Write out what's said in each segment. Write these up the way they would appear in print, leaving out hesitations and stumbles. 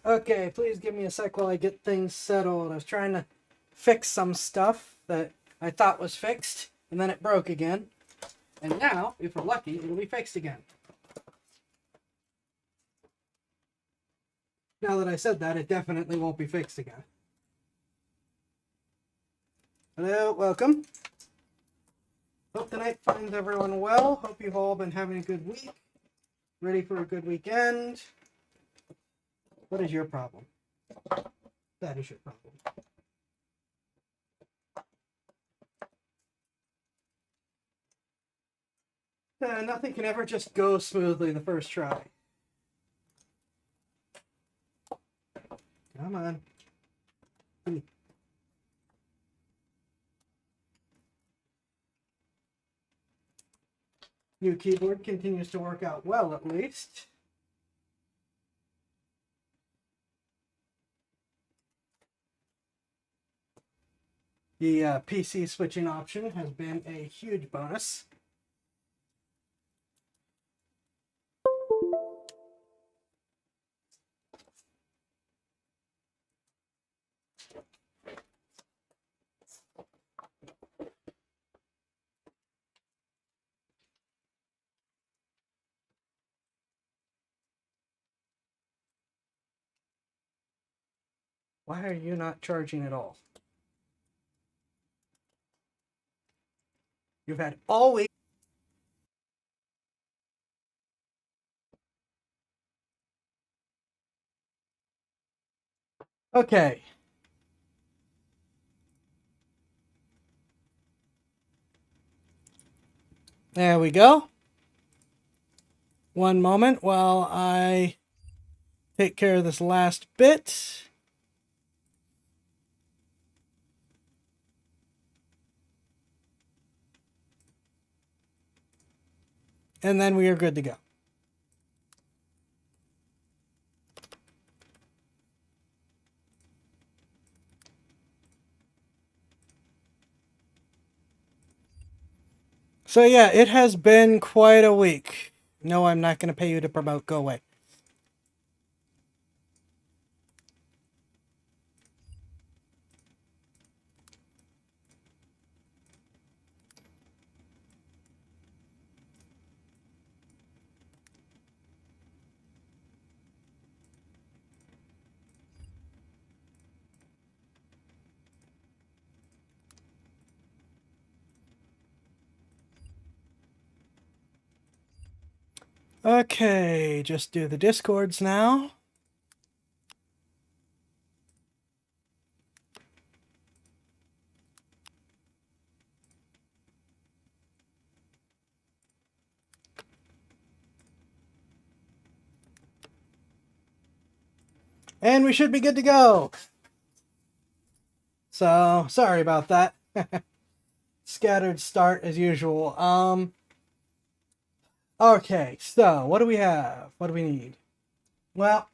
Okay, please give me a sec while I get things settled. I was trying to fix some stuff that I thought was fixed, and then it broke again. And now, if we're lucky, it'll be fixed again. Now that I said that, it definitely won't be fixed again. Hello, welcome. Hope tonight finds everyone well. Hope you've all been having a good week. Ready for a good weekend. What is your problem? That is your problem. Nothing can ever just go smoothly the first try. Come on. New keyboard continues to work out well, at least. The PC switching option has been a huge bonus. Why are you not charging at all? You've had all week. Okay. There we go. One moment while I take care of this last bit. And then we are good to go. So yeah, it has been quite a week. No, I'm not going to pay you to promote. Go away. Okay, just do the discords now. And we should be good to go. So, sorry about that. Scattered start as usual. Okay, so what do we have? What do we need? Well,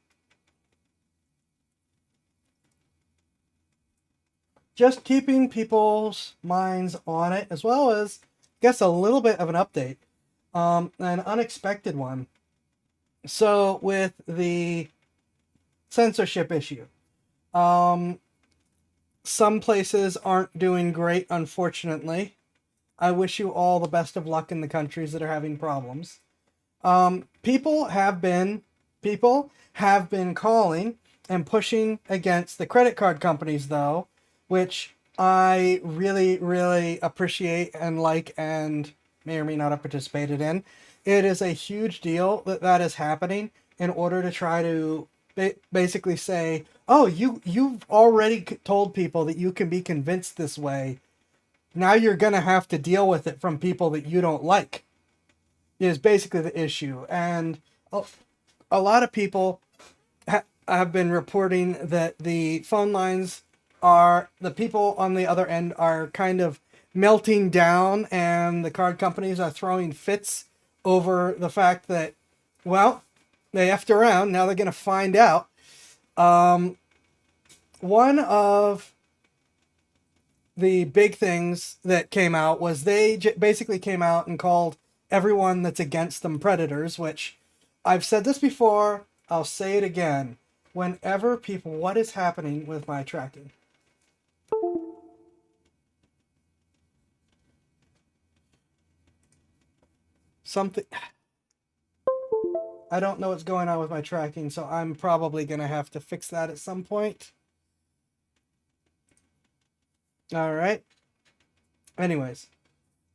just keeping people's minds on it, as well as, I guess, a little bit of an update. An unexpected one. So, with the censorship issue, some places aren't doing great, unfortunately. I wish you all the best of luck in the countries that are having problems. People have been calling and pushing against the credit card companies, though, which I really, really appreciate and like, and may or may not have participated in. It is a huge deal that is happening in order to try to basically say, oh, you've already told people that you can be convinced this way. Now you're going to have to deal with it from people that you don't like, is basically the issue. And a lot of people have been reporting that the phone lines the people on the other end are kind of melting down, and the card companies are throwing fits over the fact that, well, they effed around. Now they're going to find out. One of the big things that came out was they basically came out and called everyone that's against them predators, which I've said this before, I'll say it again. whenever people, what is happening with my tracking? Something, I don't know what's going on with my tracking, so I'm probably going to have to fix that at some point. All right. Anyways,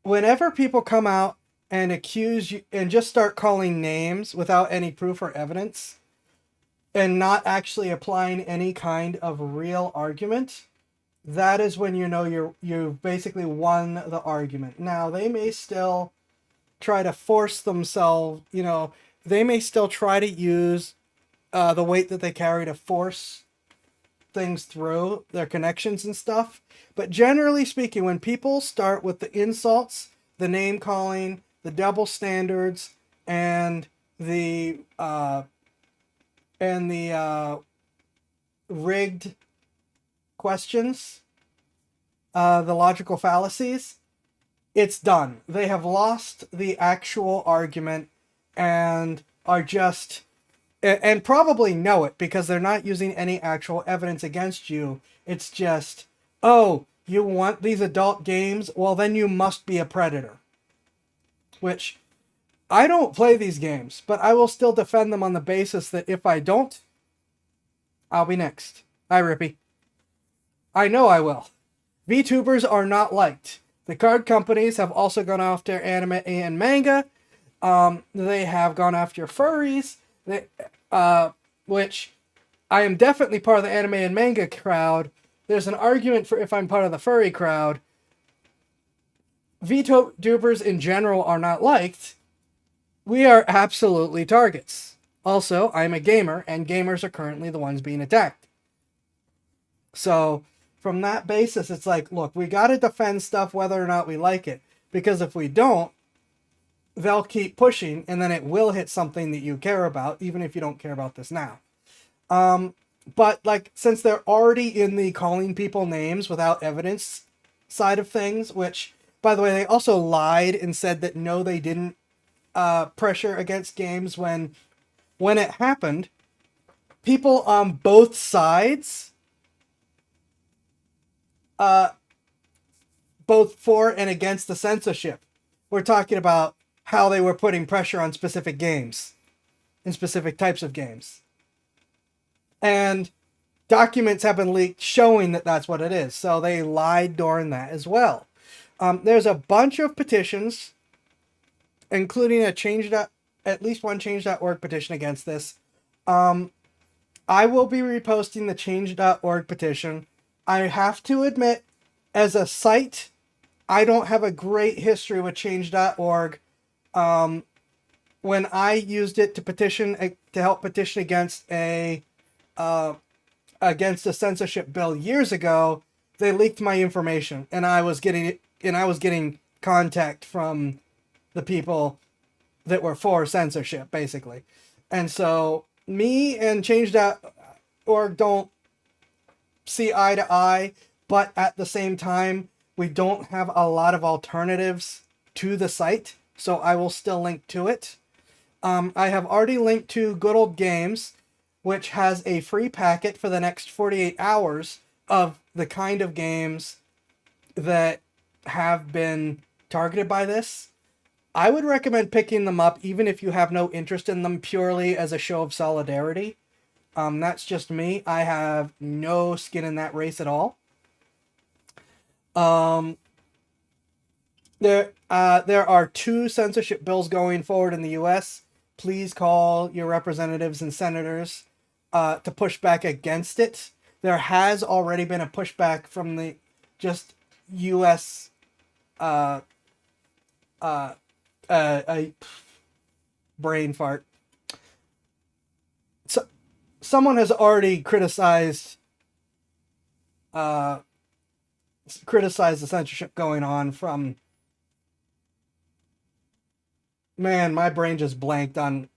whenever people come out and accuse you and just start calling names without any proof or evidence and not actually applying any kind of real argument, that is when you know you've basically won the argument. Now, they may still try to force themselves, they may still try to use the weight that they carry to force things through their connections and stuff. But generally speaking, when people start with the insults, the name calling, the double standards, and the rigged questions, the logical fallacies, it's done. They have lost the actual argument and are just, and probably know it because they're not using any actual evidence against you. It's just, oh, you want these adult games? Well, then you must be a predator. Which, I don't play these games, but I will still defend them on the basis that if I don't, I'll be next. Hi, Rippy. I know I will. VTubers are not liked. The card companies have also gone after anime and manga. They have gone after furries, which I am definitely part of the anime and manga crowd. There's an argument for if I'm part of the furry crowd. VTubers in general are not liked. We are absolutely targets. Also, I'm a gamer, and gamers are currently the ones being attacked. So, from that basis, it's like, look, we got to defend stuff whether or not we like it. Because if we don't, they'll keep pushing, and then it will hit something that you care about, even if you don't care about this now. But, like, since they're already in the calling people names without evidence side of things, which, by the way, they also lied and said that no, they didn't pressure against games when it happened. People on both sides, both for and against the censorship, were talking about how they were putting pressure on specific games and specific types of games. And documents have been leaked showing that that's what it is. So they lied during that as well. There's a bunch of petitions, including at least one change.org petition against this. I will be reposting the change.org petition. I have to admit, as a site, I don't have a great history with change.org. When I used it to help petition against a censorship bill years ago, they leaked my information, and I was getting contact from the people that were for censorship, basically. And so me and change.org don't see eye to eye, but at the same time, we don't have a lot of alternatives to the site, so I will still link to it. I have already linked to Good Old Games, which has a free packet for the next 48 hours of the kind of games that have been targeted by this. I would recommend picking them up even if you have no interest in them, purely as a show of solidarity. That's just me. I have no skin in that race at all. There are 2 censorship bills going forward in the U.S. Please call your representatives and senators to push back against it. There has already been a pushback from the just U.S. A brain fart. So, someone has already criticized the censorship going on from... Man, my brain just blanked on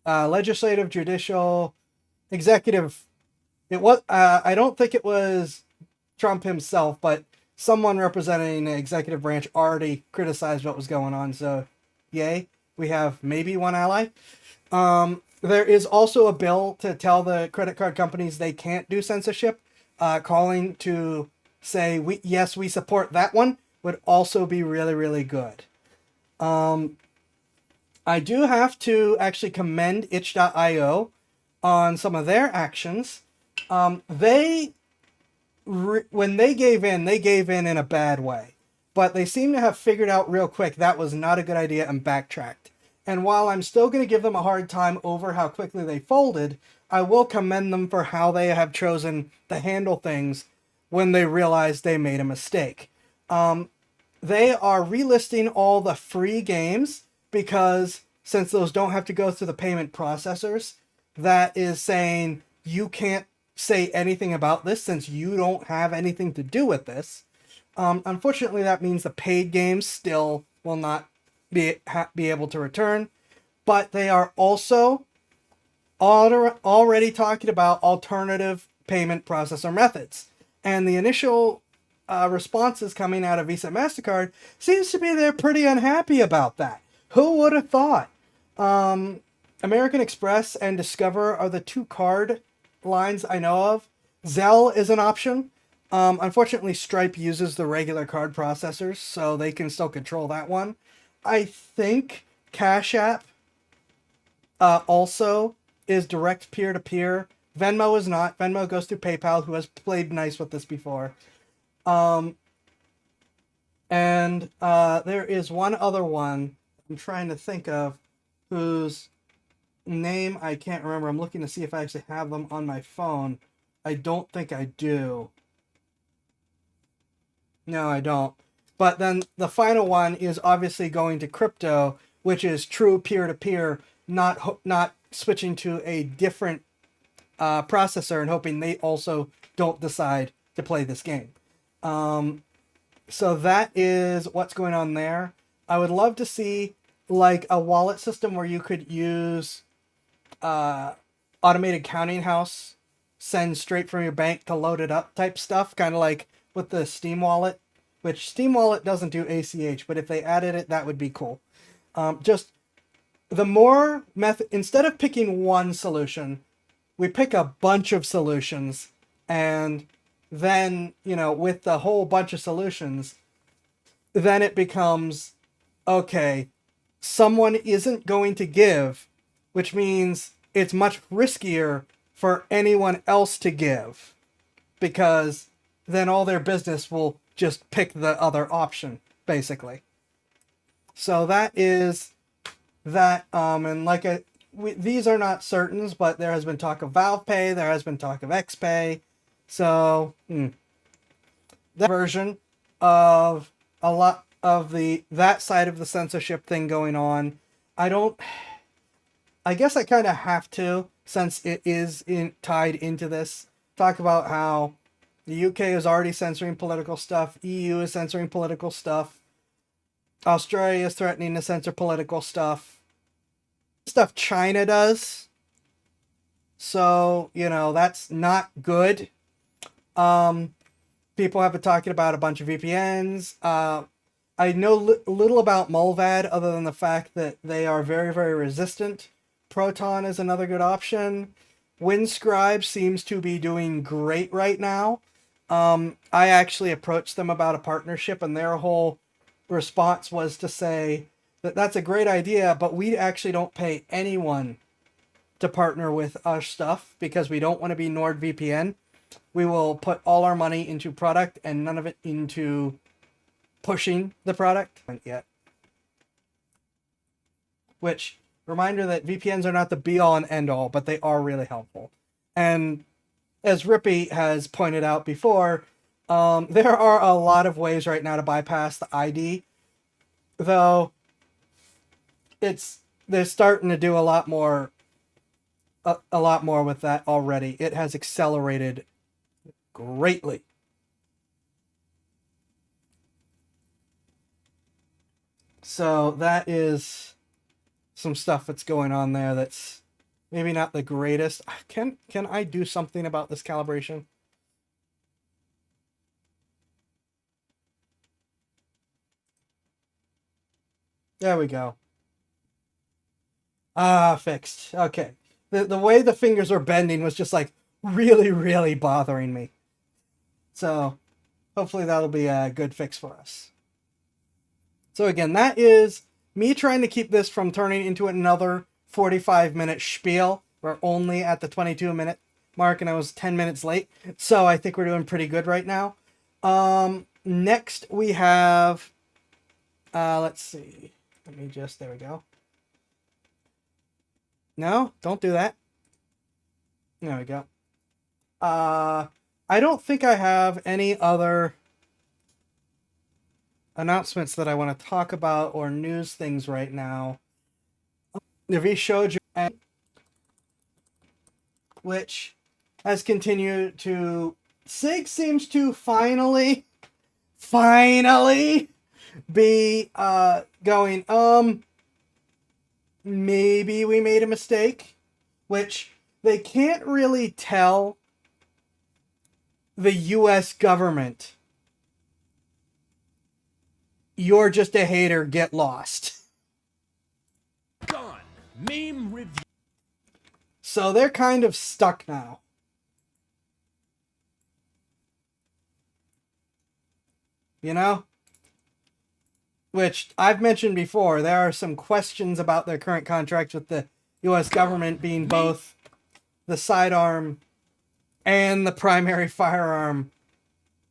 legislative, judicial, executive. It was I don't think it was Trump himself, but someone representing the executive branch already criticized what was going on. So, yay, we have maybe one ally. There is also a bill to tell the credit card companies they can't do censorship. Calling to say, yes, we support that one would also be really, really good. I do have to actually commend itch.io on some of their actions. When they gave in a bad way. But they seem to have figured out real quick that was not a good idea and backtracked. And while I'm still going to give them a hard time over how quickly they folded, I will commend them for how they have chosen to handle things when they realized they made a mistake. They are relisting all the free games because since those don't have to go through the payment processors, that is saying you can't say anything about this since you don't have anything to do with this. Unfortunately, that means the paid games still will not be able to return, but they are also already talking about alternative payment processor methods. And the initial responses coming out of Visa and MasterCard seems to be they're pretty unhappy about that. Who would have thought? American Express and Discover are the two card lines I know of. Zelle is an option. Unfortunately, Stripe uses the regular card processors, so they can still control that one. I think Cash App also is direct peer-to-peer. Venmo is not. Venmo goes through PayPal, who has played nice with this before. And there is one other one I'm trying to think of whose name I can't remember. I'm looking to see if I actually have them on my phone. I don't think I do. No, I don't. But then the final one is obviously going to crypto, which is true peer-to-peer, not switching to a different processor and hoping they also don't decide to play this game. So that is what's going on there. I would love to see like a wallet system where you could use automated counting house, send straight from your bank to load it up type stuff, kind of like with the Steam Wallet, which Steam Wallet doesn't do ACH, but if they added it, that would be cool. Just the more method, instead of picking one solution, we pick a bunch of solutions, and then, with the whole bunch of solutions, then it becomes, okay, someone isn't going to give, which means it's much riskier for anyone else to give, because then all their business will just pick the other option, basically. So that is that, and these are not certains, but there has been talk of Valve Pay, there has been talk of XPay, so that version of a lot of that side of the censorship thing going on. I guess I kind of have to, since it is tied into this, talk about how the UK is already censoring political stuff, EU is censoring political stuff, Australia is threatening to censor political stuff China does. So, that's not good. People have been talking about a bunch of VPNs. I know little about Mullvad other than the fact that they are very, very resistant. Proton is another good option. Windscribe seems to be doing great right now. I actually approached them about a partnership, and their whole response was to say that that's a great idea, but we actually don't pay anyone to partner with our stuff because we don't want to be NordVPN. We will put all our money into product and none of it into pushing the product yet. Which, reminder that VPNs are not the be-all and end-all, but they are really helpful. And as Rippy has pointed out before, there are a lot of ways right now to bypass the ID, though they're starting to do a lot more with that already. It has accelerated greatly. So that is some stuff that's going on there that's maybe not the greatest. Can I do something about this calibration? There we go. Fixed. Okay. The way the fingers were bending was just like really, really bothering me. So hopefully that'll be a good fix for us. So again, that is me trying to keep this from turning into another 45-minute spiel. We're only at the 22-minute mark, and I was 10 minutes late. So I think we're doing pretty good right now. Next we have, let's see. Let me just, there we go. No, don't do that. There we go. I don't think I have any other announcements that I want to talk about or news things right now. The V-Shoujo, which has continued to... SIG seems to finally be going, maybe we made a mistake, which they can't really tell the US government, you're just a hater, get lost. Gone. Meme review. So they're kind of stuck now. You know? Which I've mentioned before, there are some questions about their current contracts with the US government being both the sidearm and the primary firearm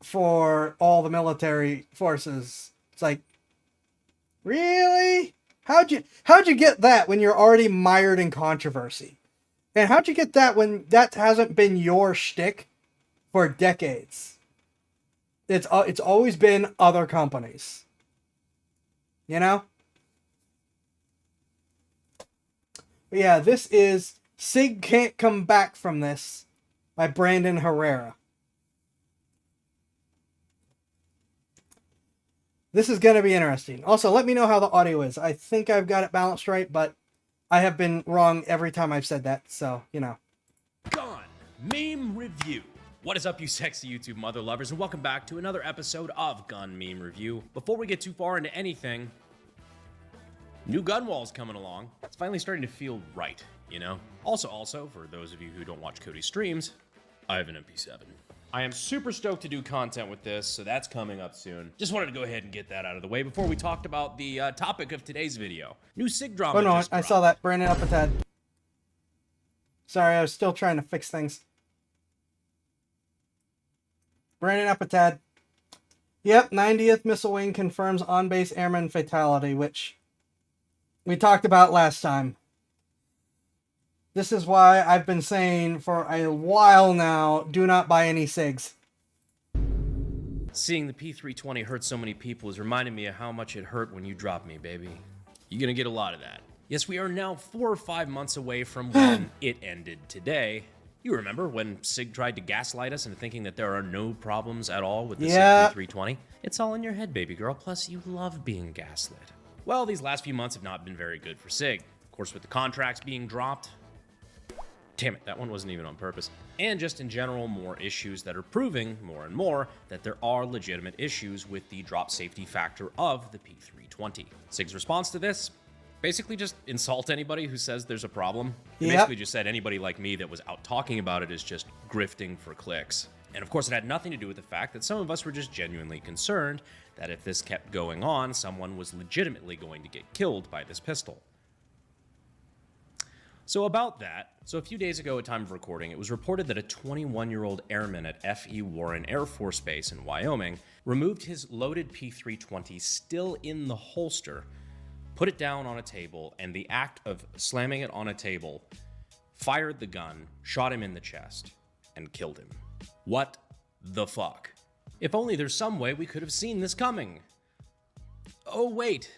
for all the military forces. It's like, really? How'd you get that when you're already mired in controversy? And how'd you get that when that hasn't been your shtick for decades? It's always been other companies. You know? But yeah, this is SIG Can't Come Back From This by Brandon Herrera. This is going to be interesting. Also, let me know how the audio is. I think I've got it balanced right, but I have been wrong every time I've said that, so, you know. Gone. Meme Review. What is up, you sexy YouTube mother lovers, and welcome back to another episode of Gun Meme Review. Before we get too far into anything, new gun wall's coming along. It's finally starting to feel right, you know? Also, for those of you who don't watch Cody's streams, I have an MP7. I am super stoked to do content with this, so that's coming up soon. Just wanted to go ahead and get that out of the way before we talked about the topic of today's video. New SIG drama. Oh no, I saw that. Brandon up a tad. Sorry, I was still trying to fix things. Brandon up a tad. Yep, 90th Missile Wing confirms on-base airman fatality, which we talked about last time. This is why I've been saying for a while now, do not buy any SIGs. Seeing the P320 hurt so many people is reminding me of how much it hurt when you dropped me, baby. You're gonna get a lot of that. Yes, we are now 4 or 5 months away from when it ended today. You remember when SIG tried to gaslight us into thinking that there are no problems at all with the SIG P320? It's all in your head, baby girl, plus you love being gaslit. Well, these last few months have not been very good for SIG. Of course, with the contracts being dropped, damn it, that one wasn't even on purpose. And just in general, more issues that are proving more and more that there are legitimate issues with the drop safety factor of the P320. SIG's response to this? Basically just insult anybody who says there's a problem. He basically just said anybody like me that was out talking about it is just grifting for clicks. And of course, it had nothing to do with the fact that some of us were just genuinely concerned that if this kept going on, someone was legitimately going to get killed by this pistol. So about that, a few days ago at time of recording, it was reported that a 21-year-old airman at F.E. Warren Air Force Base in Wyoming removed his loaded P320 still in the holster, put it down on a table, and the act of slamming it on a table, fired the gun, shot him in the chest, and killed him. What the fuck? If only there's some way we could have seen this coming. Oh wait.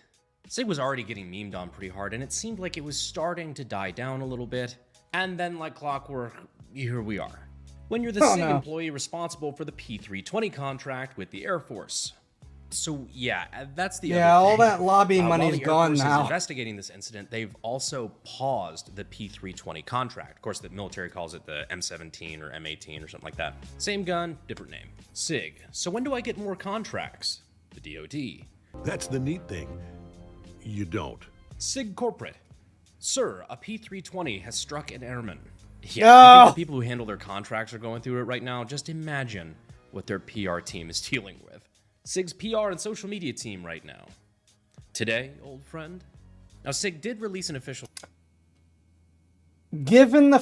SIG was already getting memed on pretty hard, and it seemed like it was starting to die down a little bit. And then, like clockwork, here we are. When you're the SIG employee responsible for the P320 contract with the Air Force. So yeah, that's the other thing. All that lobbying money's gone now. While the Air Force is investigating this incident, they've also paused the P320 contract. Of course, the military calls it the M17 or M18 or something like that. Same gun, different name. SIG. So when do I get more contracts? The DoD. That's the neat thing. You don't. SIG Corporate. Sir, a P-320 has struck an airman. Yeah, No! I think the people who handle their contracts are going through it right now. Just imagine what their PR team is dealing with. SIG's PR and social media team right now. Today, old friend. Now, SIG did release an official... Given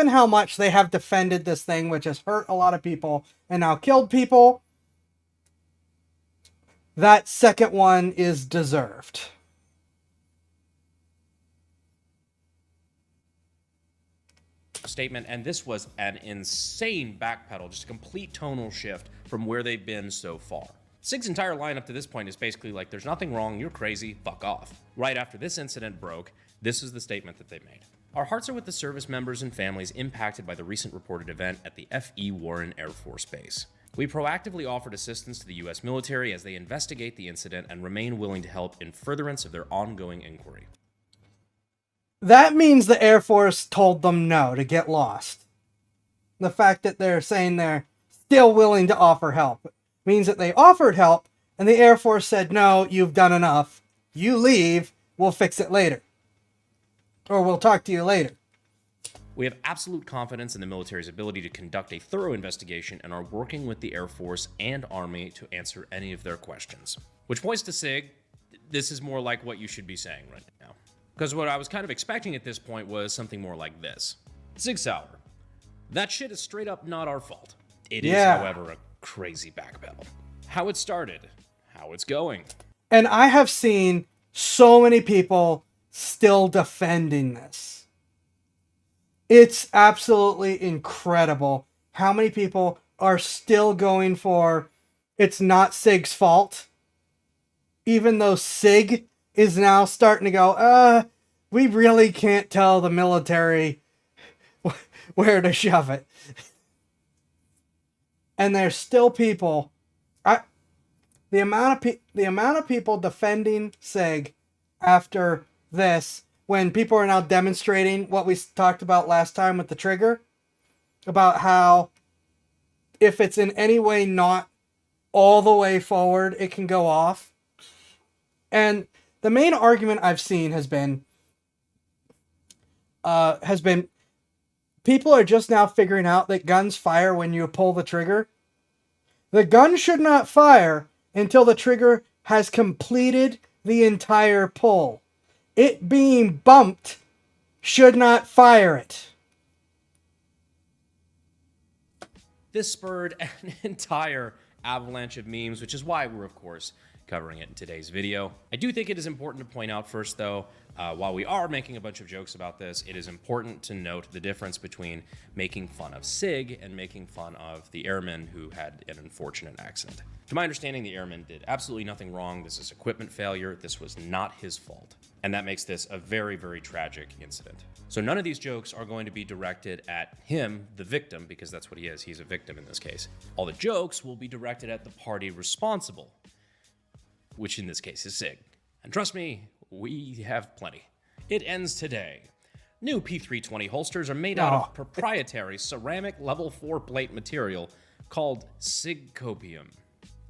how much they have defended this thing, which has hurt a lot of people and now killed people, that second one is deserved. statement, and this was an insane backpedal, just a complete tonal shift from where they've been so far. SIG's entire lineup to this point is basically like, there's nothing wrong, you're crazy, fuck off. Right after this incident broke, this is the statement that they made. Our hearts are with the service members and families impacted by the recent reported event at the F.E. Warren Air Force Base. We proactively offered assistance to the U.S. military as they investigate the incident and remain willing to help in furtherance of their ongoing inquiry. That means the Air Force told them no to get lost. The fact that they're saying they're still willing to offer help means that they offered help and the Air Force said, no, you've done enough. You leave, we'll fix it later. Or we'll talk to you later. We have absolute confidence in the military's ability to conduct a thorough investigation and are working with the Air Force and Army to answer any of their questions. Which points to SIG, this is more like what you should be saying right now. Because what I was kind of expecting at this point was something more like this. SIG Sauer, that shit is straight up not our fault. It is, however, a crazy backpedal. How it started, how it's going. And I have seen so many people still defending this. It's absolutely incredible how many people are still going for it's not SIG's fault. Even though SIG is now starting to go, we really can't tell the military where to shove it. And there's still people, the amount of people defending SIG after this, when people are now demonstrating what we talked about last time with the trigger, about how if it's in any way not all the way forward, it can go off. And the main argument I've seen has been people are just now figuring out that guns fire when you pull the trigger. The gun should not fire until the trigger has completed the entire pull. It being bumped should not fire it. This spurred an entire avalanche of memes, which is why we're, of course, covering it in today's video. I do think it is important to point out first, though, while we are making a bunch of jokes about this, it is important to note the difference between making fun of SIG and making fun of the airman who had an unfortunate accident. To my understanding, the airman did absolutely nothing wrong. This is equipment failure. This was not his fault. And that makes this a very, very tragic incident. So none of these jokes are going to be directed at him, the victim, because that's what he is. He's a victim in this case. All the jokes will be directed at the party responsible, which in this case is SIG. And trust me, we have plenty. It ends today. New P320 holsters are made out of proprietary ceramic level 4 plate material called SIG Copium.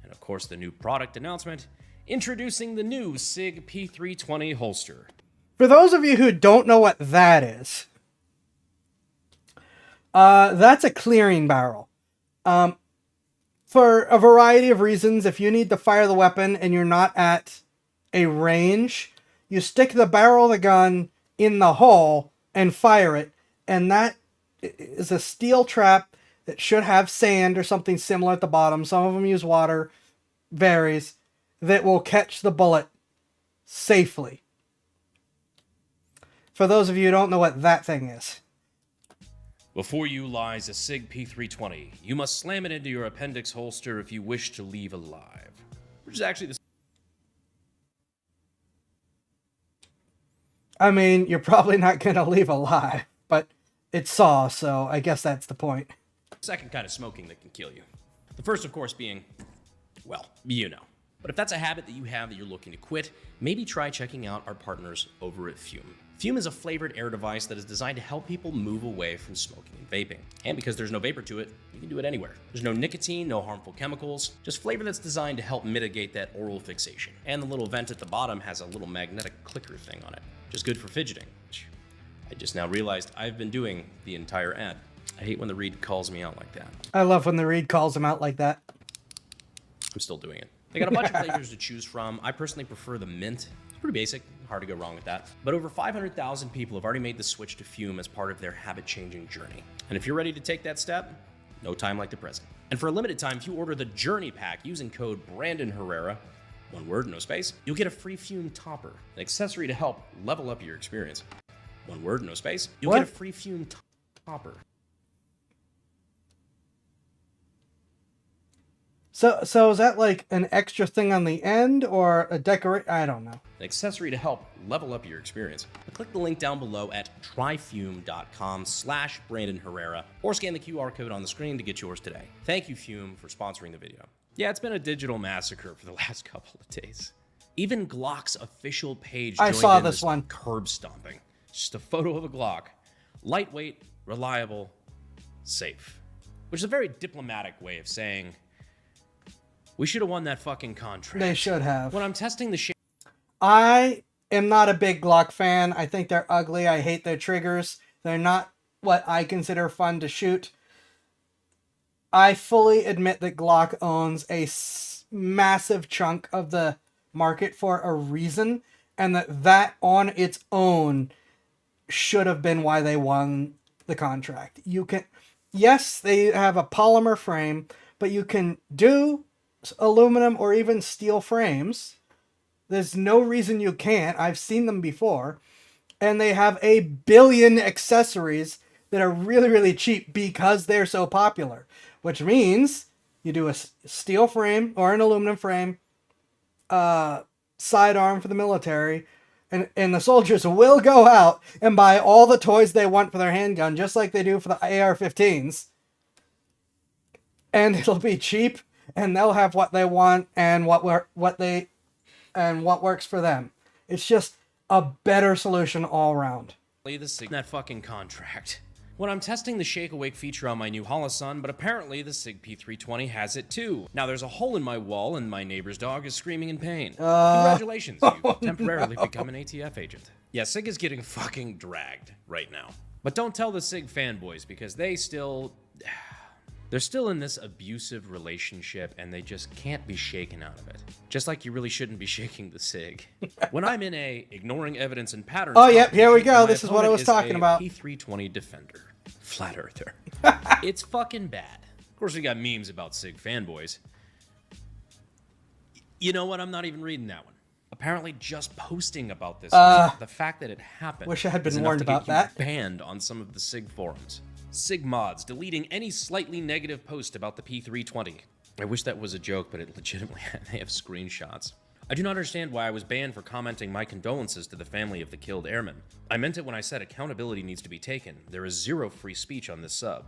And of course, the new product announcement, introducing the new SIG P320 holster. For those of you who don't know what that is, that's a clearing barrel. For a variety of reasons, if you need to fire the weapon and you're not at a range, you stick the barrel of the gun in the hole and fire it. And that is a steel trap that should have sand or something similar at the bottom. Some of them use water, varies, that will catch the bullet safely. For those of you who don't know what that thing is. Before you lies a SIG P320. You must slam it into your appendix holster if you wish to leave alive. Which is actually the... I mean, you're probably not going to leave alive, but it's Saw, so I guess that's the point. second kind of smoking that can kill you. The first, of course, being, well, you know. But if that's a habit that you have that you're looking to quit, maybe try checking out our partners over at Fume. Fume is a flavored air device that is designed to help people move away from smoking and vaping. And because there's no vapor to it, you can do it anywhere. There's no nicotine, no harmful chemicals, just flavor that's designed to help mitigate that oral fixation. And the little vent at the bottom has a little magnetic clicker thing on it, which is good for fidgeting, which I just now realized I've been doing the entire ad. I hate when the read calls me out like that. I love when the read calls them out like that. I'm still doing it. They got a bunch of flavors to choose from. I personally prefer the mint. It's pretty basic, hard to go wrong with that. But over 500,000 people have already made the switch to Fume as part of their habit-changing journey. And if you're ready to take that step, no time like the present. And for a limited time, if you order the Journey Pack using code Brandon Herrera, one word, no space, you'll get a free Fume topper, an accessory to help level up your experience. One word, no space, you'll get a free Fume topper. So is that like an extra thing on the end or a decorate? I don't know. An accessory to help level up your experience. But click the link down below at tryfume.com/Brandon Herrera or scan the QR code on the screen to get yours today. Thank you, Fume, for sponsoring the video. Yeah, it's been a digital massacre for the last couple of days. Even Glock's official page I joined saw in this one. curb stomping. Just a photo of a Glock. Lightweight, reliable, safe. Which is a very diplomatic way of saying we should have won that fucking contract. They should have. When I'm testing the shit. I am not a big Glock fan. I think they're ugly. I hate their triggers. They're not what I consider fun to shoot. I fully admit that Glock owns a massive chunk of the market for a reason, and that on its own should have been why they won the contract. Yes, they have a polymer frame, but you can do aluminum or even steel frames. There's no reason you can't. I've seen them before. And they have a billion accessories that are really, really cheap because they're so popular. Which means you do a steel frame or an aluminum frame, sidearm for the military, and the soldiers will go out and buy all the toys they want for their handgun, just like they do for the AR-15s. And it'll be cheap, and they'll have what they want and what works for them. It's just a better solution all around. That fucking contract. When I'm testing the Shake Awake feature on my new Holosun, but apparently the SIG P320 has it too. Now there's a hole in my wall and my neighbor's dog is screaming in pain. Congratulations, you've temporarily become an ATF agent. Yeah, SIG is getting fucking dragged right now. But don't tell the SIG fanboys because they're still in this abusive relationship and they just can't be shaken out of it. Just like you really shouldn't be shaking the SIG. When I'm in a ignoring evidence and patterns. Oh, yep, here we go. This is what I was talking about. P320 Defender. Flat earther. It's fucking bad. Of course, we got memes about SIG fanboys. You know what? I'm not even reading that one. Apparently, just posting about this, the fact that it happened. Wish I had been is warned enough to about get that. you banned on some of the SIG forums. SIG mods deleting any slightly negative post about the P320. I wish that was a joke, but it legitimately they have screenshots. I do not understand why I was banned for commenting my condolences to the family of the killed airman. I meant it when I said accountability needs to be taken. There is zero free speech on this sub.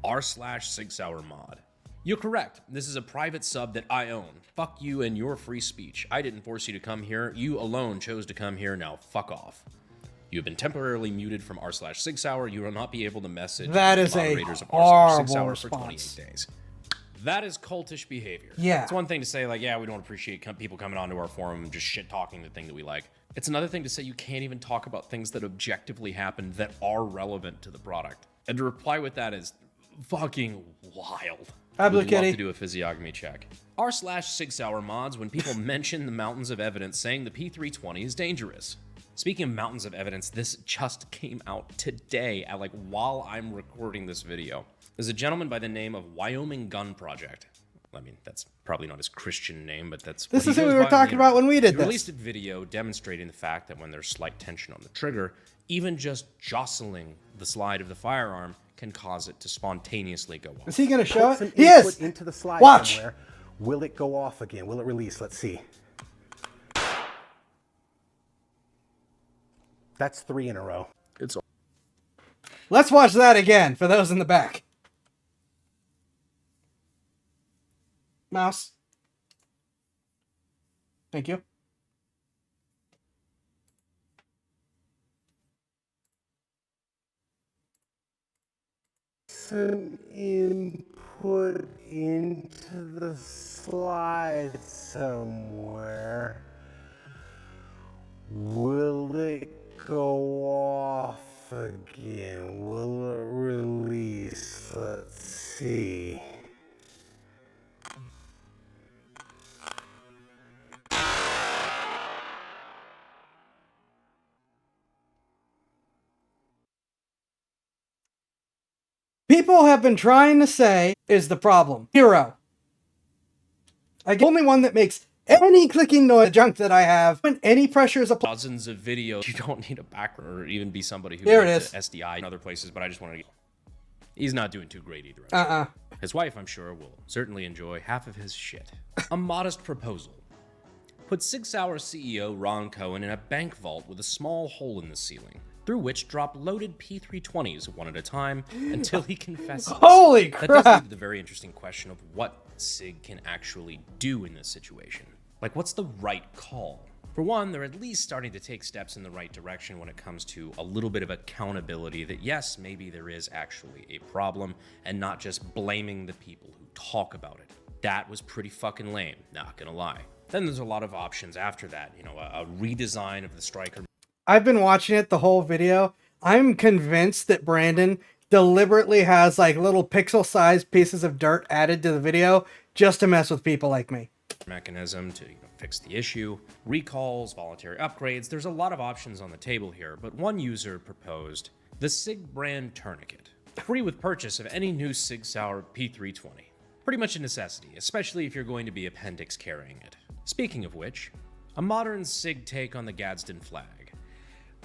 r/SigSauer mod. You're correct. This is a private sub that I own. Fuck you and your free speech. I didn't force you to come here. You alone chose to come here. Now fuck off. You have been temporarily muted from r/SigSauer. You will not be able to message that is moderators a of horrible r/SigSauer for 28 days. That is cultish behavior. Yeah. It's one thing to say, like, yeah, we don't appreciate people coming onto our forum and just shit-talking the thing that we like. It's another thing to say you can't even talk about things that objectively happened that are relevant to the product. And to reply with that is fucking wild. Hi, Blue Would Kitty. love to do a physiognomy check. r/SigSauer mods when people mention the mountains of evidence saying the P320 is dangerous. Speaking of mountains of evidence, this just came out today, while I'm recording this video. There's a gentleman by the name of Wyoming Gun Project. I mean, that's probably not his Christian name, but that's this is who we were talking about when we did this. He this. released a video demonstrating the fact that when there's slight tension on the trigger, even just jostling the slide of the firearm can cause it to spontaneously go off. Is he going to show Put some it? He input is. into the slide Watch. somewhere. Will it go off again? Will it release? Let's see. That's 3 in a row. It's Let's watch that again for those in the back. Mouse. Thank you. Some input into the slide somewhere. Will it go off off again? Will it release? Let's see. People have been trying to say is the problem. Hero. The only one that makes any clicking noise, the junk that I have, when any pressure is applied. Dozens of videos. You don't need a background or even be somebody who There it went is. to SDI and other places, but I just wanted to. He's not doing too great either. I'm sure. His wife, I'm sure, will certainly enjoy half of his shit. A modest proposal. Put 6 Hour CEO Ron Cohen in a bank vault with a small hole in the ceiling, through which drop loaded P320s one at a time until he confesses. Holy That does crap! leave the very interesting question of what SIG can actually do in this situation. Like, what's the right call? For one, they're at least starting to take steps in the right direction when it comes to a little bit of accountability that, yes, maybe there is actually a problem, and not just blaming the people who talk about it. That was pretty fucking lame, not gonna lie. Then there's a lot of options after that, you know, a redesign of the striker. I've been watching it the whole video. I'm convinced that Brandon deliberately has like little pixel-sized pieces of dirt added to the video just to mess with people like me. Mechanism to fix the issue, recalls, voluntary upgrades. There's a lot of options on the table here, but one user proposed the SIG brand tourniquet, free with purchase of any new SIG Sauer P320. Pretty much a necessity, especially if you're going to be appendix carrying it. Speaking of which, a modern SIG take on the Gadsden flag.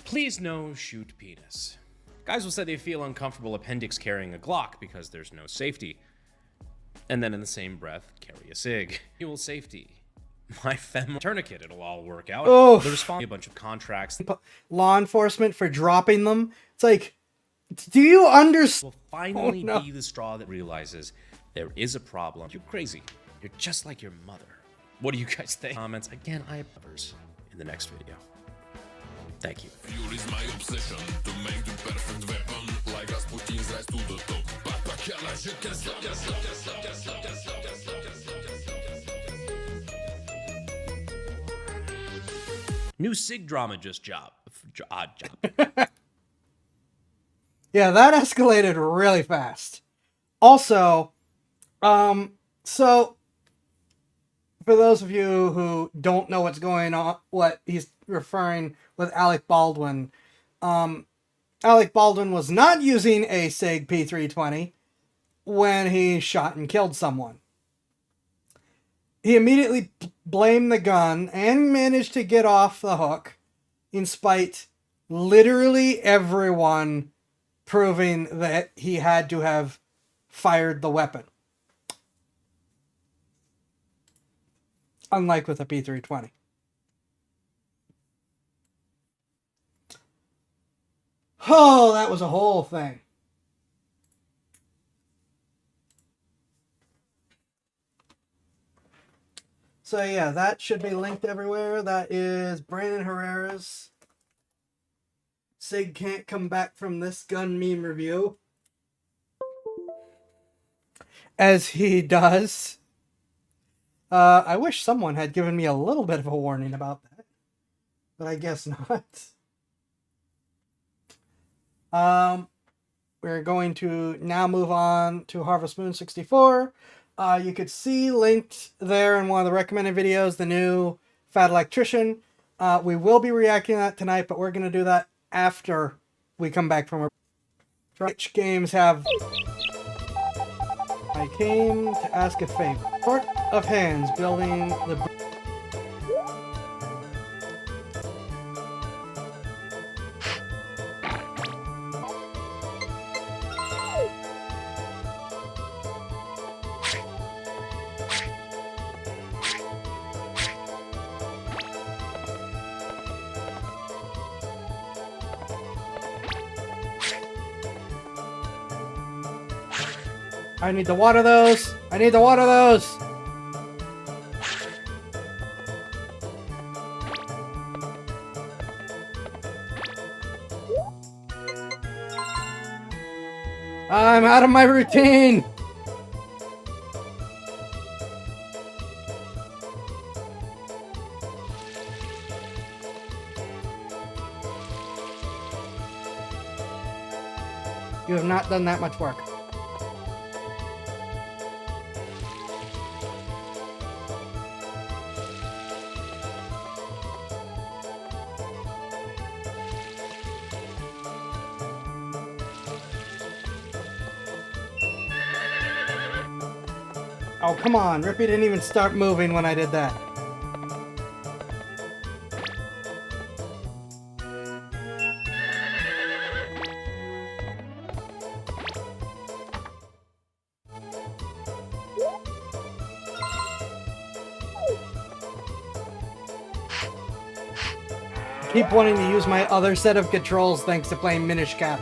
Please no shoot penis. Guys will say they feel uncomfortable appendix carrying a Glock because there's no safety. And then in the same breath, carry a SIG. Fuel safety. My fem tourniquet, it'll all work out. Oh. The response, a bunch of contracts. Law enforcement for dropping them. It's like, do you understand? Will finally be the straw that realizes there is a problem. You're crazy. You're just like your mother. What do you guys think? Comments. Again, I have covers in the next video. Thank you. Fuel is my obsession to make the perfect weapon, like Rasputin's rise to the top. Papa Kala, je can stop, can stop, can stop, can stop, can stop, can stop, can stop, can stop, can stop, can stop. New SIG drama just job. Odd job. Yeah, that escalated really fast. Also, so for those of you who don't know what's going on, what he's referring with Alec Baldwin, Alec Baldwin was not using a SIG P320 when he shot and killed someone. He immediately blamed the gun and managed to get off the hook, in spite literally everyone proving that he had to have fired the weapon. Unlike with a P320. Oh, that was a whole thing. So yeah, that should be linked everywhere. That is Brandon Herrera's SIG Can't Come Back From This Gun meme review. As he does. I wish someone had given me a little bit of a warning about that. But I guess not. We're going to now move on to Harvest Moon 64. You could see linked there in one of the recommended videos, the new Fat Electrician. We will be reacting to that tonight, but we're going to do that after we come back from our... Which games have... I came to ask a favor. Part of hands building the... I need to water those. I need to water those. I'm out of my routine. You have not done that much work. Oh, come on. Rippy didn't even start moving when I did that. Keep wanting to use my other set of controls thanks to playing Minish Cap.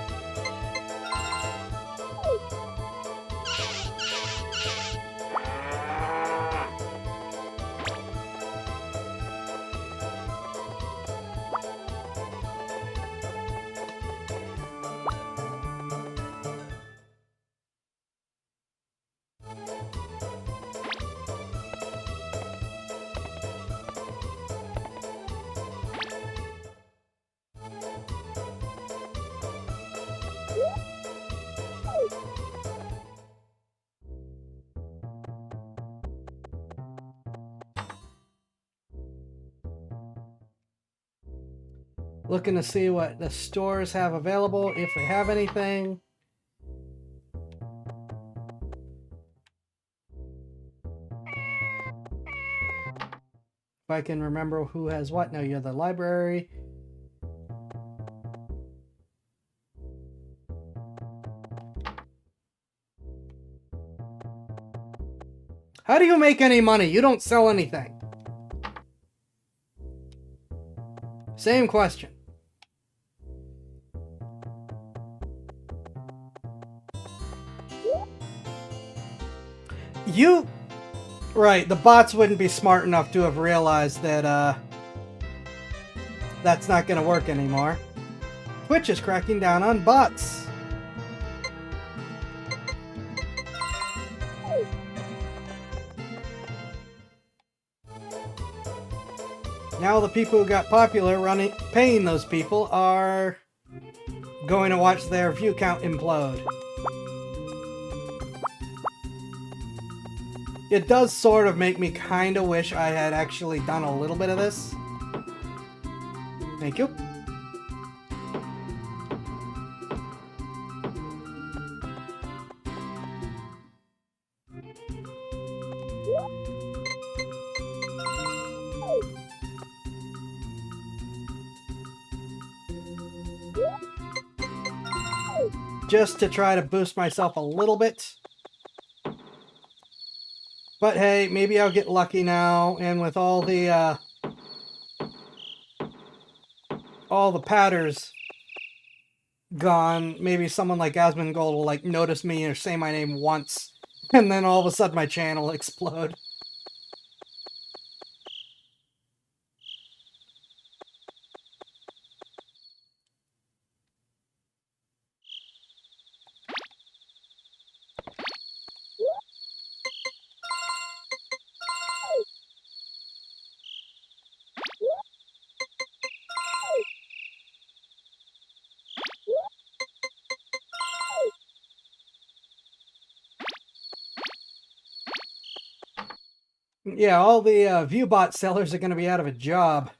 Looking to see what the stores have available, if they have anything. If I can remember who has what. No, you're the library. How do you make any money? You don't sell anything. Same question. Right, the bots wouldn't be smart enough to have realized that, that's not gonna work anymore. Twitch is cracking down on bots. Now the people who got popular paying those people are going to watch their view count implode. It does sort of make me kind of wish I had actually done a little bit of this. Thank you. Just to try to boost myself a little bit. But hey, maybe I'll get lucky now, and with all the patters gone, maybe someone like Asmongold will like notice me or say my name once, and then all of a sudden my channel will explode. Yeah, all the ViewBot sellers are going to be out of a job.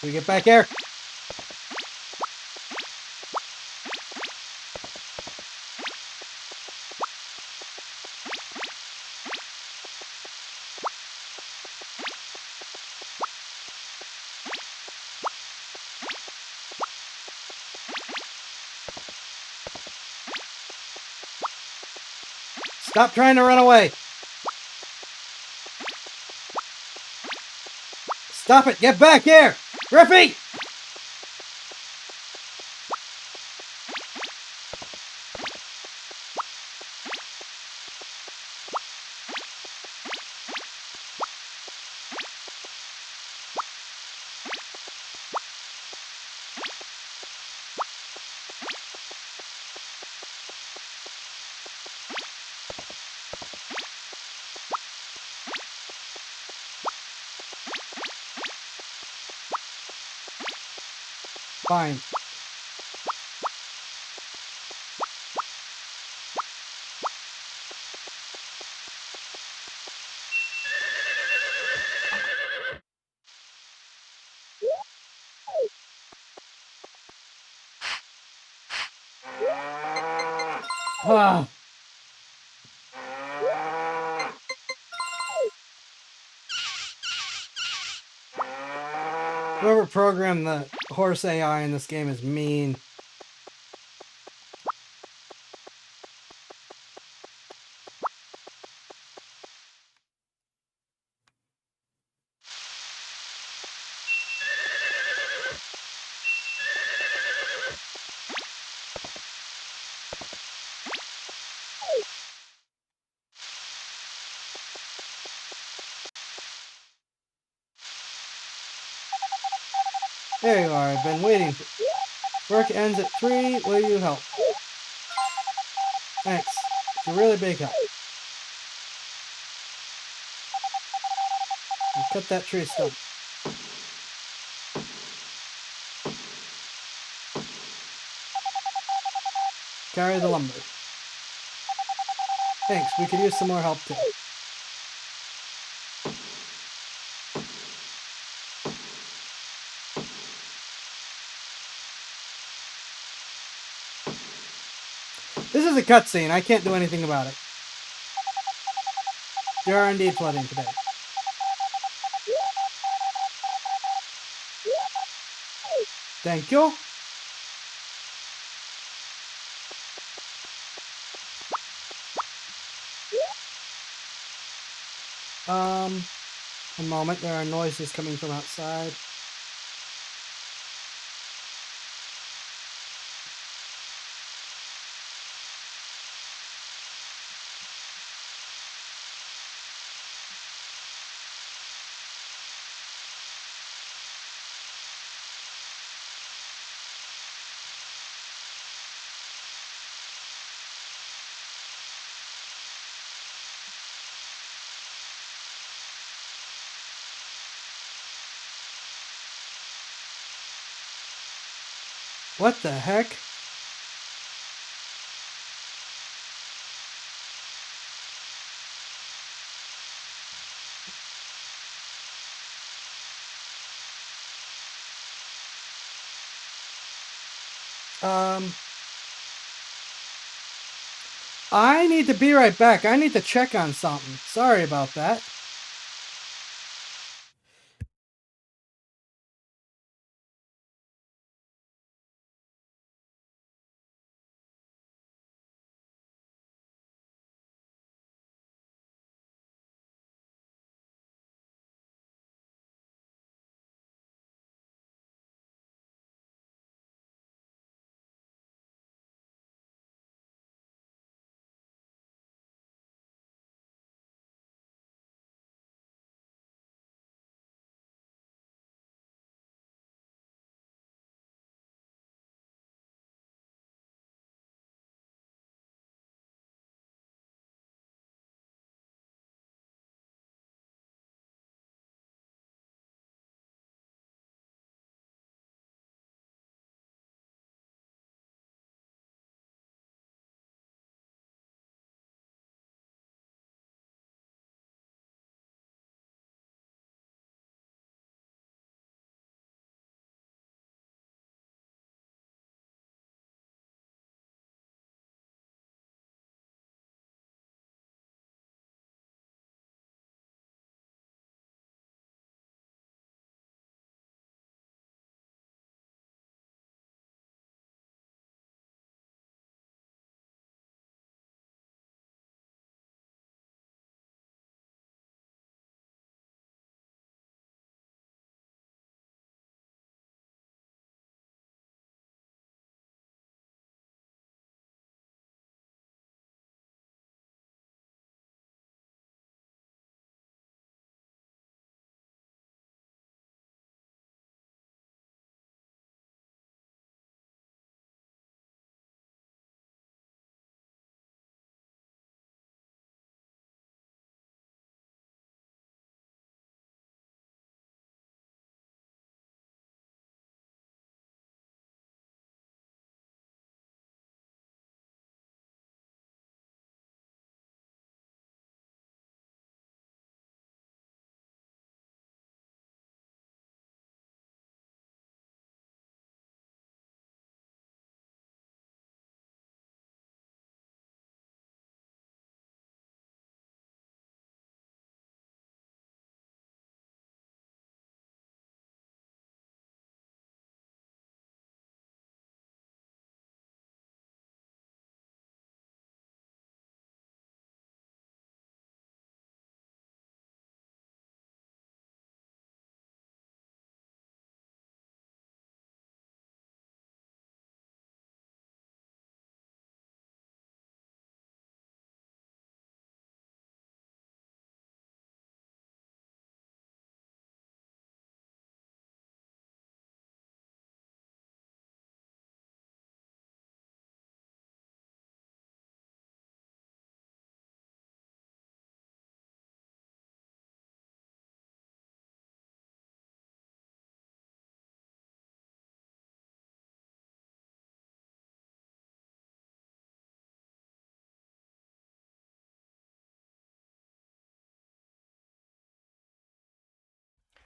We get back here. Stop trying to run away. Stop it. Get back here. Griffey! Fine. Ah. Whoever programmed the horse AI in this game is mean. There you are, I've been waiting for. Work ends at 3, will you help? Thanks. It's a really big help. I'll cut that tree stump. Carry the lumber. Thanks, we could use some more help too. This is a cutscene, I can't do anything about it. There are indeed flooding today. Thank you. A moment, there are noises coming from outside. What the heck? I need to be right back. I need to check on something. Sorry about that.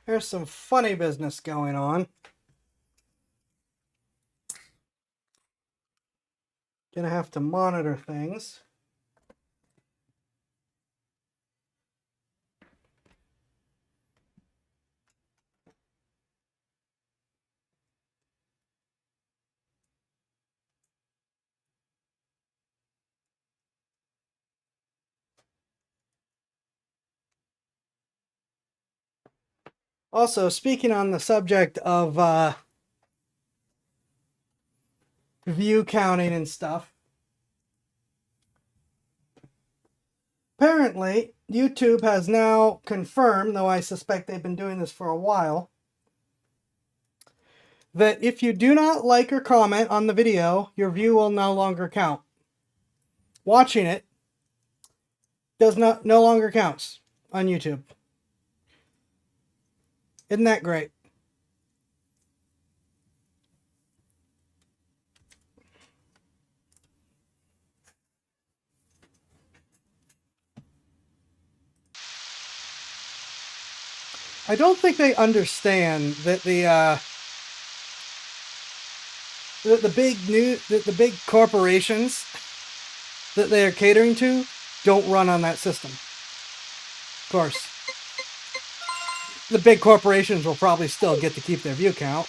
There's some funny business going on. Gonna have to monitor things. Also, speaking on the subject of view counting and stuff, apparently YouTube has now confirmed, though I suspect they've been doing this for a while, that if you do not like or comment on the video, your view will no longer count. Watching it no longer counts on YouTube. Isn't that great? I don't think they understand that the big corporations that they are catering to don't run on that system. Of course, the big corporations will probably still get to keep their view count.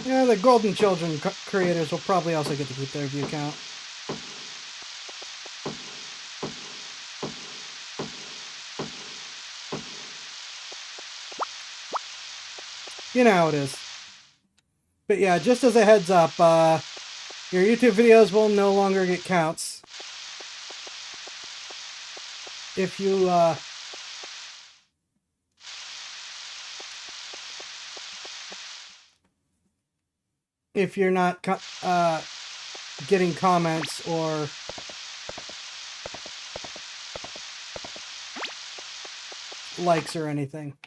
Yeah, the Golden Children creators will probably also get to keep their view count. You know how it is. But yeah, just as a heads up, your YouTube videos will no longer get counts. If you, if you're not getting comments or likes or anything.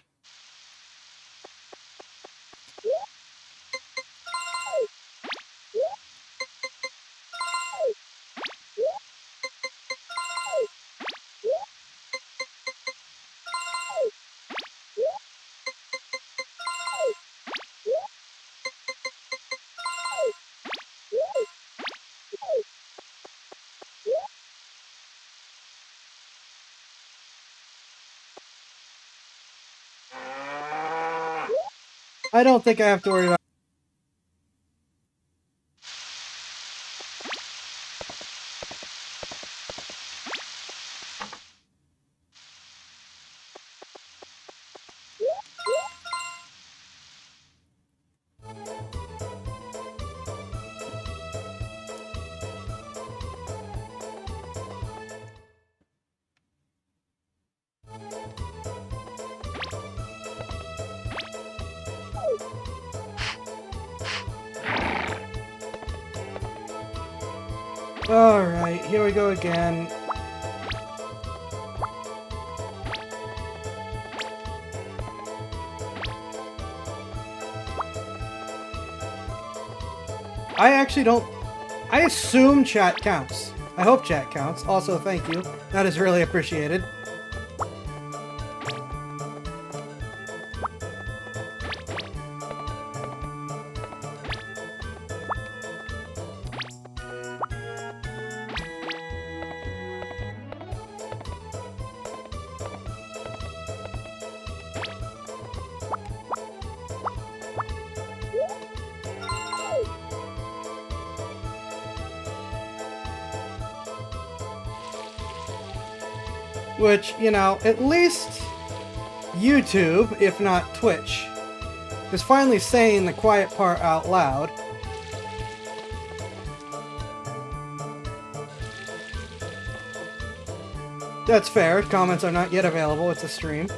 I don't think I have to worry about. Alright, here we go again. I actually don't... I assume chat counts. I hope chat counts. Also, thank you. That is really appreciated. Which, you know, at least YouTube, if not Twitch, is finally saying the quiet part out loud. That's fair. Comments are not yet available. It's a stream.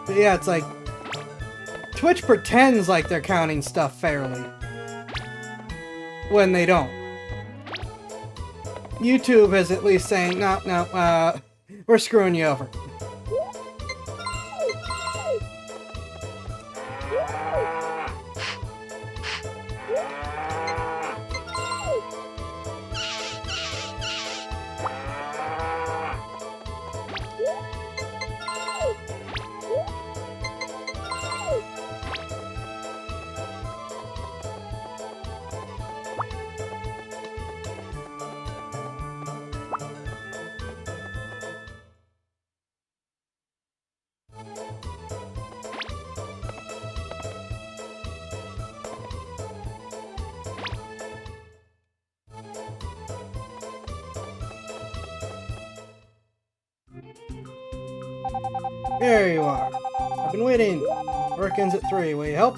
But yeah, it's like... Twitch pretends like they're counting stuff fairly. When they don't. YouTube is at least saying, no, we're screwing you over. There you are. I've been waiting. Work ends at 3. Will you help?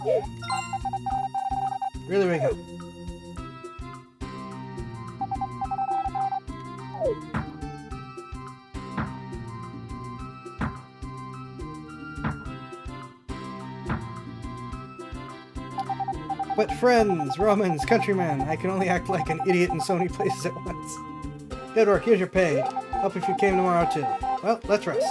Really we go. But friends, Romans, countrymen, I can only act like an idiot in so many places at once. Good work, here's your pay. Help if you came tomorrow too. Well, let's rest.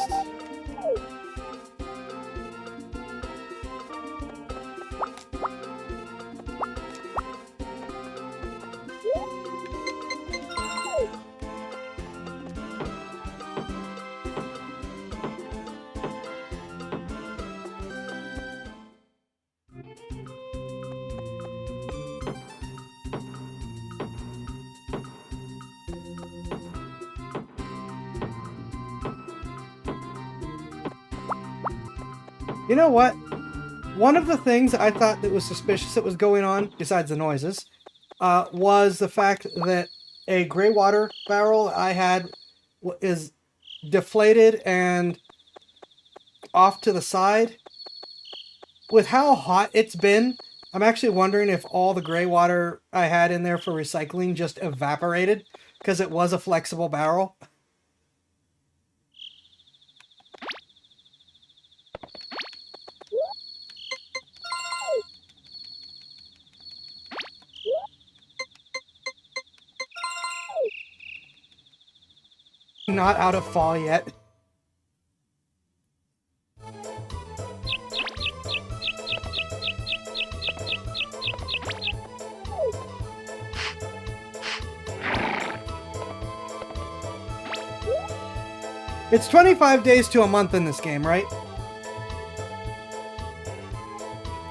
You know what? One of the things I thought that was suspicious that was going on, besides the noises, was the fact that a gray water barrel I had is deflated and off to the side. With how hot it's been, I'm actually wondering if all the gray water I had in there for recycling just evaporated because it was a flexible barrel. Not out of fall yet. It's 25 days to a month in this game, right?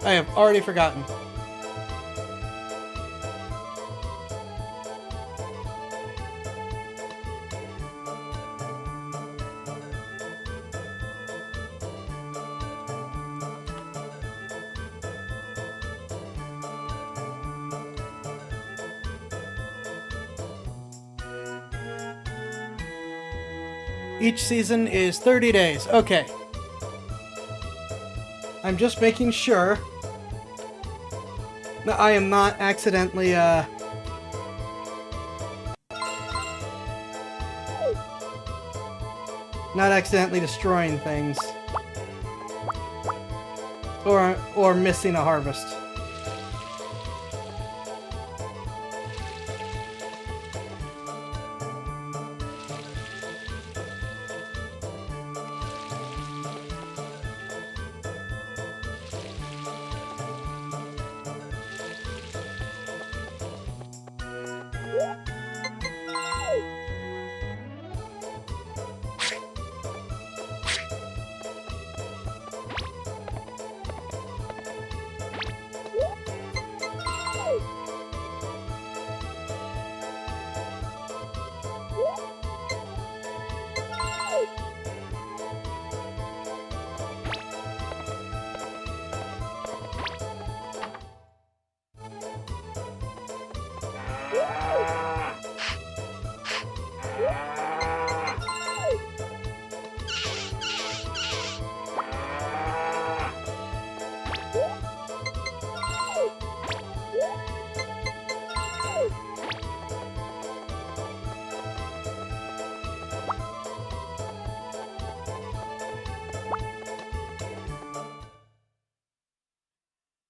I have already forgotten. Each season is 30 days. Okay. I'm just making sure that I am not accidentally, not accidentally destroying things. Or missing a harvest.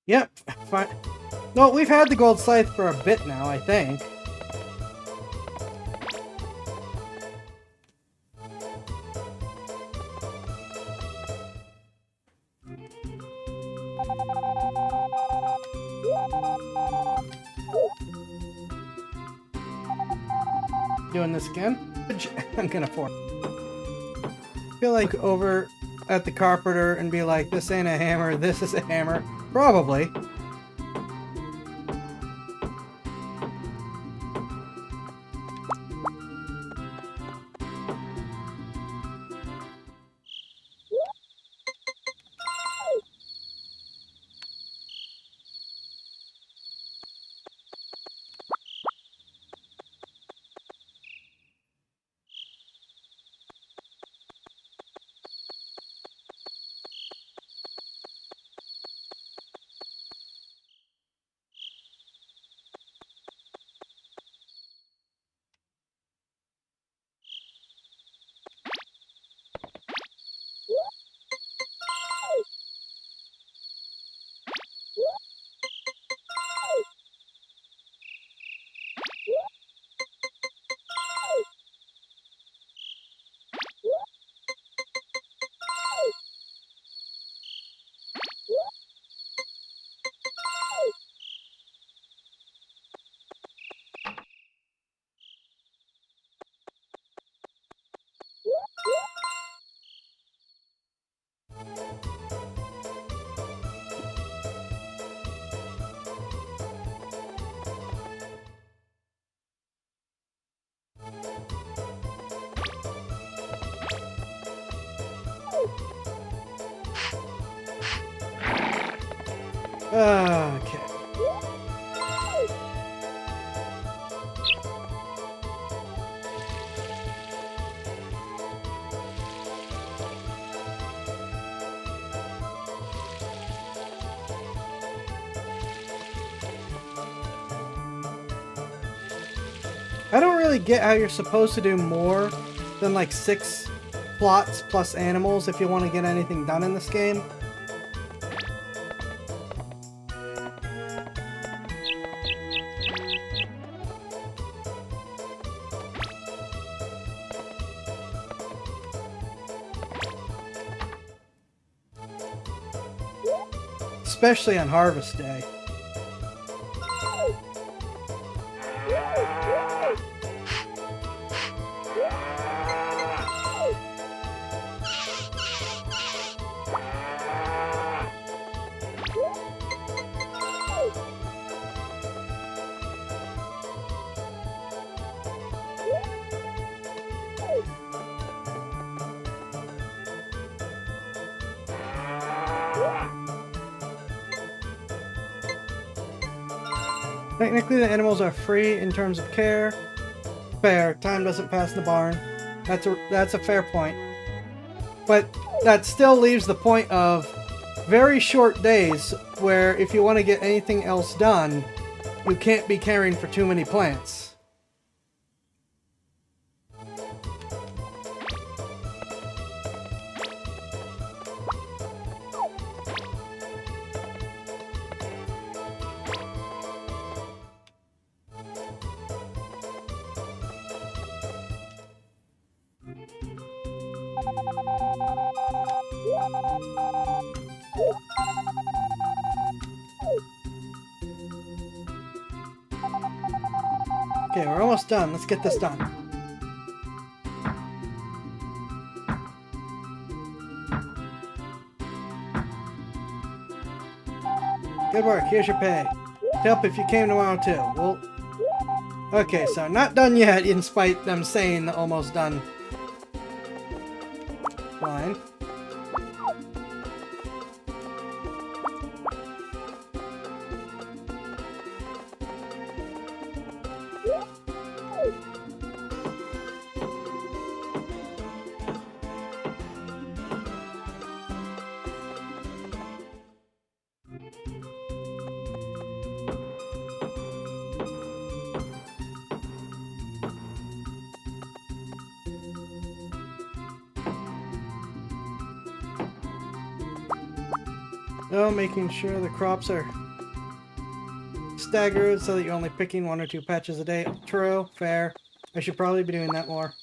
Yep, fine. No, we've had the gold scythe for a bit now, I think. Doing this again? I'm gonna form. Feel like over at the carpenter and be like, this ain't a hammer, this is a hammer. Probably. Okay. I don't really get how you're supposed to do more than like 6 plots plus animals if you want to get anything done in this game. Especially on Harvest Day. Technically, the animals are free in terms of care. Fair. Time doesn't pass in the barn. That's a fair point. But that still leaves the point of very short days where if you want to get anything else done, you can't be caring for too many plants. Okay, we're almost done. Let's get this done. Good work. Here's your pay. Help if you came tomorrow too. Well, okay, so not done yet, in spite them saying almost done. Fine. Oh, making sure the crops are staggered so that you're only picking 1 or 2 patches a day. True, fair. I should probably be doing that more.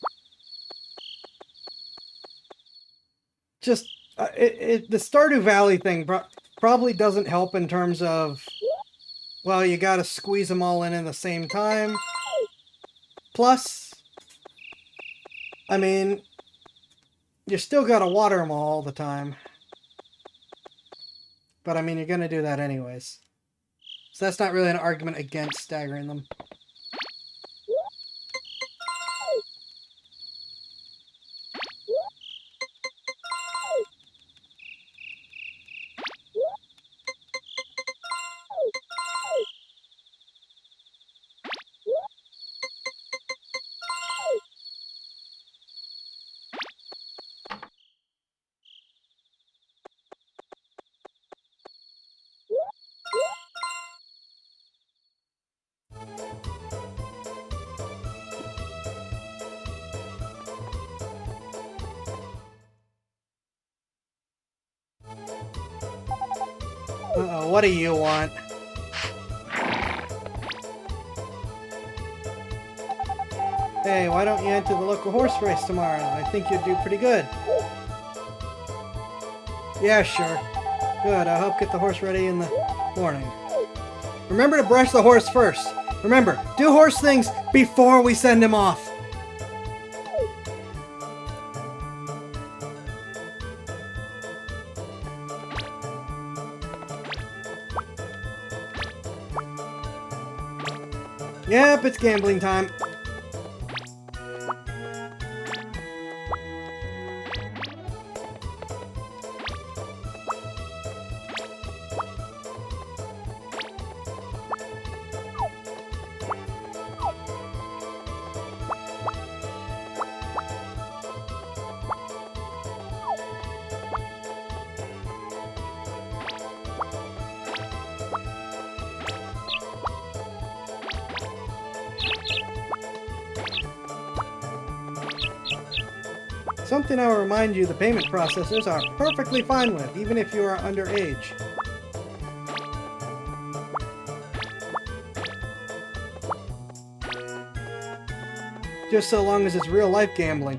Just, the Stardew Valley thing probably doesn't help in terms of, well, you gotta squeeze them all in the same time. Plus, I mean, you still gotta water them all the time. But I mean, you're gonna do that anyways. So that's not really an argument against staggering them. Uh-oh, what do you want? Hey, why don't you enter the local horse race tomorrow? I think you'd do pretty good. Yeah, sure. Good, I'll help get the horse ready in the morning. Remember to brush the horse first. Remember, do horse things before we send him off. Yep, it's gambling time. Something I'll remind you the payment processors are perfectly fine with, even if you are underage. Just so long as it's real-life gambling.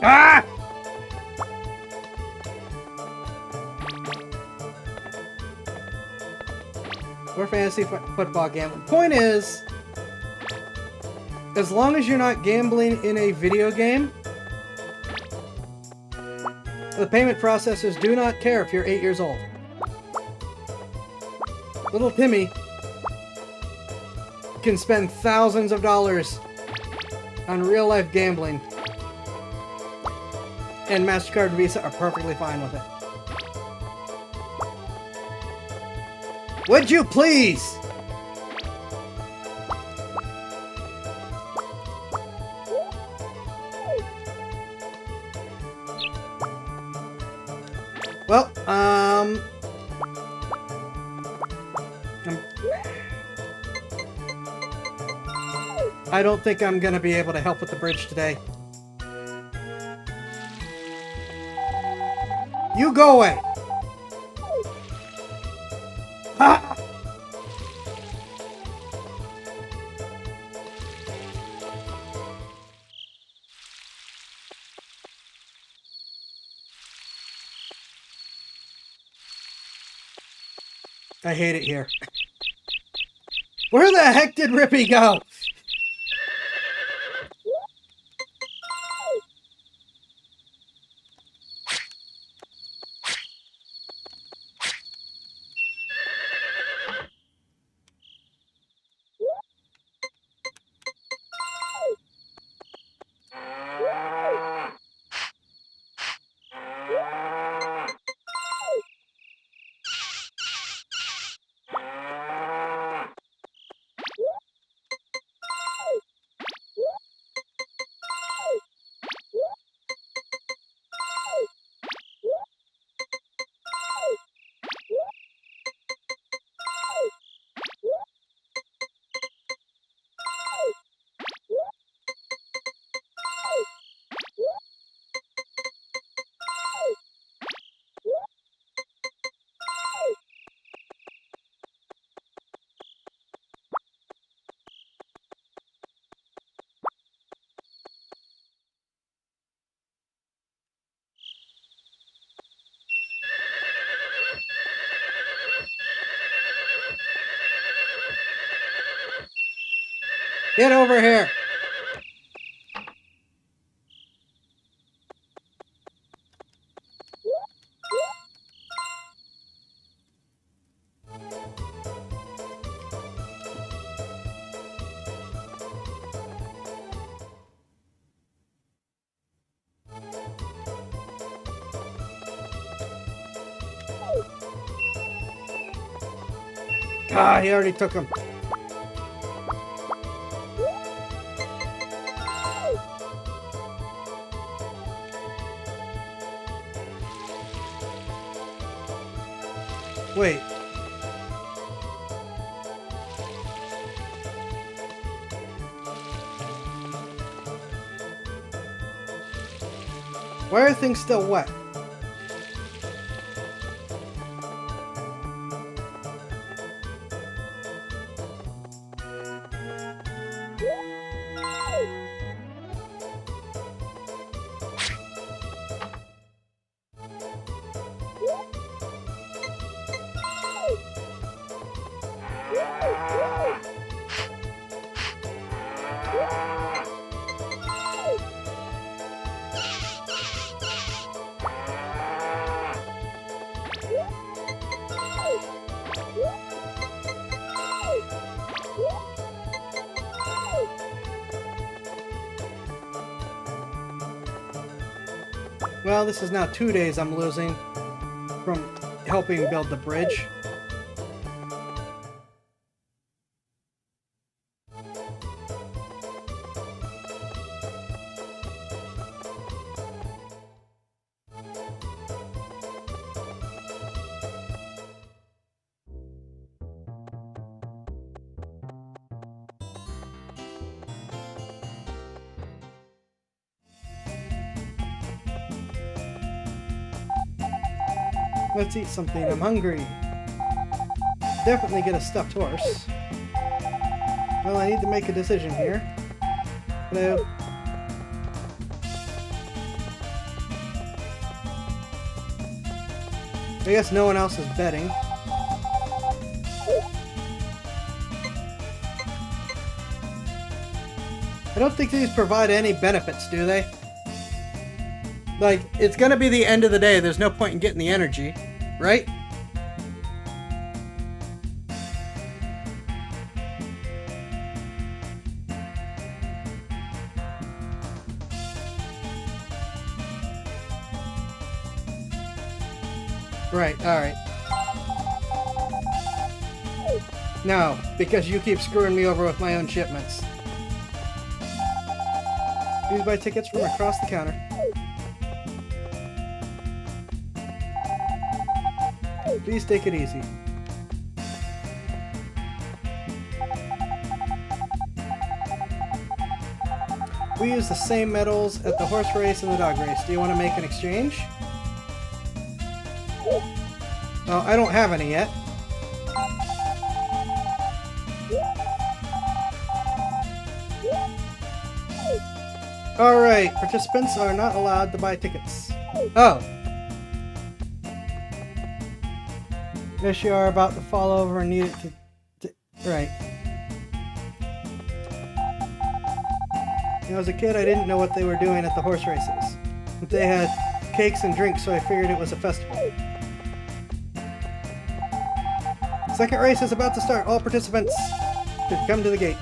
Ah! Or fantasy football gambling. Point is, as long as you're not gambling in a video game, the payment processors do not care if you're 8 years old. Little Timmy can spend thousands of dollars on real-life gambling, and MasterCard and Visa are perfectly fine with it. Would you please? Well, I don't think I'm gonna be able to help with the bridge today. You go away! Ha! I hate it here. Where the heck did Rippy go? Get over here! Ah, he already took him. Wait. Why are things still wet? Well, this is now 2 days I'm losing from helping build the bridge. Let's eat something. I'm hungry. Definitely get a stuffed horse. Well, I need to make a decision here. Hello. I guess no one else is betting. I don't think these provide any benefits, do they? Like, it's gonna be the end of the day. There's no point in getting the energy, right? Right, alright. No, because you keep screwing me over with my own shipments. Please buy tickets from across the counter. Please take it easy. We use the same metals at the horse race and the dog race. Do you want to make an exchange? Oh, I don't have any yet. Alright, participants are not allowed to buy tickets. Oh. Guess you are about to fall over and need it to... Right. When I was a kid, I didn't know what they were doing at the horse races. But they had cakes and drinks, so I figured it was a festival. Second race is about to start. All participants should come to the gates.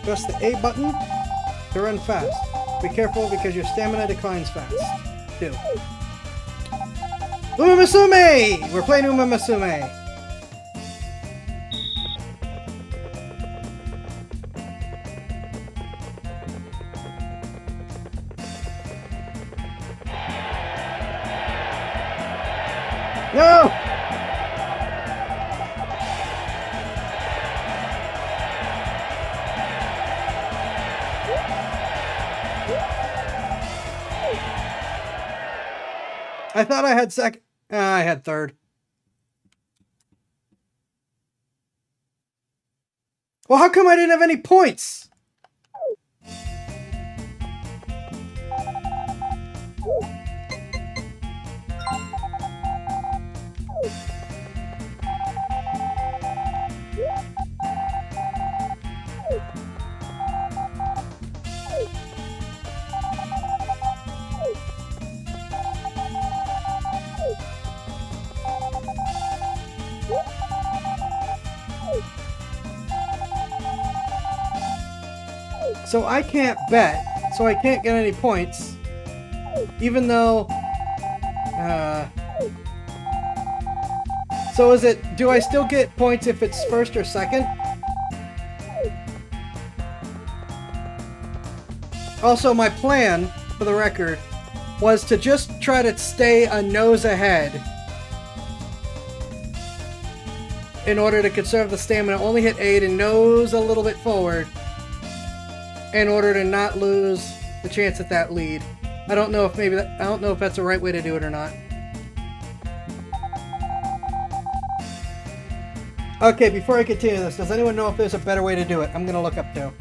Press the A button to run fast. Be careful because your stamina declines fast. 2. Umamasume! We're playing Umamasume! No! I thought I had second. I had third. Well, how come I didn't have any points? So I can't bet, so I can't get any points, even though, so is it, do I still get points if it's first or second? Also, my plan, for the record, was to just try to stay a nose ahead in order to conserve the stamina, only hit 8 and nose a little bit forward in order to not lose the chance at that lead. I don't know if I don't know if that's the right way to do it or not. Okay, before I continue this, does anyone know if there's a better way to do it? I'm gonna look up too.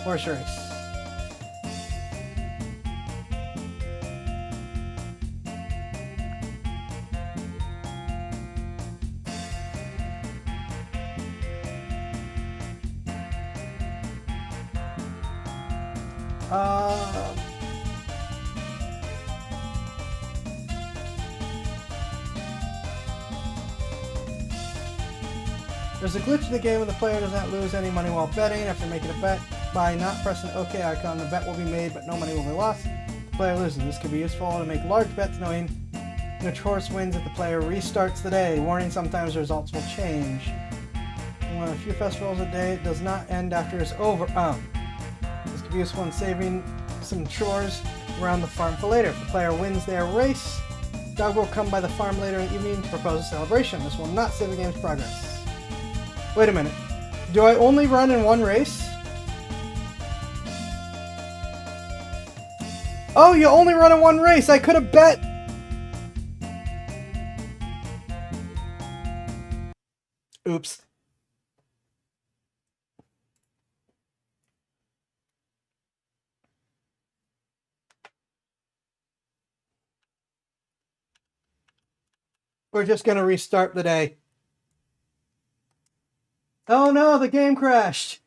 Horse race. There's a glitch in the game where the player does not lose any money while betting after making a bet. By not pressing the OK icon, the bet will be made, but no money will be lost. The player loses. This could be useful to make large bets knowing which horse wins if the player restarts the day. Warning, sometimes the results will change. A few festivals a day, it does not end after it's over. Oh. This could be useful in saving some chores around the farm for later. If the player wins their race, dog will come by the farm later in the evening to propose a celebration. This will not save the game's progress. Wait a minute. Do I only run in one race? Oh, you only run in one race! I could have bet! Oops. We're just gonna restart the day. Oh no, the game crashed!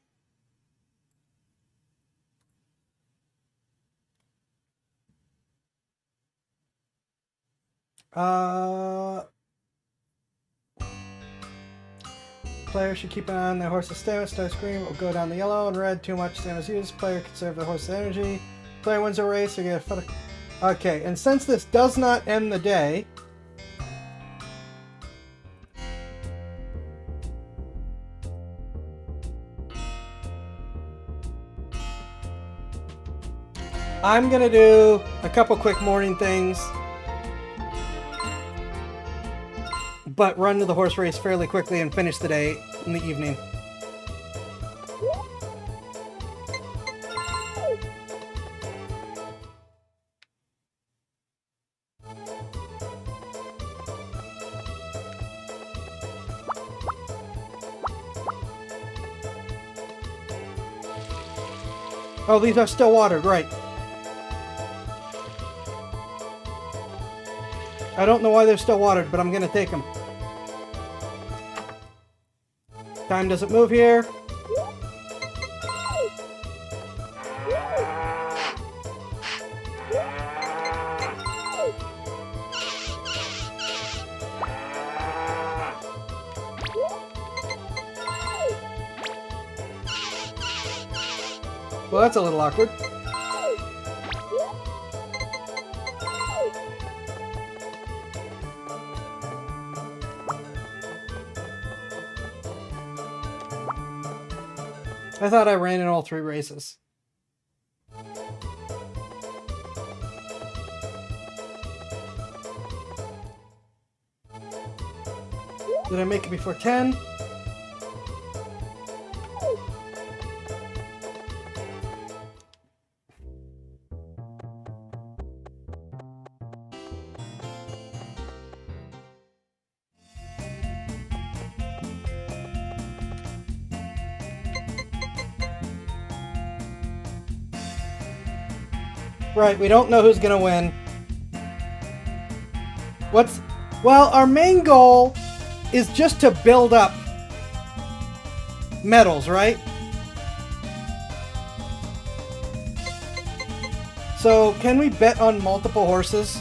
Player should keep an eye on their horse's stamina. Start screen will go down the yellow and red. Too much stamina is used. Player conserve the horse's energy. Player wins a race or get a photo. Okay, and since this does not end the day, I'm gonna do a couple quick morning things, but run to the horse race fairly quickly and finish the day in the evening. Oh, these are still watered, right. I don't know why they're still watered, but I'm gonna take them. Time doesn't move here. Well, that's a little awkward. I thought I ran in all 3 races. Did I make it before 10? Right, we don't know who's gonna win. Well, our main goal is just to build up medals, right? So, can we bet on multiple horses?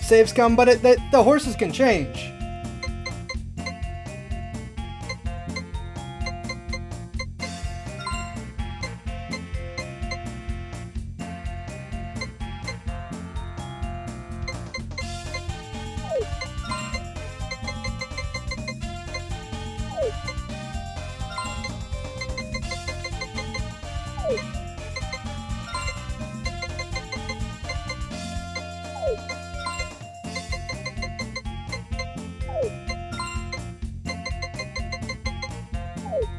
Saves come, but the horses can change.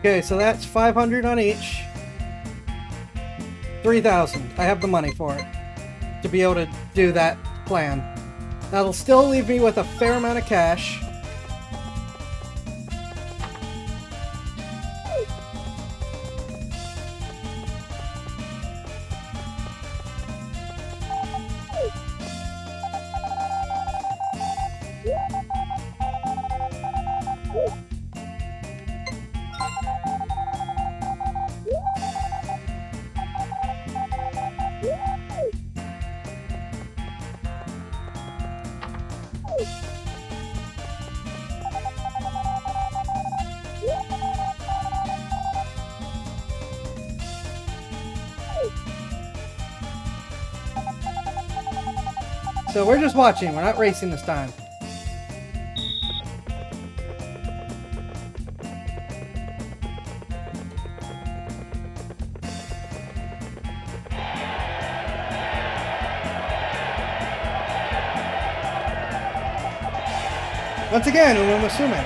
Okay, so that's 500 on each. 3,000. I have the money for it to be able to do that plan. That'll still leave me with a fair amount of cash. So we're just watching, we're not racing this time. Once again, Uma Musume.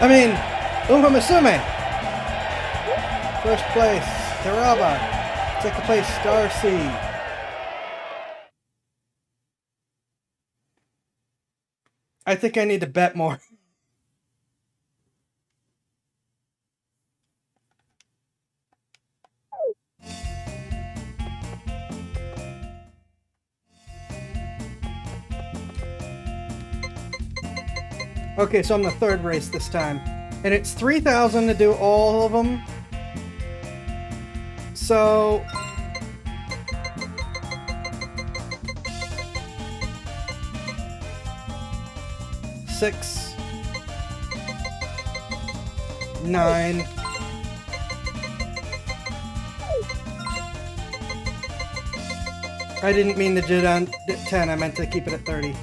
I mean, Uma Musume. First place, Teraba. Second place, Starcy. I think I need to bet more. Okay, so I'm the third race this time. And it's 3,000 to do all of them. So... Six... 9... I didn't mean to do it on 10, I meant to keep it at 30.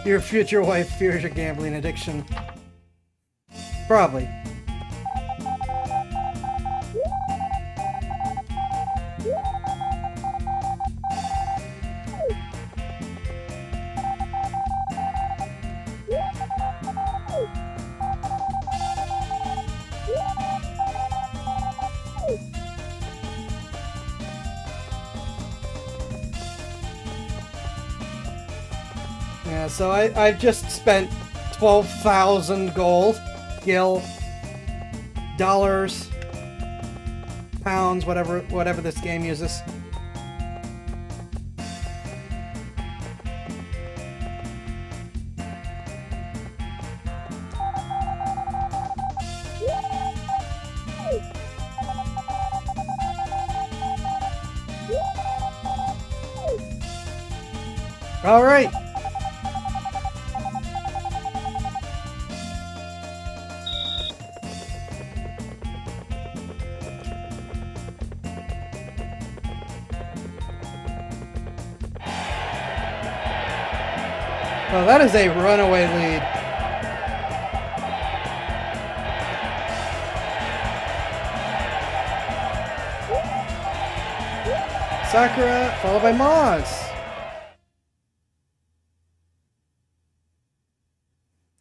Your future wife fears your gambling addiction. Probably. Yeah, so I've just spent 12,000 gold, gil, dollars, pounds, whatever this game uses. All right. Well, that is a runaway lead. Sakura, followed by Maz.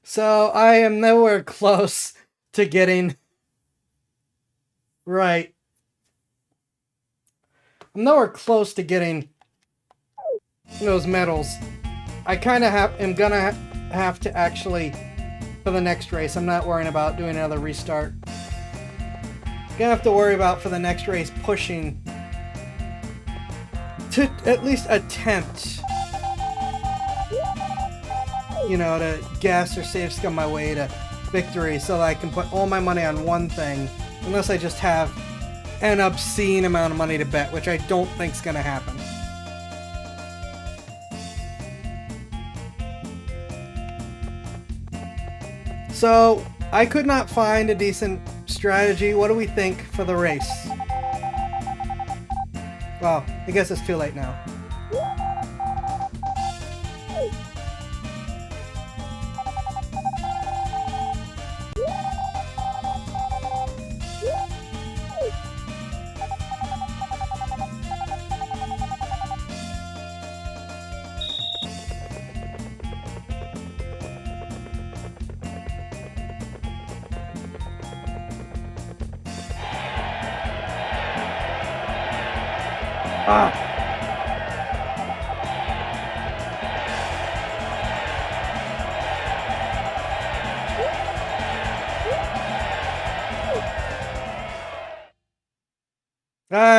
So I am nowhere close to getting right. I'm nowhere close to getting those medals. I kind of am gonna have to actually, for the next race, I'm not worrying about doing another restart. Gonna have to worry about for the next race pushing to at least attempt, you know, to gas or save scum my way to victory so that I can put all my money on one thing, unless I just have an obscene amount of money to bet, which I don't think's gonna happen. So, I could not find a decent strategy. What do we think for the race? Well, I guess it's too late now.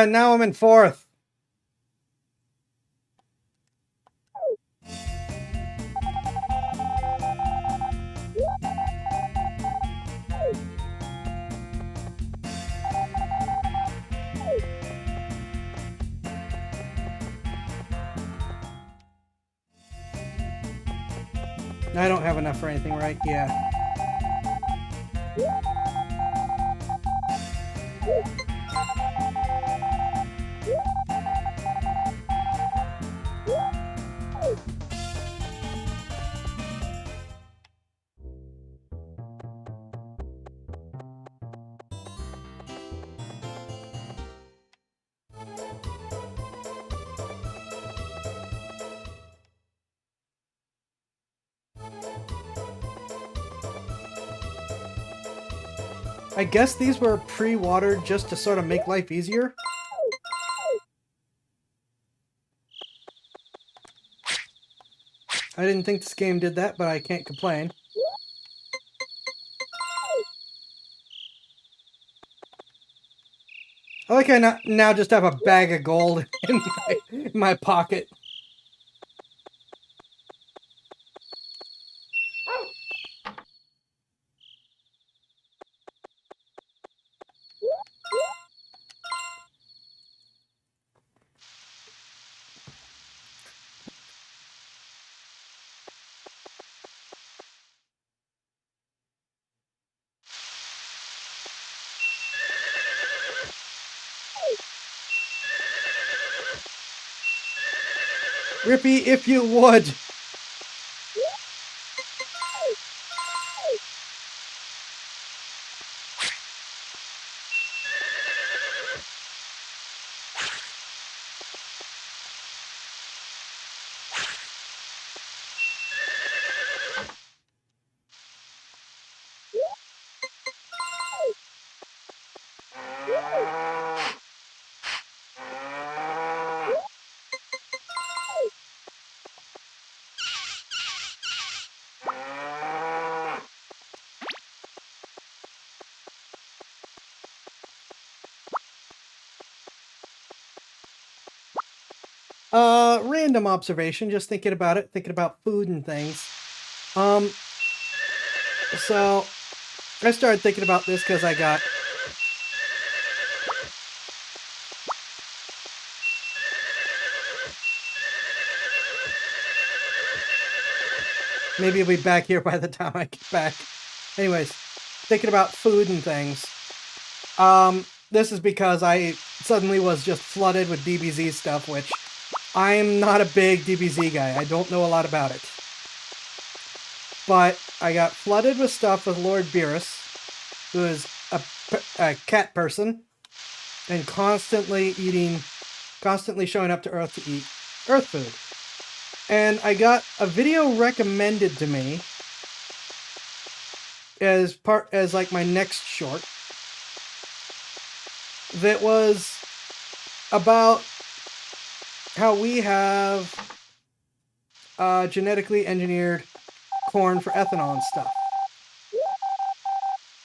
Now I'm in fourth. I don't have enough for anything, right? Yeah. I guess these were pre-watered just to sort of make life easier. I didn't think this game did that, but I can't complain. I like I now just have a bag of gold in my pocket. Rippy, if you would. Random observation, just thinking about food and things. So I started thinking about this because I got maybe I'll be back here by the time I get back. Anyways, thinking about food and things. This is because I suddenly was just flooded with DBZ stuff, which I'm not a big DBZ guy. I don't know a lot about it. But I got flooded with stuff with Lord Beerus, who is a cat person, and constantly showing up to Earth to eat Earth food. And I got a video recommended to me as like my next short that was about how we have genetically engineered corn for ethanol and stuff.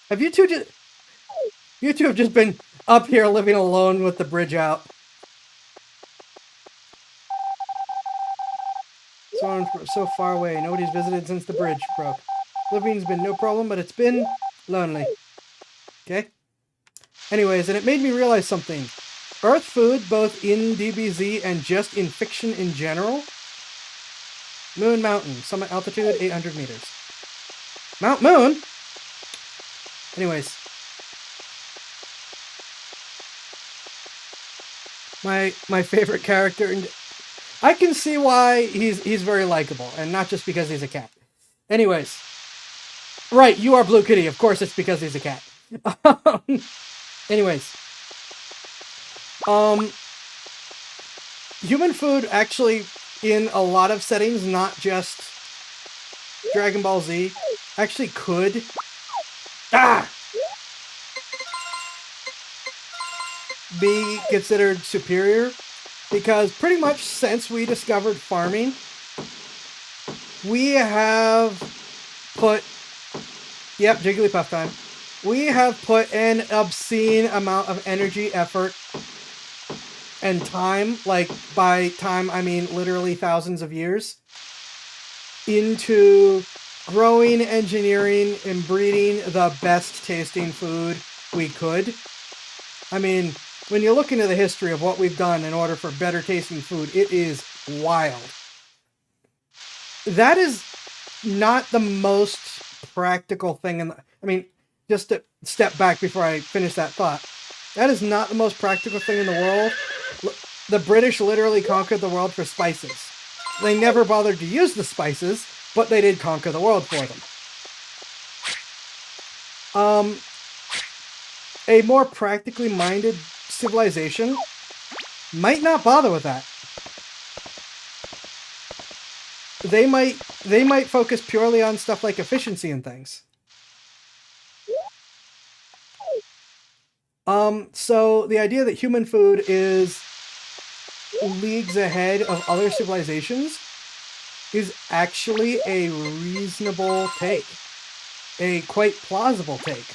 Have you two have just been up here living alone with the bridge out? So far away, nobody's visited since the bridge broke. Living's been no problem, but it's been lonely. Okay? Anyways, and it made me realize something. Earth food, both in DBZ and just in fiction in general. Moon Mountain, summit altitude 800 meters. Mount Moon? Anyways. My favorite character, and I can see why he's very likable, and not just because he's a cat. Anyways. Right, you are Blue Kitty. Of course it's because he's a cat. Anyways. Human food actually, in a lot of settings, not just Dragon Ball Z, actually could be considered superior, because pretty much since we discovered farming, we have put, yep, Jigglypuff time, we have put an obscene amount of energy, effort, and time, like by time I mean literally thousands of years, into growing, engineering, and breeding the best tasting food we could. I mean, when you look into the history of what we've done in order for better tasting food, it is wild. That is not the most practical thing in the, I mean, just to step back before I finish that thought, that is not the most practical thing in the world. The British literally conquered the world for spices. They never bothered to use the spices, but they did conquer the world for them. A more practically minded civilization might not bother with that. They might focus purely on stuff like efficiency and things. So the idea that human food is leagues ahead of other civilizations is actually a reasonable take. A quite plausible take.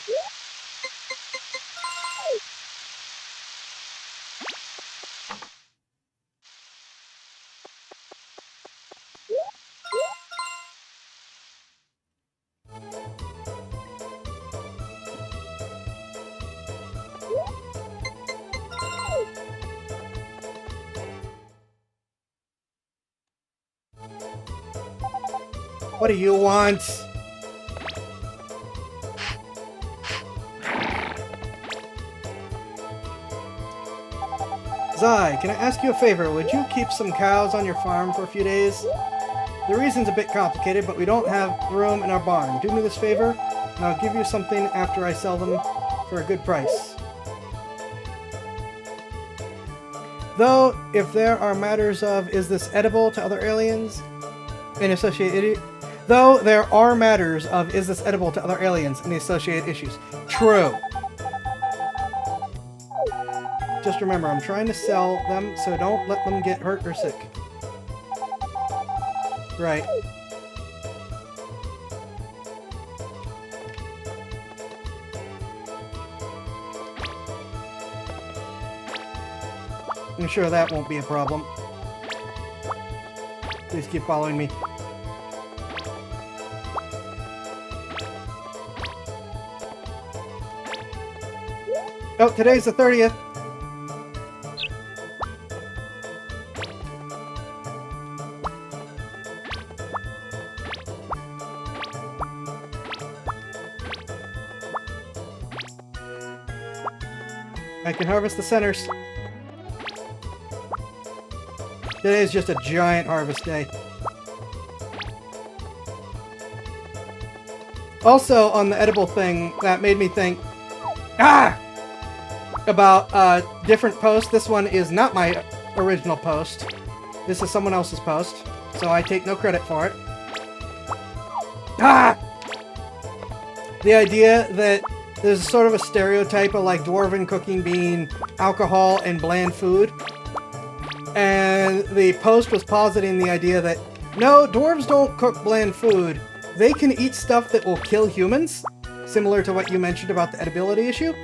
What do you want? Zai, can I ask you a favor? Would you keep some cows on your farm for a few days? The reason's a bit complicated, but we don't have room in our barn. Do me this favor, and I'll give you something after I sell them for a good price. Though, if there are matters of, is this edible to other aliens? And associated... Though there are matters of, is this edible to other aliens and the associated issues. True. Just remember, I'm trying to sell them, so don't let them get hurt or sick. Right. I'm sure that won't be a problem. Please keep following me. Oh, today's the 30th. I can harvest the centers. Today is just a giant harvest day. Also, on the edible thing, that made me think... about different posts. This one is not my original post. This is someone else's post, so I take no credit for it. The idea that there's sort of a stereotype of like dwarven cooking being alcohol and bland food. And the post was positing the idea that, no, dwarves don't cook bland food. They can eat stuff that will kill humans, similar to what you mentioned about the edibility issue.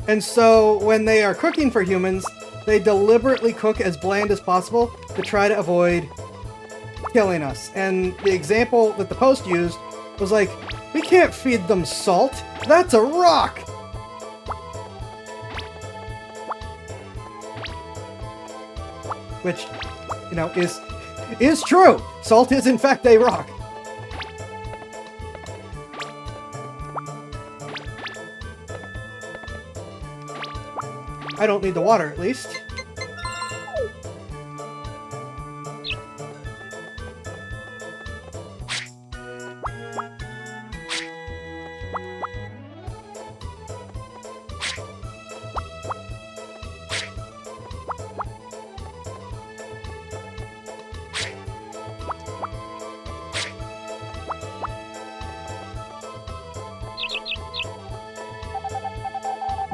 And so when they are cooking for humans, they deliberately cook as bland as possible to try to avoid killing us. And the example that the post used was like, we can't feed them salt. That's a rock! Which, you know, is true. Salt is in fact a rock. I don't need the water, at least.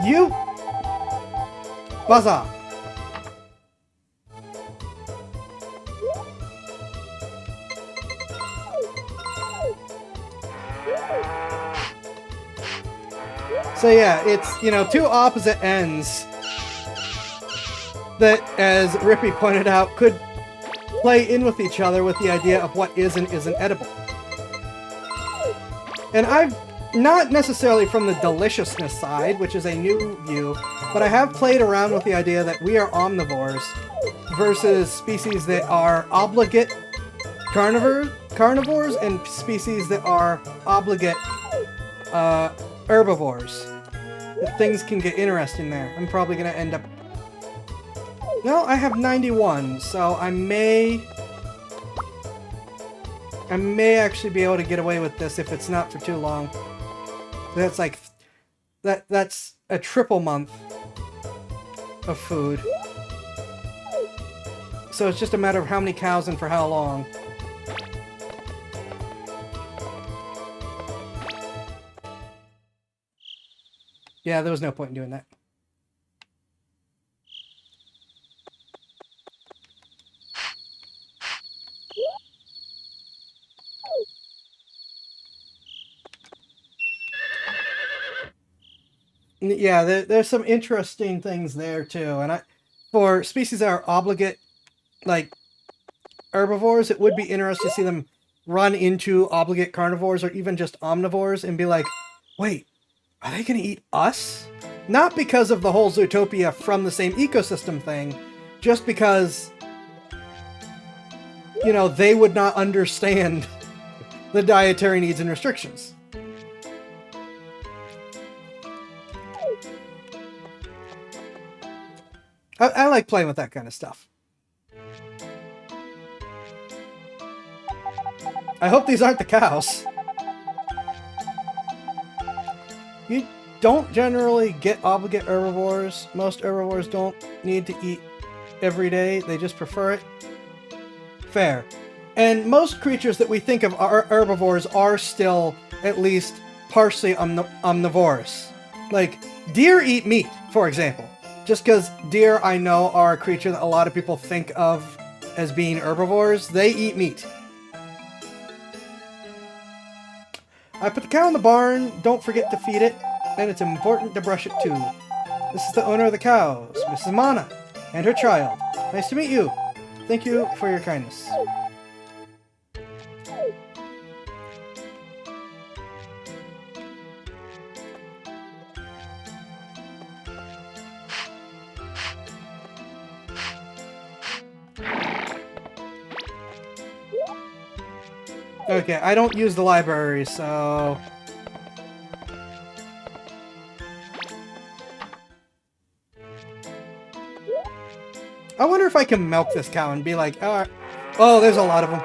You? Buzz off. So yeah, it's, you know, two opposite ends that, as Rippy pointed out, could play in with each other with the idea of what is and isn't edible. And I've not necessarily from the deliciousness side, which is a new view, but I have played around with the idea that we are omnivores versus species that are obligate carnivores and species that are obligate herbivores. That things can get interesting there. I'm probably going to end up... No, I have 91, so I may actually be able to get away with this if it's not for too long. That's like... That's a triple month of food. So it's just a matter of how many cows and for how long. Yeah, there was no point in doing that. Yeah, there's some interesting things there too, and for species that are obligate, like herbivores, it would be interesting to see them run into obligate carnivores or even just omnivores and be like, wait, are they going to eat us? Not because of the whole Zootopia from the same ecosystem thing, just because, they would not understand the dietary needs and restrictions. I like playing with that kind of stuff. I hope these aren't the cows. You don't generally get obligate herbivores. Most herbivores don't need to eat every day. They just prefer it. Fair. And most creatures that we think of are herbivores are still at least partially omnivorous. Like, deer eat meat, for example. Just because deer, I know, are a creature that a lot of people think of as being herbivores, they eat meat. I put the cow in the barn. Don't forget to feed it. And it's important to brush it too. This is the owner of the cows, Mrs. Mana, and her child. Nice to meet you. Thank you for your kindness. Okay, I don't use the library, so... I wonder if I can milk this cow and be like, oh, there's a lot of them.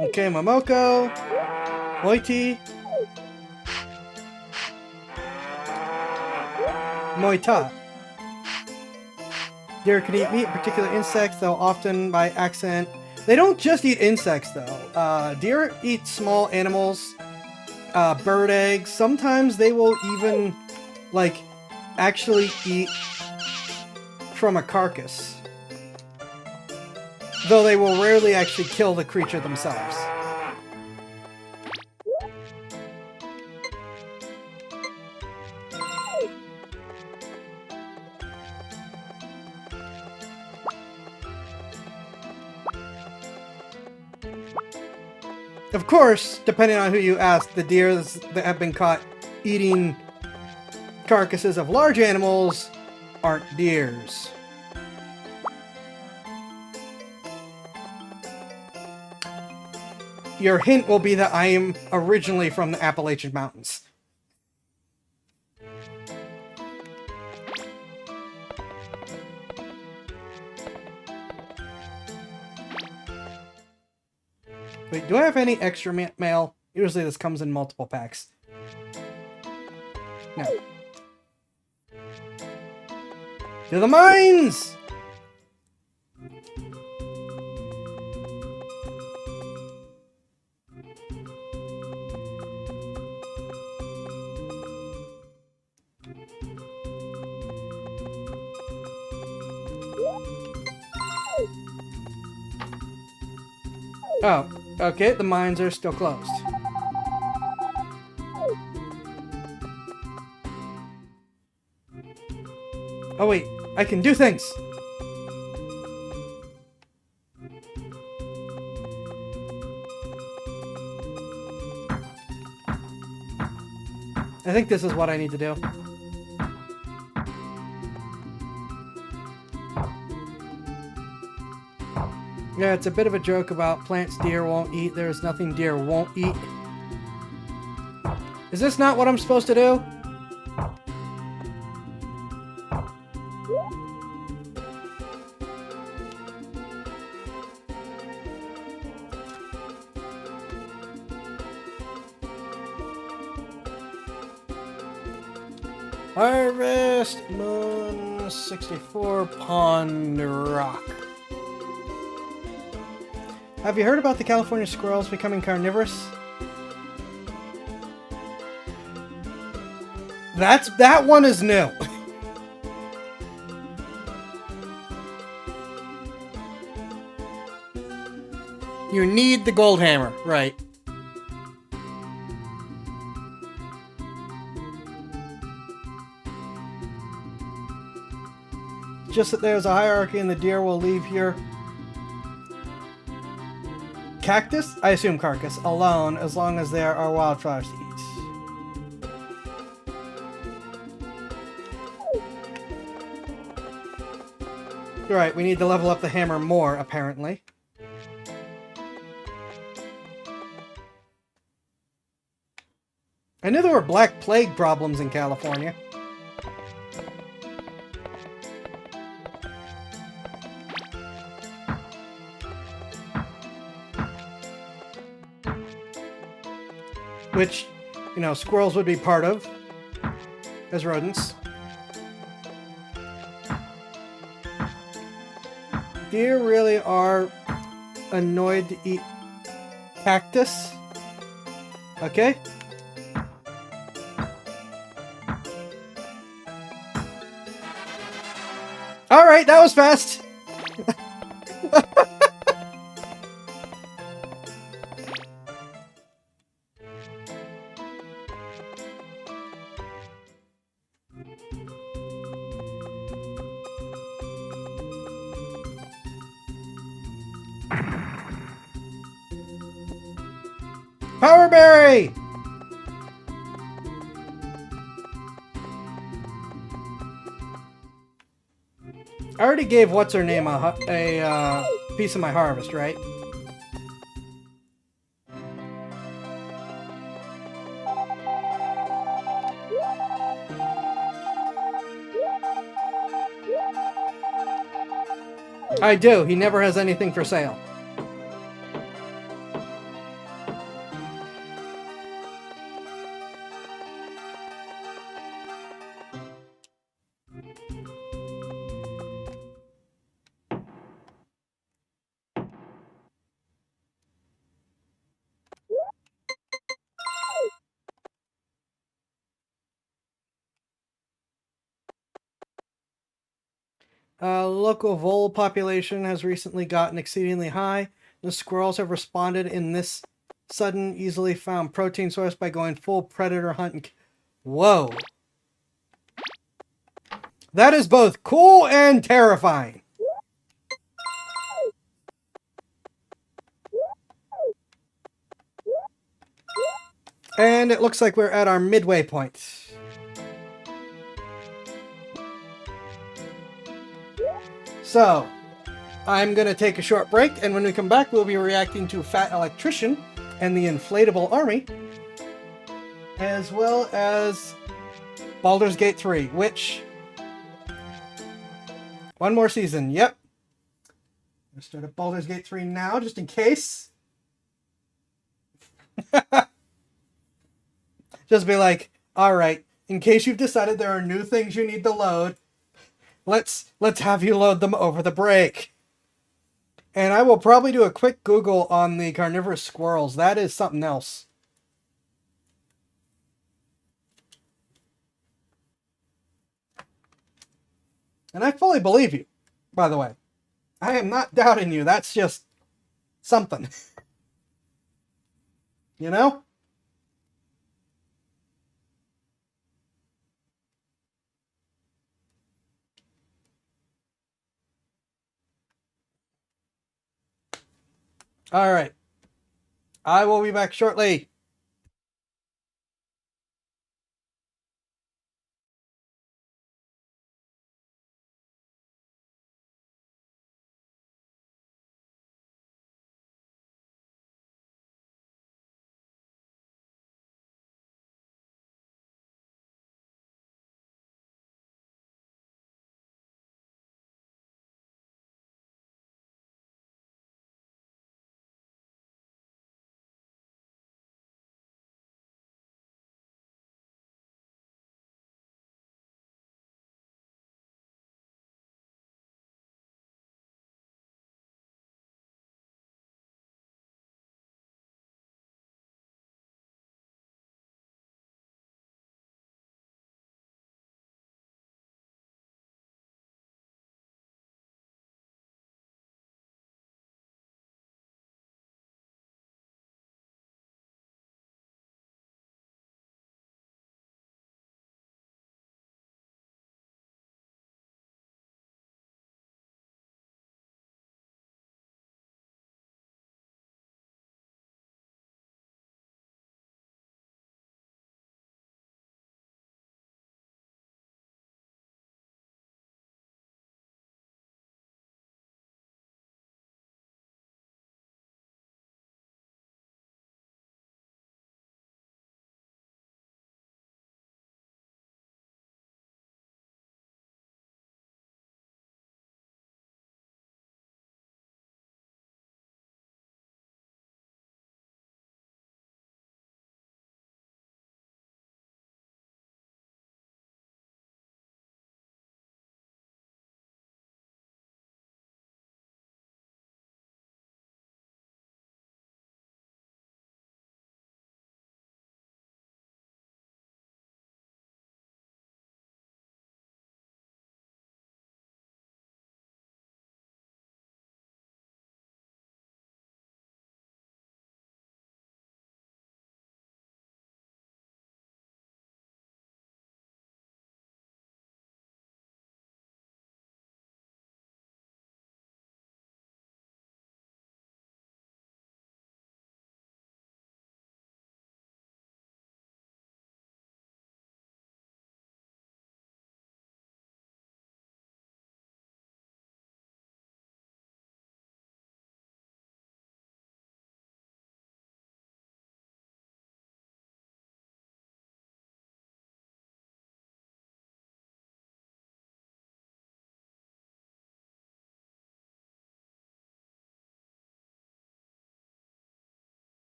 Okay, Momoko, Moiti, Moita. Deer can eat meat, particular insects, though often by accident. They don't just eat insects, though. Deer eat small animals, bird eggs. Sometimes they will even, like, actually eat from a carcass. Though they will rarely actually kill the creature themselves. Of course, depending on who you ask, the deers that have been caught eating carcasses of large animals aren't deers. Your hint will be that I am originally from the Appalachian Mountains. Wait, do I have any extra mail? Usually this comes in multiple packs. No. To the mines! Oh, okay, the mines are still closed. Oh wait, I can do things! I think this is what I need to do. Yeah, it's a bit of a joke about plants deer won't eat. There's nothing deer won't eat. Is this not what I'm supposed to do? Harvest Moon 64 Pond Rock. Have you heard about the California squirrels becoming carnivorous? That one is new. You need the gold hammer, right? Just that there's a hierarchy and the deer will leave your cactus, I assume carcass, alone as long as there are wildflowers to eat. Right, we need to level up the hammer more, apparently. I knew there were Black Plague problems in California. Which, you know, squirrels would be part of as rodents. Deer really are annoyed to eat cactus. Okay. Alright, that was fast! Power Berry! I already gave what's-her-name a piece of my harvest, right? I do. He never has anything for sale. Local vole population has recently gotten exceedingly high. The squirrels have responded in this sudden, easily found protein source by going full predator hunting. Whoa. That is both cool and terrifying. And it looks like we're at our midway point. So, I'm going to take a short break, and when we come back, we'll be reacting to Fat Electrician and the Inflatable Army, as well as Baldur's Gate 3, which... one more season, yep. I'm going to start up Baldur's Gate 3 now, just in case. Just be like, alright, in case you've decided there are new things you need to load, let's have you load them over the break. And I will probably do a quick Google on the carnivorous squirrels. That is something else. And I fully believe you, by the way. I am not doubting you. That's just something. You know? Alright. I will be back shortly.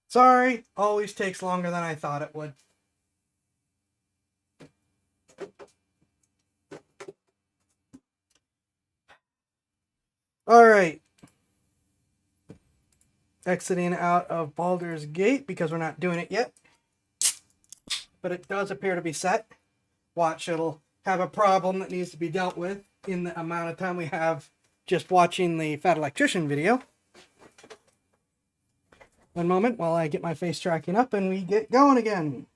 Sorry, always takes longer than I thought it would. Alright. Exiting out of Baldur's Gate because we're not doing it yet. But it does appear to be set. Watch, it'll have a problem that needs to be dealt with in the amount of time we have just watching the Fat Electrician video. One moment while I get my face tracking up and we get going again.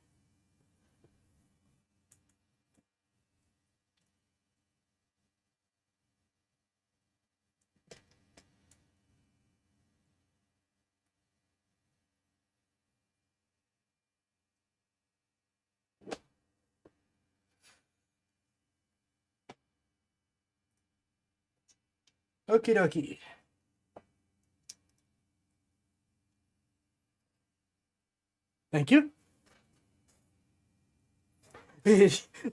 Okie dokie. Thank you.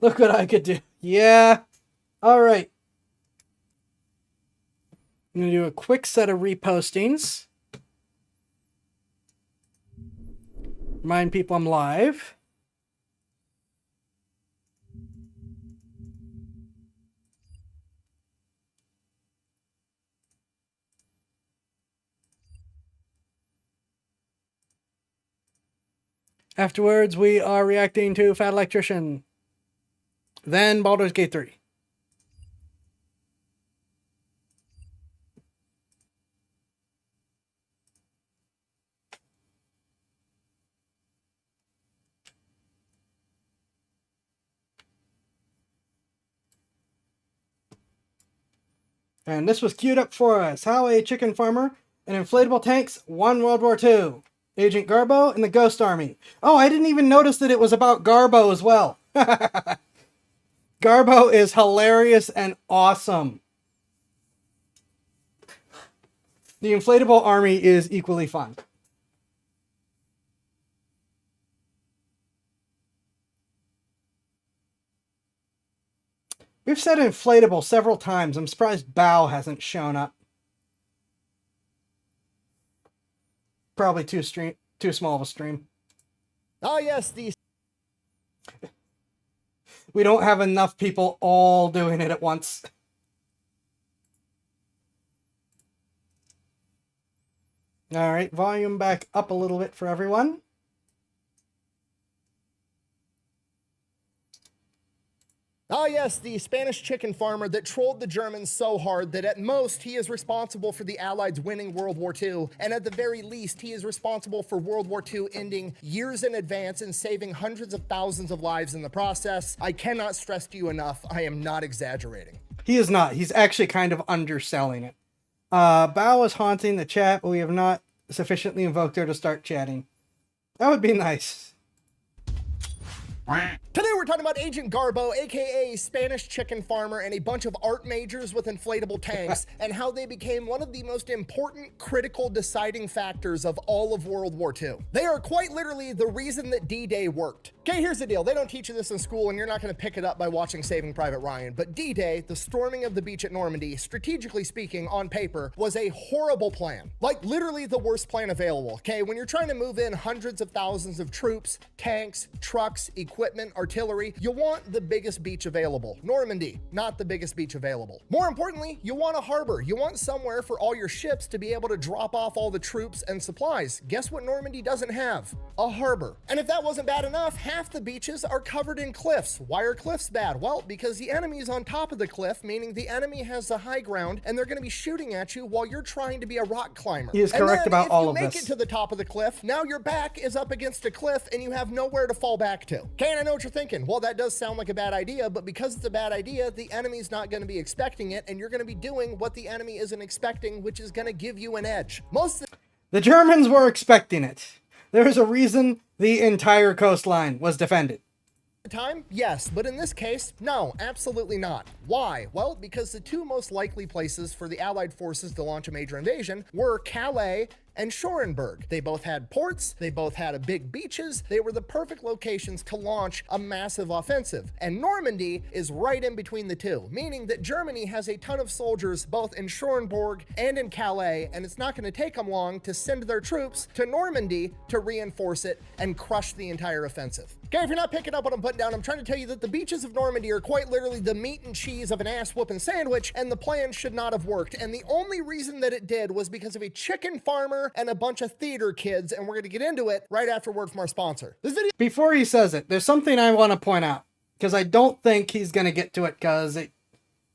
Look what I could do. Yeah. All right. I'm going to do a quick set of repostings. Remind people I'm live. Afterwards, we are reacting to Fat Electrician. Then Baldur's Gate 3. And this was queued up for us. How a chicken farmer and inflatable tanks won World War II. Agent Garbo and the Ghost Army. Oh, I didn't even notice that it was about Garbo as well. Garbo is hilarious and awesome. The inflatable army is equally fun. We've said inflatable several times. I'm surprised Bao hasn't shown up. Probably too small of a stream. Oh yes, these. We don't have enough people all doing it at once. All right, volume back up a little bit for everyone. Oh yes, the Spanish chicken farmer that trolled the Germans so hard that at most he is responsible for the Allies winning World War II, and at the very least he is responsible for World War II ending years in advance and saving hundreds of thousands of lives in the process. I cannot stress to you enough, I am not exaggerating. He is not. He's actually kind of underselling it. Bao is haunting the chat, but we have not sufficiently invoked her to start chatting. That would be nice. Today we're talking about Agent Garbo, aka Spanish chicken farmer, and a bunch of art majors with inflatable tanks, and how they became one of the most important, critical, deciding factors of all of World War II. They are quite literally the reason that D-Day worked. Okay, here's the deal. They don't teach you this in school, and you're not going to pick it up by watching Saving Private Ryan, but D-Day, the storming of the beach at Normandy, strategically speaking, on paper, was a horrible plan. Like, literally the worst plan available. Okay, when you're trying to move in hundreds of thousands of troops, tanks, trucks, equipment, artillery, you want the biggest beach available. Normandy, not the biggest beach available. More importantly, you want a harbor. You want somewhere for all your ships to be able to drop off all the troops and supplies. Guess what Normandy doesn't have? A harbor. And if that wasn't bad enough, half the beaches are covered in cliffs. Why are cliffs bad? Well, because the enemy is on top of the cliff, meaning the enemy has the high ground, and they're going to be shooting at you while you're trying to be a rock climber. He is correct about all of this. If you make it to the top of the cliff, now your back is up against a cliff and you have nowhere to fall back to. Okay, and I know what you're thinking. Well, that does sound like a bad idea, but because it's a bad idea, the enemy's not going to be expecting it, and you're going to be doing what the enemy isn't expecting, which is going to give you an edge. The Germans were expecting it. There is a reason the entire coastline was defended. Time? Yes, but in this case, no, absolutely not. Why? Well, because the two most likely places for the Allied forces to launch a major invasion were Calais and Schoenberg. They both had ports, they both had big beaches, they were the perfect locations to launch a massive offensive. And Normandy is right in between the two, meaning that Germany has a ton of soldiers both in Schoenberg and in Calais, and it's not going to take them long to send their troops to Normandy to reinforce it and crush the entire offensive. Okay, if you're not picking up what I'm putting down, I'm trying to tell you that the beaches of Normandy are quite literally the meat and cheese of an ass-whooping sandwich, and the plan should not have worked. And the only reason that it did was because of a chicken farmer and a bunch of theater kids, and we're going to get into it right after word from our sponsor. This video Before he says it, there's something I want to point out, because I don't think he's going to get to it, because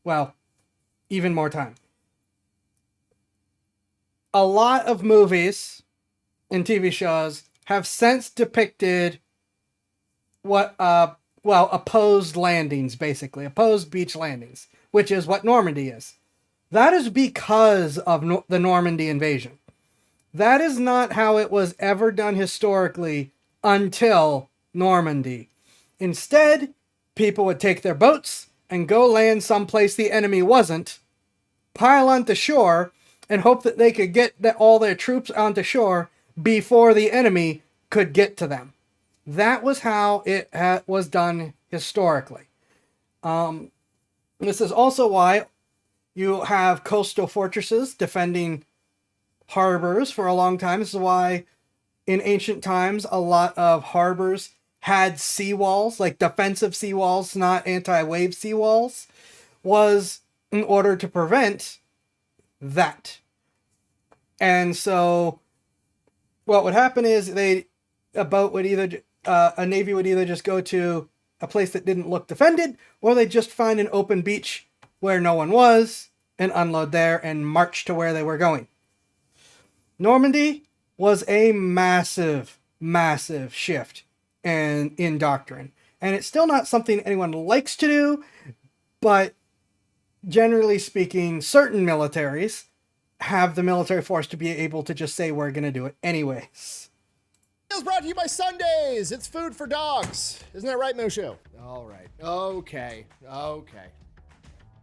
well, even more time. A lot of movies and TV shows have since depicted opposed landings, basically. Opposed beach landings, which is what Normandy is. That is because of the Normandy invasion. That is not how it was ever done historically until Normandy. Instead, people would take their boats and go land someplace the enemy wasn't, pile onto shore, and hope that they could get all their troops onto shore before the enemy could get to them. That was how it was done historically. This is also why you have coastal fortresses defending harbors for a long time. This is why in ancient times a lot of harbors had seawalls, like defensive seawalls, not anti-wave seawalls, was in order to prevent that. And so what would happen is a navy would either just go to a place that didn't look defended, or they'd just find an open beach where no one was and unload there and march to where they were going. Normandy was a massive, massive shift in doctrine. And it's still not something anyone likes to do, but generally speaking, certain militaries have the military force to be able to just say, we're going to do it anyways. is brought to you by Sundays. It's food for dogs. Isn't that right, Mushu? All right. Okay.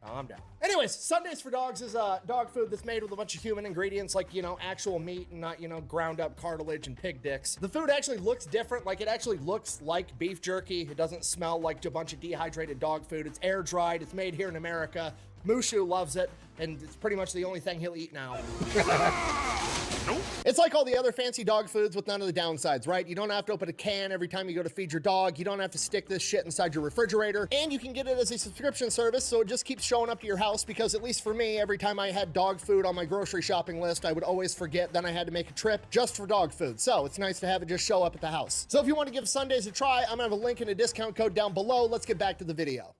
Calm down. Anyways, Sundays for Dogs is dog food that's made with a bunch of human ingredients like, actual meat and not, ground up cartilage and pig dicks. The food actually looks different. Like, it actually looks like beef jerky. It doesn't smell like a bunch of dehydrated dog food. It's air dried. It's made here in America. Mushu loves it, and it's pretty much the only thing he'll eat now. It's like all the other fancy dog foods with none of the downsides, right? You don't have to open a can every time you go to feed your dog. You don't have to stick this shit inside your refrigerator. And you can get it as a subscription service, so it just keeps showing up to your house, because at least for me, every time I had dog food on my grocery shopping list, I would always forget, then I had to make a trip just for dog food. So it's nice to have it just show up at the house. So if you want to give Sundays a try, I'm gonna have a link and a discount code down below. Let's get back to the video.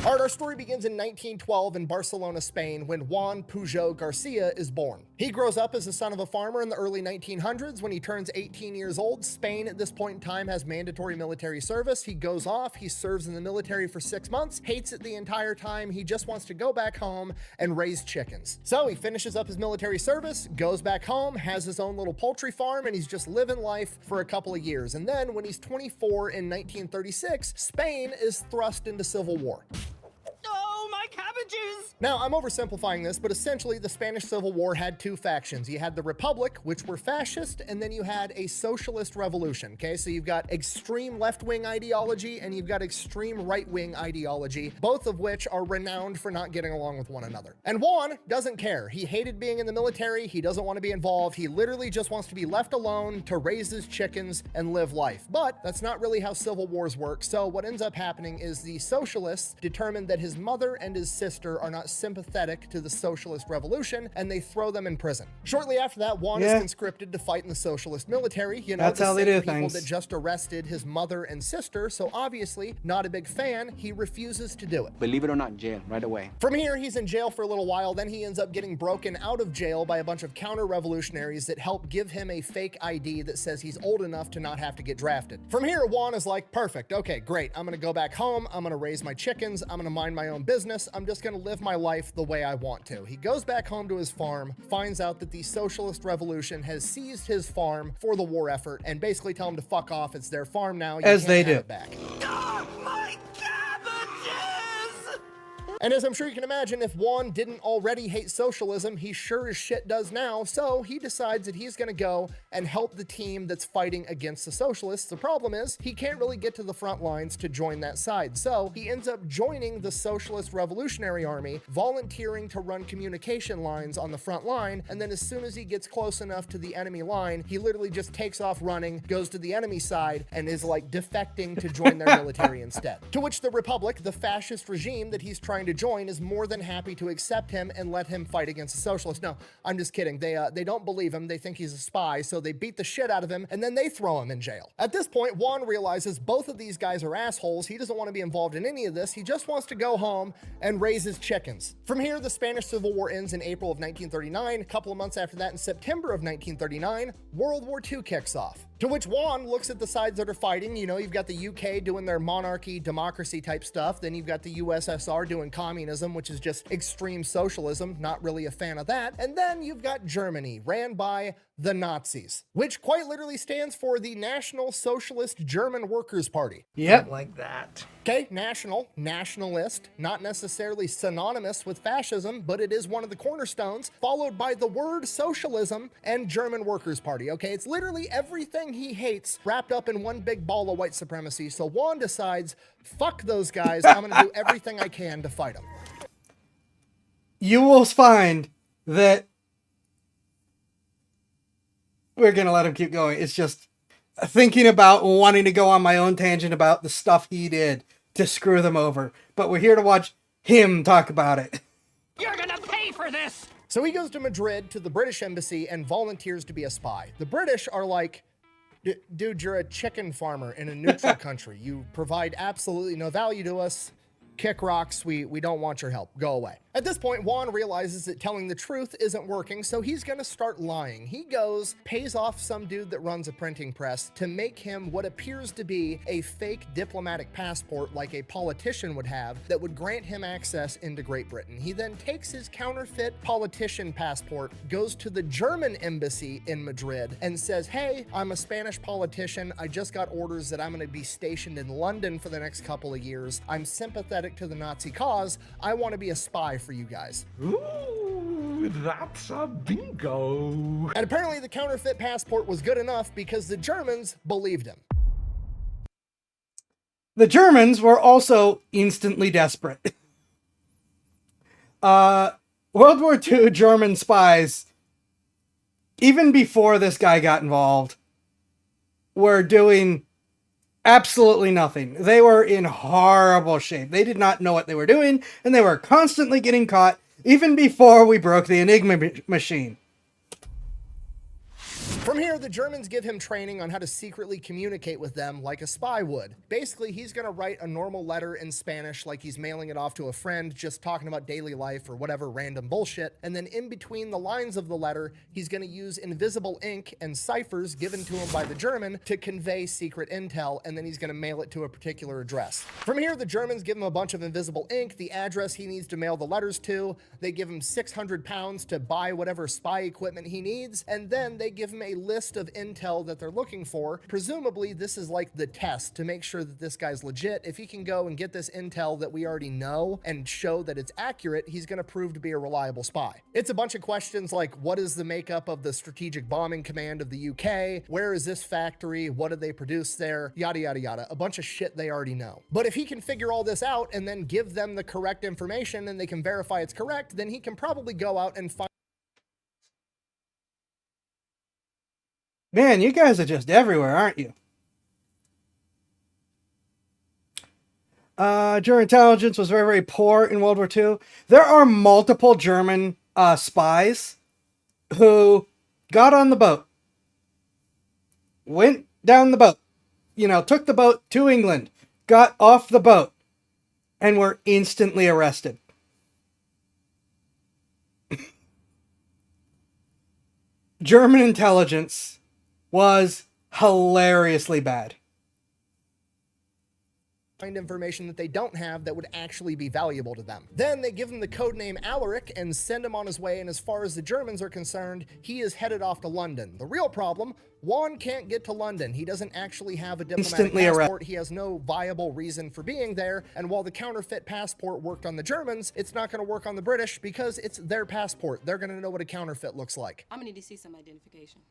All right, our story begins in 1912 in Barcelona, Spain, when Juan Pujol Garcia is born. He grows up as the son of a farmer in the early 1900s. When he turns 18 years old, Spain at this point in time has mandatory military service. He goes off, he serves in the military for 6 months, hates it the entire time. He just wants to go back home and raise chickens. So he finishes up his military service, goes back home, has his own little poultry farm, and he's just living life for a couple of years. And then when he's 24 in 1936, Spain is thrust into civil war. Cabbages! Now, I'm oversimplifying this, but essentially the Spanish Civil War had two factions. You had the Republic, which were fascist, and then you had a socialist revolution, okay? So you've got extreme left-wing ideology and you've got extreme right-wing ideology, both of which are renowned for not getting along with one another. And Juan doesn't care. He hated being in the military. He doesn't want to be involved. He literally just wants to be left alone to raise his chickens and live life. But that's not really how civil wars work. So what ends up happening is the socialists determine that his mother and his sister are not sympathetic to the socialist revolution, and they throw them in prison. Shortly after that, Juan is conscripted to fight in the socialist military. That's how they do people things. That just arrested his mother and sister, so obviously not a big fan. He refuses to do it. Believe it or not, jail right away. From here, he's in jail for a little while. Then he ends up getting broken out of jail by a bunch of counter-revolutionaries that help give him a fake ID that says he's old enough to not have to get drafted. From here, Juan is like, perfect, okay, great. I'm gonna go back home. I'm gonna raise my chickens. I'm gonna mind my own business. I'm just gonna live my life the way I want to. He goes back home to his farm, finds out that the socialist revolution has seized his farm for the war effort, and basically tell him to fuck off. It's their farm now. You As can't they have do. it back. Oh, my cabbages! And as I'm sure you can imagine, if Juan didn't already hate socialism, he sure as shit does now. So he decides that he's going to go and help the team that's fighting against the socialists. The problem is he can't really get to the front lines to join that side. So he ends up joining the Socialist Revolutionary Army, volunteering to run communication lines on the front line. And then as soon as he gets close enough to the enemy line, he literally just takes off running, goes to the enemy side, and is like defecting to join their military instead. To which the Republic, the fascist regime that he's trying to join, is more than happy to accept him and let him fight against the socialists. No, I'm just kidding. They don't believe him. They think he's a spy, so they beat the shit out of him, and then they throw him in jail. At this point, Juan realizes both of these guys are assholes. He doesn't want to be involved in any of this. He just wants to go home and raise his chickens. From here, the Spanish Civil War ends in April of 1939. A couple of months after that, in September of 1939, World War II kicks off. To which Juan looks at the sides that are fighting. You know, you've got the UK doing their monarchy, democracy type stuff. Then you've got the USSR doing communism, which is just extreme socialism. Not really a fan of that. And then you've got Germany, ran by the Nazis, which quite literally stands for the National Socialist German Workers' Party. Yep. Like that. Okay, nationalist, not necessarily synonymous with fascism, but it is one of the cornerstones, followed by the word socialism and German Workers' Party. Okay, it's literally everything he hates wrapped up in one big ball of white supremacy. So Juan decides, fuck those guys, I'm gonna do everything I can to fight them. You will find that we're gonna let him keep going. It's just thinking about wanting to go on my own tangent about the stuff he did to screw them over. But we're here to watch him talk about it. You're gonna pay for this! So he goes to Madrid to the British embassy and volunteers to be a spy. The British are like, dude, you're a chicken farmer in a neutral country. You provide absolutely no value to us. Kick rocks, we don't want your help. Go away. At this point, Juan realizes that telling the truth isn't working, so he's gonna start lying. He goes, pays off some dude that runs a printing press to make him what appears to be a fake diplomatic passport like a politician would have that would grant him access into Great Britain. He then takes his counterfeit politician passport, goes to the German embassy in Madrid and says, hey, I'm a Spanish politician. I just got orders that I'm gonna be stationed in London for the next couple of years. I'm sympathetic to the Nazi cause. I want to be a spy for you guys. Ooh, that's a bingo. And apparently the counterfeit passport was good enough because the Germans believed him. The Germans were also instantly desperate. World War II German spies, even before this guy got involved, were doing absolutely nothing. They were in horrible shape. They did not know what they were doing, and they were constantly getting caught, even before we broke the Enigma machine. From here, the Germans give him training on how to secretly communicate with them like a spy would. Basically, he's going to write a normal letter in Spanish like he's mailing it off to a friend, just talking about daily life or whatever random bullshit. And then in between the lines of the letter, he's going to use invisible ink and ciphers given to him by the German to convey secret intel, and then he's going to mail it to a particular address. From here, the Germans give him a bunch of invisible ink, the address he needs to mail the letters to. They give him 600 pounds to buy whatever spy equipment he needs, and then they give him a list of intel that they're looking for. Presumably, this is like the test to make sure that this guy's legit. If he can go and get this intel that we already know and show that it's accurate, he's going to prove to be a reliable spy. It's a bunch of questions like, what is the makeup of the Strategic Bombing Command of the UK? Where is this factory? What do they produce there? Yada, yada, yada. A bunch of shit they already know. But if he can figure all this out and then give them the correct information and they can verify it's correct, then he can probably go out and find. Man, you guys are just everywhere, aren't you? German intelligence was very, very poor in World War II. There are multiple German spies who got on the boat, went down the boat, took the boat to England, got off the boat, and were instantly arrested. German intelligence was hilariously bad. find information that they don't have that would actually be valuable to them. Then they give him the code name Alaric and send him on his way, and as far as the Germans are concerned, he is headed off to London. The real problem, Juan can't get to London. He doesn't actually have a diplomatic passport. He has no viable reason for being there, and while the counterfeit passport worked on the Germans, it's not going to work on the British because it's their passport. They're going to know what a counterfeit looks like. I'm gonna need to see some identification.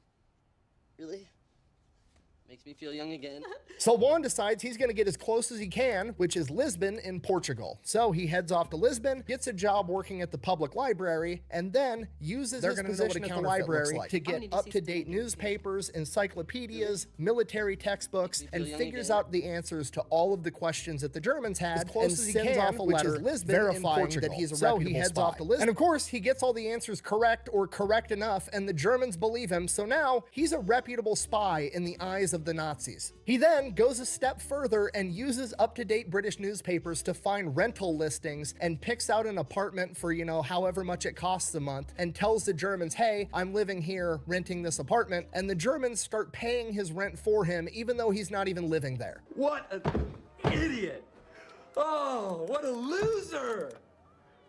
Really? Makes me feel young again. So Juan decides he's going to get as close as he can, which is Lisbon in Portugal. So he heads off to Lisbon, gets a job working at the public library, and then uses his position at the library to get up-to-date newspapers, encyclopedias, military textbooks, and figures out the answers to all of the questions that the Germans had, as close as he sends off a letter verifying that he's a reputable spy. So he heads off to Lisbon. And of course, he gets all the answers correct or correct enough, and the Germans believe him, so now he's a reputable spy in the eyes of the Nazis. He then goes a step further and uses up-to-date British newspapers to find rental listings and picks out an apartment for, you know, however much it costs a month and tells the Germans, hey, I'm living here renting this apartment, and the Germans start paying his rent for him even though he's not even living there. What an idiot! Oh, what a loser!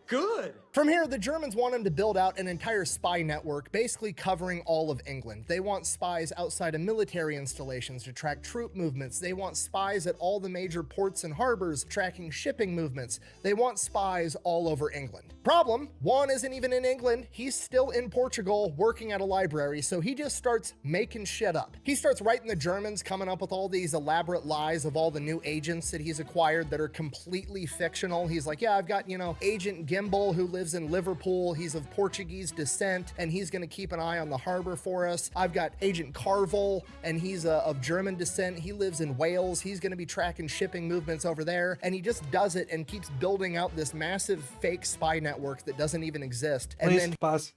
Good. From here, the Germans want him to build out an entire spy network, basically covering all of England. They want spies outside of military installations to track troop movements. They want spies at all the major ports and harbors tracking shipping movements. They want spies all over England. Problem, Juan isn't even in England. He's still in Portugal working at a library, so he just starts making shit up. He starts writing the Germans, coming up with all these elaborate lies of all the new agents that he's acquired that are completely fictional. He's like, yeah, I've got, you know, Agent Gimbal who lives in Liverpool. He's of Portuguese descent, and he's going to keep an eye on the harbor for us. I've got Agent Carvel, and he's of German descent. He lives in Wales. He's going to be tracking shipping movements over there, and he just does it and keeps building out this massive fake spy network that doesn't even exist. And Please then pause.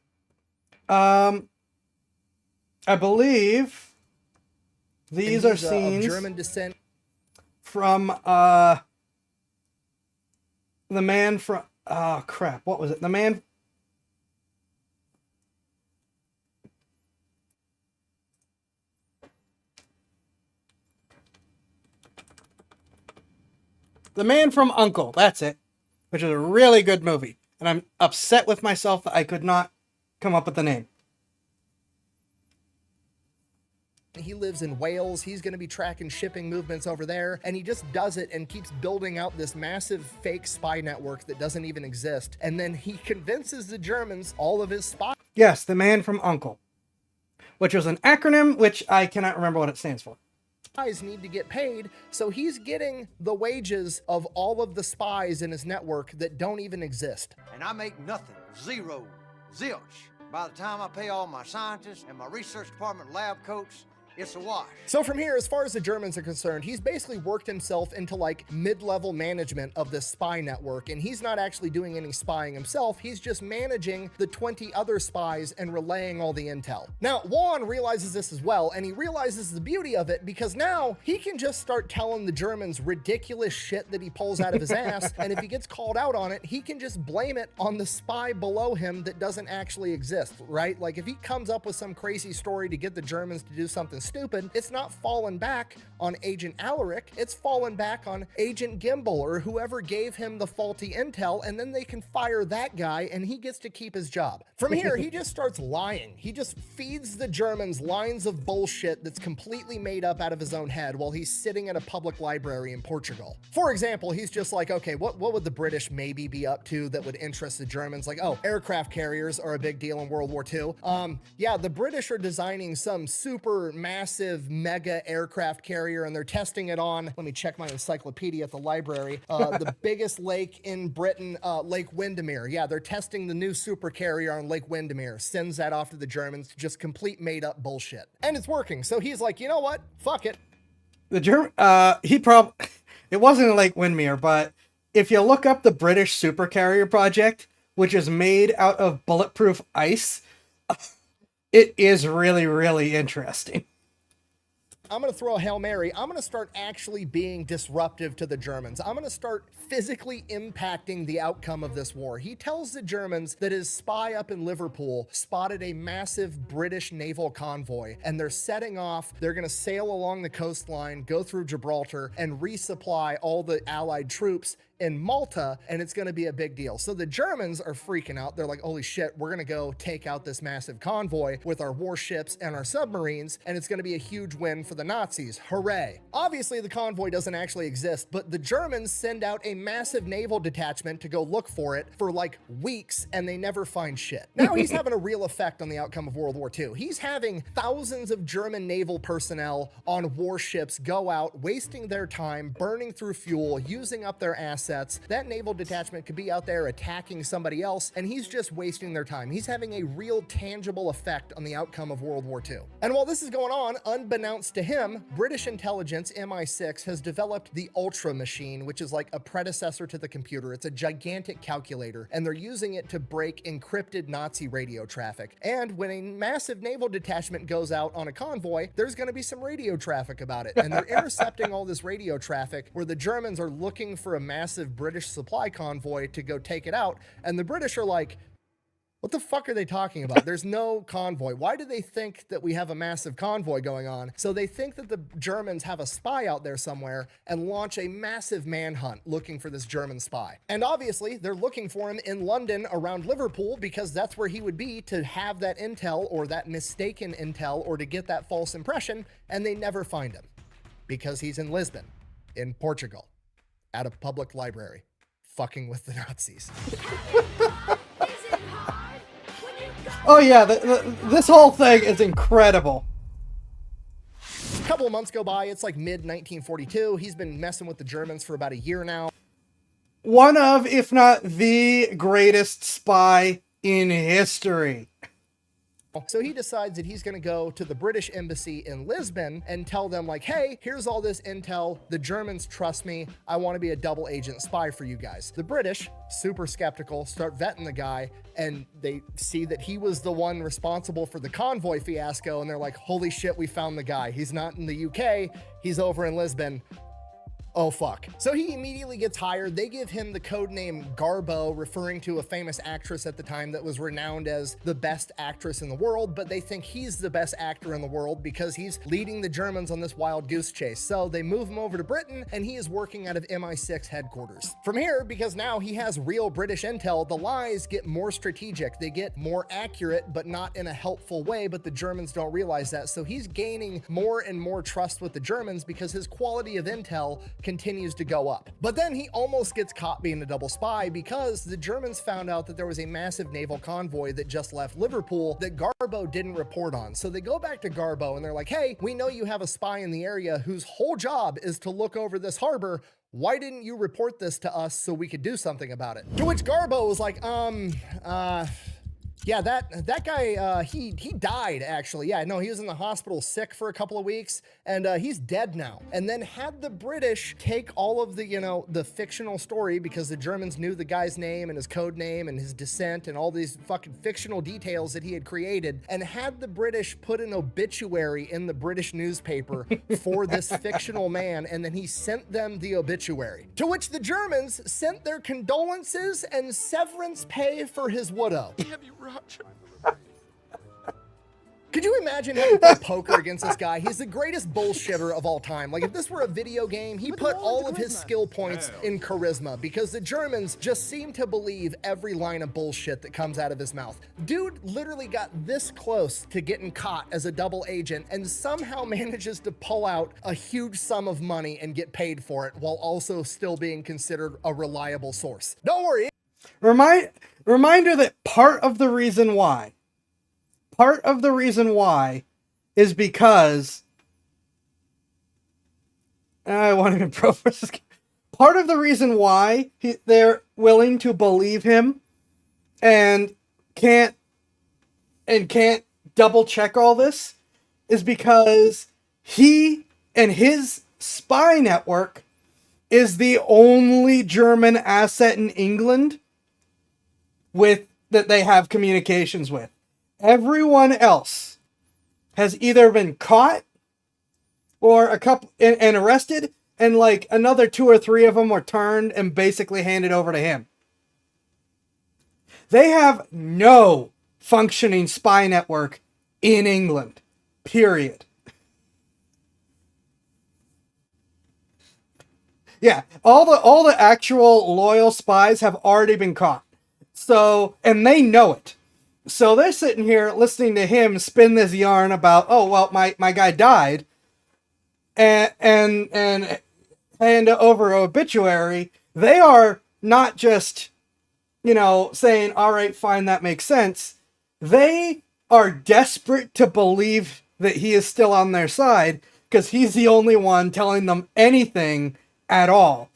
I believe these are scenes of German descent from the man from crap, what was it? The man from Uncle, that's it, which is a really good movie, and I'm upset with myself that I could not come up with the name. he lives in Wales. He's going to be tracking shipping movements over there, and he just does it and keeps building out this massive fake spy network that doesn't even exist. And then he convinces the Germans all of his spies. Yes, the man from Uncle, which was an acronym which I cannot remember what it stands for. Need to get paid, so he's getting the wages of all of the spies in his network that don't even exist. And I make nothing, zero, zilch. By the time I pay all my scientists and my research department lab coats, it's a wash. So from here, as far as the Germans are concerned, he's basically worked himself into like mid-level management of this spy network, and he's not actually doing any spying himself. He's just managing the 20 other spies and relaying all the intel. Now, Juan realizes this as well, and he realizes the beauty of it because now he can just start telling the Germans ridiculous shit that he pulls out of his ass, and if he gets called out on it, he can just blame it on the spy below him that doesn't actually exist, right? Like if he comes up with some crazy story to get the Germans to do something stupid, it's not falling back on Agent Alaric, it's falling back on Agent Gimbal or whoever gave him the faulty intel, and then they can fire that guy and he gets to keep his job. From here, he just starts lying. He just feeds the Germans lines of bullshit that's completely made up out of his own head while he's sitting at a public library in Portugal. For example, he's just like, okay, what would the British maybe be up to that would interest the Germans? Like, oh, aircraft carriers are a big deal in World War II. Yeah, the British are designing some super massive mega aircraft carrier and they're testing it on, let me check my encyclopedia at the library, the biggest lake in Britain, Lake Windermere. Yeah, they're testing the new super carrier on Lake Windermere, sends that off to the Germans, just complete made up bullshit. And it's working. So he's like, you know what? Fuck it. The German, it wasn't Lake Windermere, but if you look up the British supercarrier project, which is made out of bulletproof ice, it is really, really interesting. I'm going to throw a Hail Mary. I'm going to start actually being disruptive to the Germans. I'm going to start physically impacting the outcome of this war. He tells the Germans that his spy up in Liverpool spotted a massive British naval convoy, and they're setting off. They're going to sail along the coastline, go through Gibraltar, and resupply all the Allied troops in Malta, and it's going to be a big deal. So the Germans are freaking out. They're like, holy shit, we're going to go take out this massive convoy with our warships and our submarines, and it's going to be a huge win for the Nazis. Hooray. Obviously, the convoy doesn't actually exist, but the Germans send out a massive naval detachment to go look for it for like weeks, and they never find shit. Now he's having a real effect on the outcome of World War II. He's having thousands of German naval personnel on warships go out, wasting their time, burning through fuel, using up their assets. That naval detachment could be out there attacking somebody else, and he's just wasting their time. He's having a real tangible effect on the outcome of World War II. And while this is going on, unbeknownst to him, British intelligence, MI6, has developed the Ultra machine, which is like a predecessor to the computer. It's a gigantic calculator, and they're using it to break encrypted Nazi radio traffic. And when a massive naval detachment goes out on a convoy, there's going to be some radio traffic about it. And they're intercepting all this radio traffic where the Germans are looking for a massive British supply convoy to go take it out. And the British are like, what the fuck are they talking about? There's no convoy. Why do they think that we have a massive convoy going on? So they think that the Germans have a spy out there somewhere and launch a massive manhunt looking for this German spy. And obviously they're looking for him in London around Liverpool because that's where he would be to have that intel or that mistaken intel or to get that false impression. And they never find him because he's in Lisbon, in Portugal, at a public library, fucking with the Nazis. Oh yeah, this whole thing is incredible. A couple of months go by, it's like mid-1942. He's been messing with the Germans for about a year now. One of, if not the greatest spy in history. So he decides that he's going to go to the British embassy in Lisbon and tell them like, hey, here's all this intel. The Germans trust me. I want to be a double agent spy for you guys. The British, super skeptical, start vetting the guy, and they see that he was the one responsible for the convoy fiasco. And they're like, holy shit, we found the guy. He's not in the UK. He's over in Lisbon. Oh, fuck. So he immediately gets hired. They give him the code name Garbo, referring to a famous actress at the time that was renowned as the best actress in the world, but they think he's the best actor in the world because he's leading the Germans on this wild goose chase. So they move him over to Britain, and he is working out of MI6 headquarters. From here, because now he has real British intel, the lies get more strategic. They get more accurate, but not in a helpful way, but the Germans don't realize that. So he's gaining more and more trust with the Germans because his quality of intel continues to go up. But then he almost gets caught being a double spy because the Germans found out that there was a massive naval convoy that just left Liverpool that Garbo didn't report on. So they go back to Garbo and they're like, hey, we know you have a spy in the area whose whole job is to look over this harbor. Why didn't you report this to us so we could do something about it? To which Garbo was like, yeah, that guy, he died, actually. Yeah, no, he was in the hospital sick for a couple of weeks, and he's dead now. And then had the British take all of the, the fictional story, because the Germans knew the guy's name and his code name and his descent and all these fucking fictional details that he had created, and had the British put an obituary in the British newspaper for this fictional man, and then he sent them the obituary. To which the Germans sent their condolences and severance pay for his widow. Could you imagine having to play poker against this guy? He's the greatest bullshitter of all time. Like, if this were a video game, he put all of his skill points in charisma because the Germans just seem to believe every line of bullshit that comes out of his mouth. Dude literally got this close to getting caught as a double agent and somehow manages to pull out a huge sum of money and get paid for it while also still being considered a reliable source. Don't worry. Reminder that part of the reason why is because I want to profess. Part of the reason why they're willing to believe him and can't double check all this is because he and his spy network is the only German asset in England that they have communications with. Everyone else has either been caught or a couple and arrested, and like another 2 or 3 of them were turned and basically handed over to him. They have no functioning spy network in England. Period. Yeah, all the actual loyal spies have already been caught. So, and they know it. So they're sitting here listening to him spin this yarn about, oh well, my guy died, and hand over an obituary. They are not just, saying, all right, fine, that makes sense. They are desperate to believe that he is still on their side because he's the only one telling them anything at all.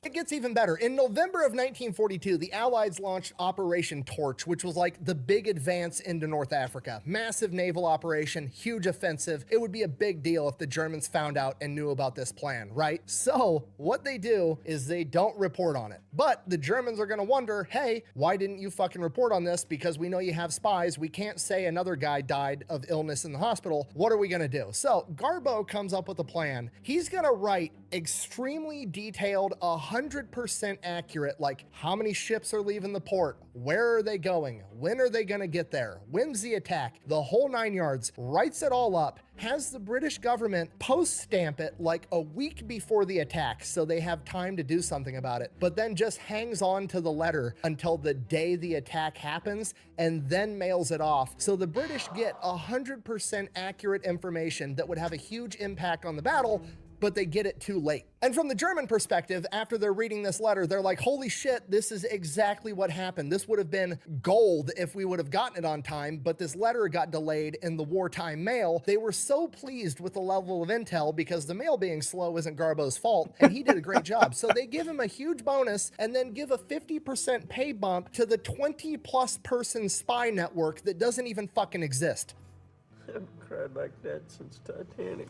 It gets even better. In November of 1942, the Allies launched Operation Torch, which was like the big advance into North Africa. Massive naval operation, huge offensive. It would be a big deal if the Germans found out and knew about this plan, right? So what they do is they don't report on it. But the Germans are going to wonder, hey, why didn't you fucking report on this? Because we know you have spies. We can't say another guy died of illness in the hospital. What are we going to do? So Garbo comes up with a plan. He's going to write extremely detailed, 100% accurate, like how many ships are leaving the port, where are they going, when are they going to get there, when's the attack, the whole 9 yards, writes it all up, has the British government post-stamp it like a week before the attack so they have time to do something about it, but then just hangs on to the letter until the day the attack happens and then mails it off. So the British get 100% accurate information that would have a huge impact on the battle, but they get it too late. And from the German perspective, after they're reading this letter, they're like, holy shit, this is exactly what happened. This would have been gold if we would have gotten it on time, but this letter got delayed in the wartime mail. They were so pleased with the level of intel because the mail being slow isn't Garbo's fault, and he did a great job. So they give him a huge bonus and then give a 50% pay bump to the 20+ person spy network that doesn't even fucking exist. I haven't cried like that since Titanic.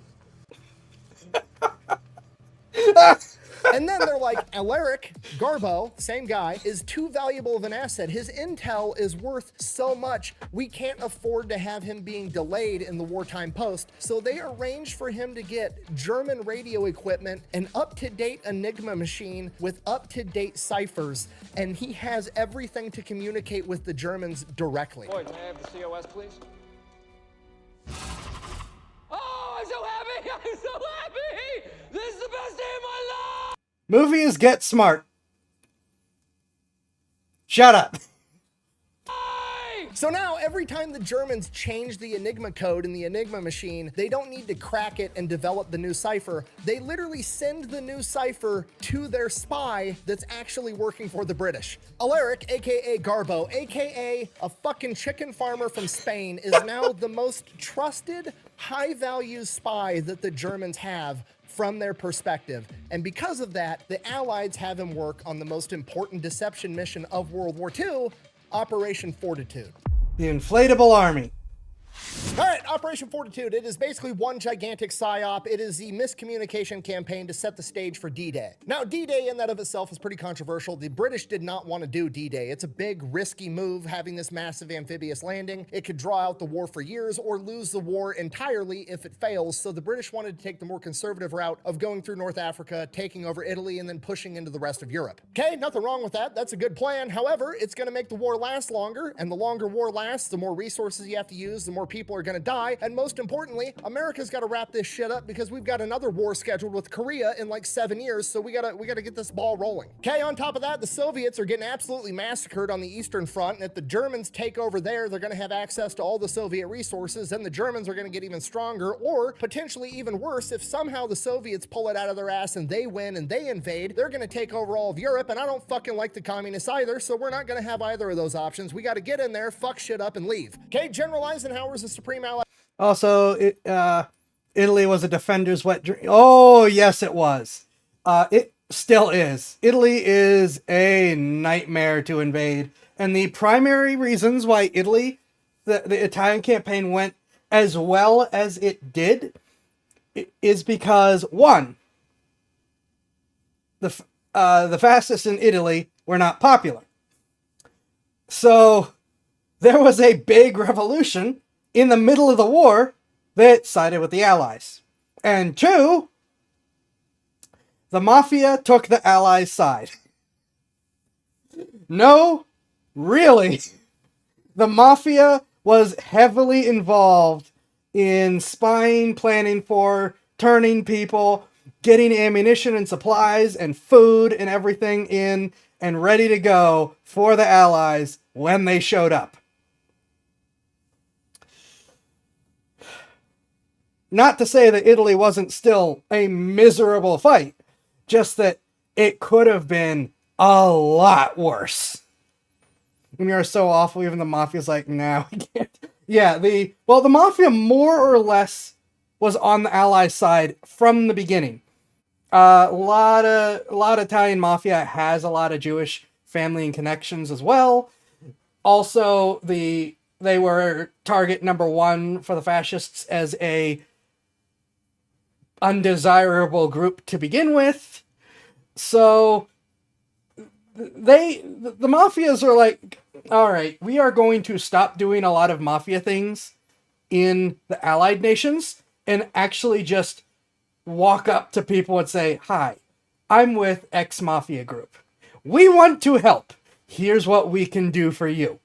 And then they're like, Alaric, Garbo, same guy, is too valuable of an asset. His intel is worth so much, we can't afford to have him being delayed in the wartime post. So they arranged for him to get German radio equipment, an up-to-date Enigma machine with up-to-date ciphers, and he has everything to communicate with the Germans directly. Boyd, may I have the COS, please? Oh, I'm so happy! I'm so happy! This is the best day of my life! Movies get smart. Shut up. So now every time the Germans change the Enigma code in the Enigma machine, they don't need to crack it and develop the new cipher. They literally send the new cipher to their spy that's actually working for the British. Alaric, aka Garbo, aka a fucking chicken farmer from Spain, is now the most trusted, high-value spy that the Germans have from their perspective. And because of that, the Allies have him work on the most important deception mission of World War II, Operation Fortitude. The Inflatable Army. All right, Operation Fortitude. It is basically one gigantic psyop. It is the miscommunication campaign to set the stage for D-Day. Now, D-Day in that of itself is pretty controversial. The British did not want to do D-Day. It's a big, risky move, having this massive amphibious landing. It could draw out the war for years or lose the war entirely if it fails. So the British wanted to take the more conservative route of going through North Africa, taking over Italy, and then pushing into the rest of Europe. Okay, nothing wrong with that. That's a good plan. However, it's going to make the war last longer, and the longer war lasts, the more resources you have to use, the more people are going to die, and most importantly, America's got to wrap this shit up because we've got another war scheduled with Korea in like 7 years, so we gotta get this ball rolling. Okay, on top of that, the Soviets are getting absolutely massacred on the Eastern Front, and if the Germans take over there, they're gonna have access to all the Soviet resources, and the Germans are gonna get even stronger, or potentially even worse, if somehow the Soviets pull it out of their ass and they win and they invade, they're gonna take over all of Europe, and I don't fucking like the communists either, so we're not gonna have either of those options. We gotta get in there, fuck shit up, and leave. Okay, General Eisenhower's the supreme ally. Also, Italy was a defender's wet dream. Oh, yes, it was. It still is. Italy is a nightmare to invade. And the primary reasons why Italy, the Italian campaign went as well as it did is because, one, the fascists in Italy were not popular. So there was a big revolution in the middle of the war that sided with the Allies. And 2, the Mafia took the Allies' side. No, really. The Mafia was heavily involved in spying, planning for, turning people, getting ammunition and supplies and food and everything in and ready to go for the Allies when they showed up. Not to say that Italy wasn't still a miserable fight, just that it could have been a lot worse. When you're so awful, even the Mafia's like, no, we can't. Yeah, the Mafia more or less was on the Allies' side from the beginning. A lot of Italian Mafia has a lot of Jewish family and connections as well. Also, they were target number 1 for the fascists as a undesirable group to begin with. So the Mafias are like, all right, we are going to stop doing a lot of Mafia things in the Allied nations and actually just walk up to people and say, hi, I'm with X Mafia group. We want to help. Here's what we can do for you.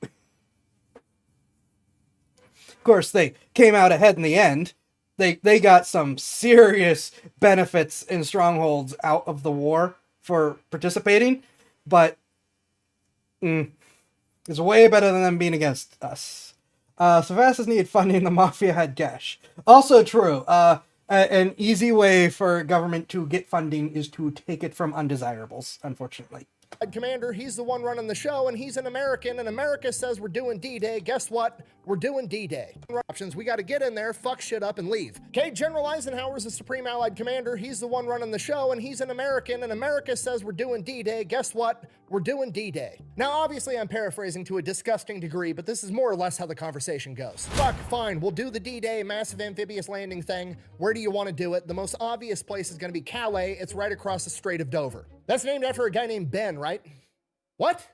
Of course, they came out ahead in the end. They got some serious benefits and strongholds out of the war for participating, but it's way better than them being against us. So fast as needed funding, the Mafia had cash. Also true. An easy way for government to get funding is to take it from undesirables, unfortunately. Commander, he's the one running the show, and he's an American, and America says we're doing D-Day. Guess what? We're doing D-Day. Options, we got to get in there, fuck shit up, and leave. Okay, General Eisenhower's the Supreme Allied Commander. He's the one running the show, and he's an American, and America says we're doing D-Day. Guess what? We're doing D-Day. Now, obviously, I'm paraphrasing to a disgusting degree, but this is more or less how the conversation goes. Fuck, fine, we'll do the D-Day massive amphibious landing thing. Where do you want to do it? The most obvious place is going to be Calais. It's right across the Strait of Dover. That's named after a guy named Ben, right? What?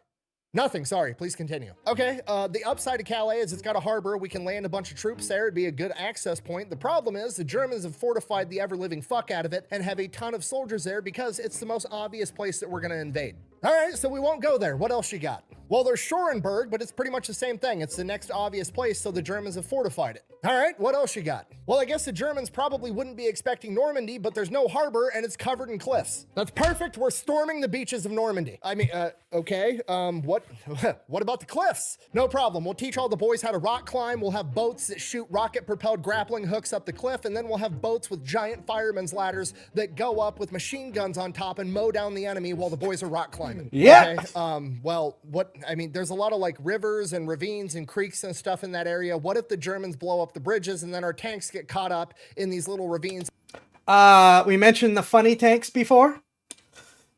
Nothing, sorry, please continue. Okay, the upside of Calais is it's got a harbor. We can land a bunch of troops there. It'd be a good access point. The problem is the Germans have fortified the ever-living fuck out of it and have a ton of soldiers there because it's the most obvious place that we're gonna invade. All right, so we won't go there. What else you got? Well, there's Schorenberg, but it's pretty much the same thing. It's the next obvious place, so the Germans have fortified it. All right, what else you got? Well, I guess the Germans probably wouldn't be expecting Normandy, but there's no harbor and it's covered in cliffs. That's perfect. We're storming the beaches of Normandy. I mean, okay, what about the cliffs? No problem. We'll teach all the boys how to rock climb. We'll have boats that shoot rocket-propelled grappling hooks up the cliff, and then we'll have boats with giant firemen's ladders that go up with machine guns on top and mow down the enemy while the boys are rock climbing. Yeah. Okay, well, I mean, there's a lot of like rivers and ravines and creeks and stuff in that area. What if the Germans blow up the bridges and then our tanks get caught up in these little ravines? We mentioned the funny tanks before.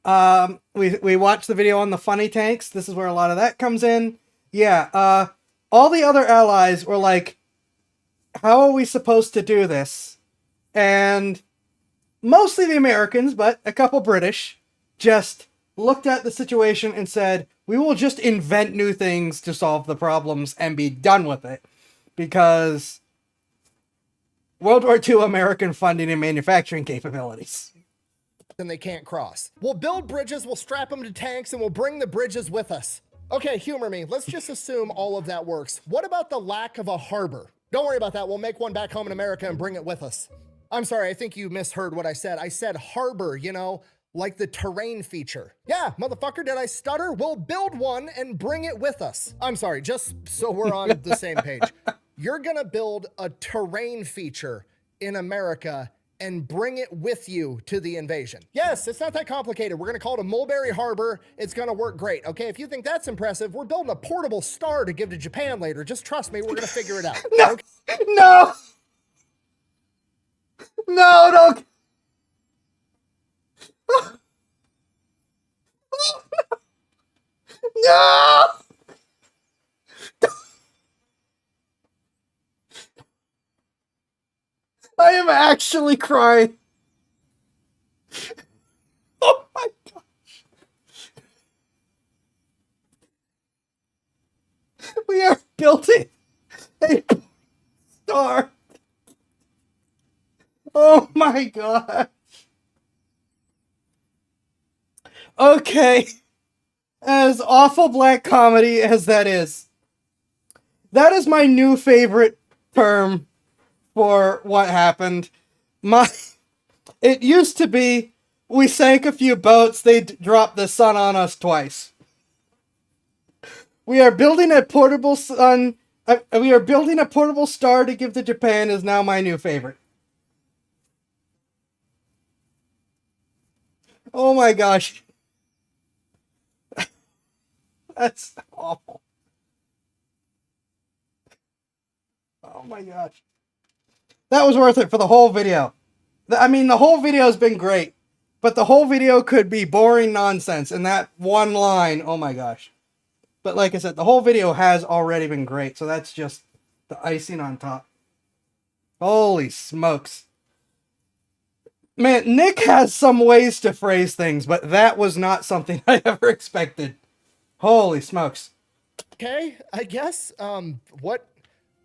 We watched the video on the funny tanks. This is where a lot of that comes in. Yeah, all the other allies were like, how are we supposed to do this? And mostly the Americans, but a couple British, just looked at the situation and said, we will just invent new things to solve the problems and be done with it. Because World War II American funding and manufacturing capabilities. And they can't cross. We'll build bridges, we'll strap them to tanks, and we'll bring the bridges with us. Okay, humor me. Let's just assume all of that works. What about the lack of a harbor? Don't worry about that. We'll make one back home in America and bring it with us. I'm sorry, I think you misheard what I said. I said harbor, you know, like the terrain feature. Yeah, motherfucker, did I stutter? We'll build one and bring it with us. I'm sorry, just so we're on the same page. You're gonna build a terrain feature in America and bring it with you to the invasion. Yes, it's not that complicated. We're gonna call it a Mulberry Harbor. It's gonna work great, okay? If you think that's impressive, we're building a portable star to give to Japan later. Just trust me, we're gonna figure it out. No, okay? no, no, don't. No! I am actually crying. Oh my gosh. We are building a star Oh my god. Okay. As awful black comedy as that is my new favorite term for what happened. It used to be, we sank a few boats, they dropped the sun on us twice. We are building a portable sun. We are building a portable star to give to Japan is now my new favorite. Oh my gosh. That's awful. Oh my gosh. That was worth it for the whole video. I mean, the whole video has been great, but the whole video could be boring nonsense, and that one line, oh my gosh. But like I said, the whole video has already been great, so that's just the icing on top. Holy smokes. Man, Nick has some ways to phrase things, but that was not something I ever expected. Holy smokes. Okay, I guess.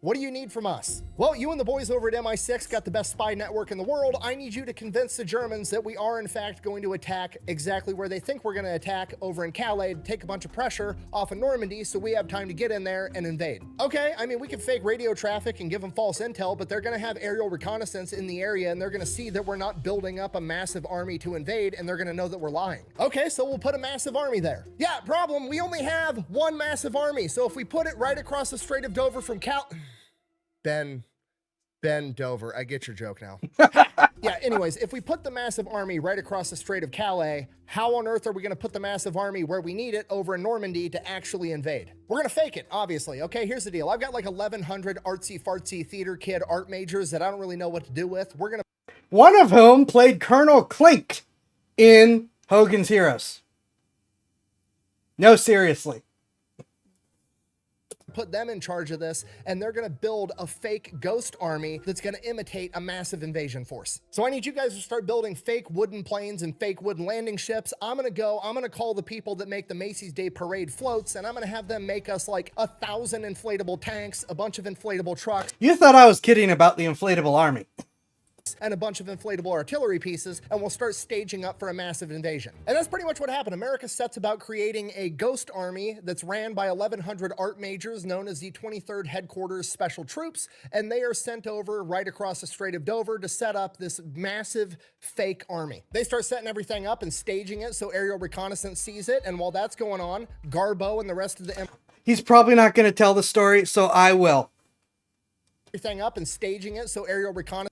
What do you need from us? Well, you and the boys over at MI6 got the best spy network in the world. I need you to convince the Germans that we are in fact going to attack exactly where they think we're going to attack, over in Calais, to take a bunch of pressure off of Normandy so we have time to get in there and invade. Okay, I mean, we could fake radio traffic and give them false intel, but they're going to have aerial reconnaissance in the area and they're going to see that we're not building up a massive army to invade and they're going to know that we're lying. Okay, so we'll put a massive army there. Yeah, problem, we only have one massive army, so if we put it right across the Strait of Dover from Ben Dover. I get your joke now. Yeah, anyways, if we put the massive army right across the Strait of Calais, how on earth are we going to put the massive army where we need it over in Normandy to actually invade? We're going to fake it, obviously. Okay, here's the deal. I've got like 1,100 artsy-fartsy theater kid art majors that I don't really know what to do with. We're going to... One of whom played Colonel Klink in Hogan's Heroes. No, seriously. Put them in charge of this, and they're going to build a fake ghost army that's going to imitate a massive invasion force. So I need you guys to start building fake wooden planes and fake wooden landing ships. I'm going to call the people that make the Macy's Day Parade floats, and I'm going to have them make us like 1,000 inflatable tanks, a bunch of inflatable trucks. You thought I was kidding about the inflatable army. And a bunch of inflatable artillery pieces, and we'll start staging up for a massive invasion. And that's pretty much what happened. America sets about creating a ghost army that's ran by 1,100 art majors known as the 23rd Headquarters Special Troops, and they are sent over right across the Strait of Dover to set up this massive fake army. They start setting everything up and staging it so aerial reconnaissance sees it, and while that's going on, Garbo and the rest of the... He's probably not going to tell the story, so I will. Everything up and staging it so aerial reconnaissance...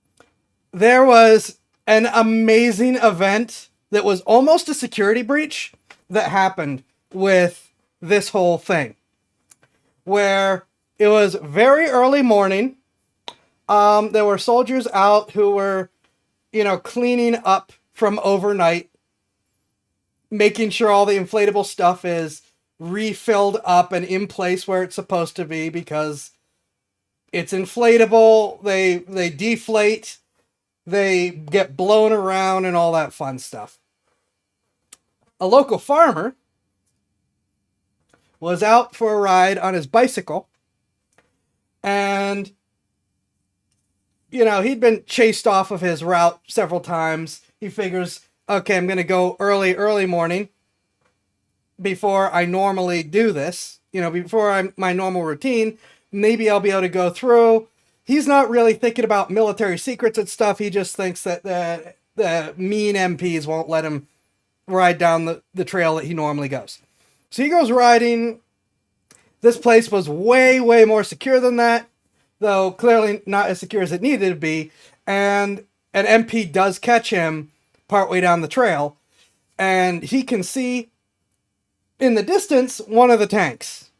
There was an amazing event that was almost a security breach that happened with this whole thing, where it was very early morning. There were soldiers out who were, cleaning up from overnight, making sure all the inflatable stuff is refilled up and in place where it's supposed to be, because it's inflatable. They deflate. They get blown around and all that fun stuff. A local farmer was out for a ride on his bicycle, and, he'd been chased off of his route several times. He figures, okay, I'm going to go early morning before I normally do this, before my normal routine. Maybe I'll be able to go through. He's not really thinking about military secrets and stuff. He just thinks that the mean MPs won't let him ride down the trail that he normally goes. So he goes riding. This place was way, way more secure than that, though clearly not as secure as it needed to be. And an MP does catch him partway down the trail, and he can see in the distance one of the tanks.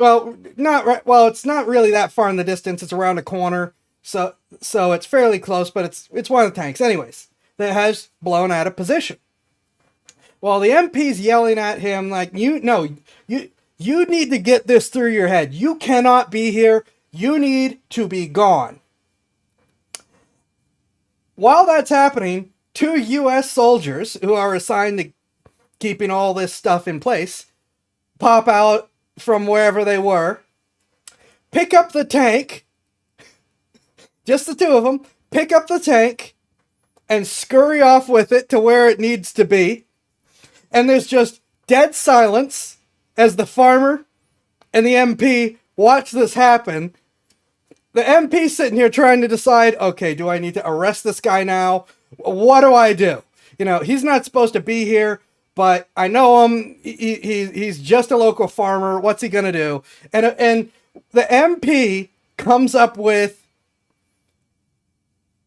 It's not really that far in the distance. It's around a corner, so it's fairly close, but it's one of the tanks, anyways, that has blown out of position. Well, the MP's yelling at him like, you need to get this through your head. You cannot be here. You need to be gone. While that's happening, 2 U.S. soldiers who are assigned to keeping all this stuff in place pop out from wherever they were, pick up the tank, just the two of them, pick up the tank and scurry off with it to where it needs to be. And there's just dead silence as the farmer and the MP watch this happen. The MP's sitting here trying to decide, okay, do I need to arrest this guy now? What do I do? You know, he's not supposed to be here, but I know him. He's just a local farmer. What's he going to do? And the MP comes up with,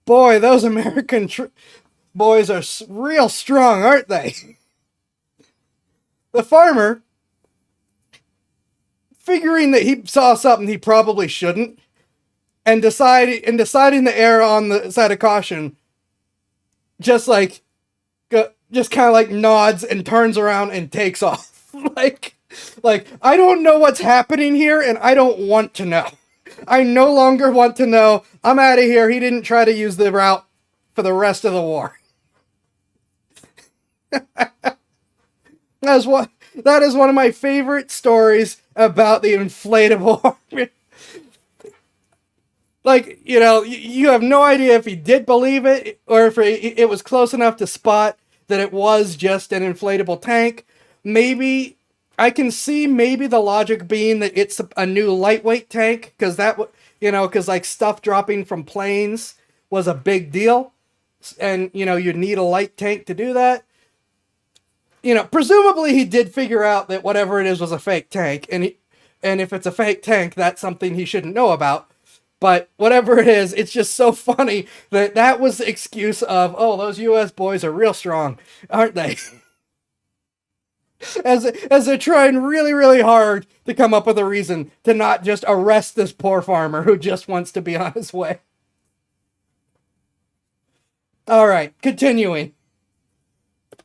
boy, those American boys are real strong, aren't they? The farmer, figuring that he saw something he probably shouldn't, and deciding to err on the side of caution, just kind of like nods and turns around and takes off. like I don't know what's happening here, and I don't want to know. I no longer want to know. I'm out of here. He didn't try to use the route for the rest of the war. That is one of my favorite stories about the inflatable army. Like, you know, you have no idea if he did believe it or if it was close enough to spot that it was just an inflatable tank. Maybe I can see maybe the logic being that it's a new lightweight tank, because because like stuff dropping from planes was a big deal, and you need a light tank to do that. Presumably he did figure out that whatever it is was a fake tank, and if it's a fake tank, that's something he shouldn't know about. But whatever it is, it's just so funny that was the excuse of, oh, those U.S. boys are real strong, aren't they? As they're trying really, really hard to come up with a reason to not just arrest this poor farmer who just wants to be on his way. All right, continuing.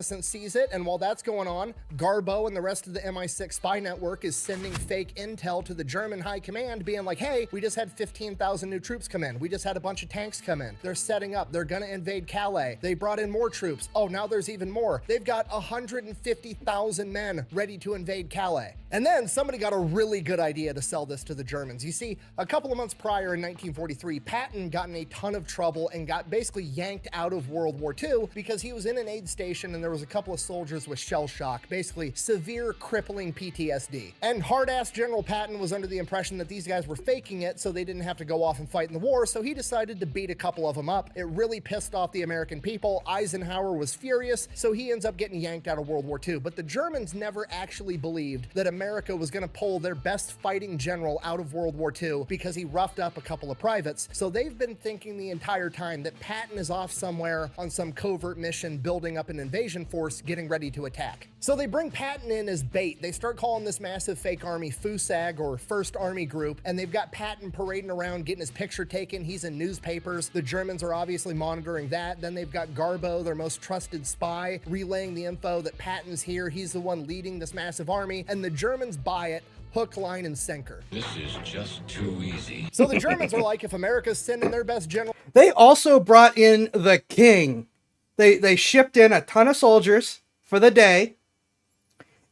Sees it, and while that's going on, Garbo and the rest of the MI6 spy network is sending fake intel to the German high command, being like, hey, we just had 15,000 new troops come in. We just had a bunch of tanks come in. They're setting up. They're gonna invade Calais. They brought in more troops. Oh, now there's even more. They've got 150,000 men ready to invade Calais. And then somebody got a really good idea to sell this to the Germans. You see, a couple of months prior in 1943, Patton got in a ton of trouble and got basically yanked out of World War II because he was in an aid station and there was a couple of soldiers with shell shock, basically severe crippling PTSD. And hard-ass General Patton was under the impression that these guys were faking it so they didn't have to go off and fight in the war, so he decided to beat a couple of them up. It really pissed off the American people. Eisenhower was furious, so he ends up getting yanked out of World War II. But the Germans never actually believed that America was going to pull their best fighting general out of World War II because he roughed up a couple of privates. So they've been thinking the entire time that Patton is off somewhere on some covert mission building up an invasion force getting ready to attack. So they bring Patton in as bait. They start calling this massive fake army FUSAG, or First Army Group, and they've got Patton parading around getting his picture taken. He's in newspapers. The Germans are obviously monitoring that. Then they've got Garbo, their most trusted spy, relaying the info that Patton's here. He's the one leading this massive army, and the Germans buy it. Hook, line, and sinker. This is just too easy. So the Germans are like, if America's sending their best general... They also brought in the king. They shipped in a ton of soldiers for the day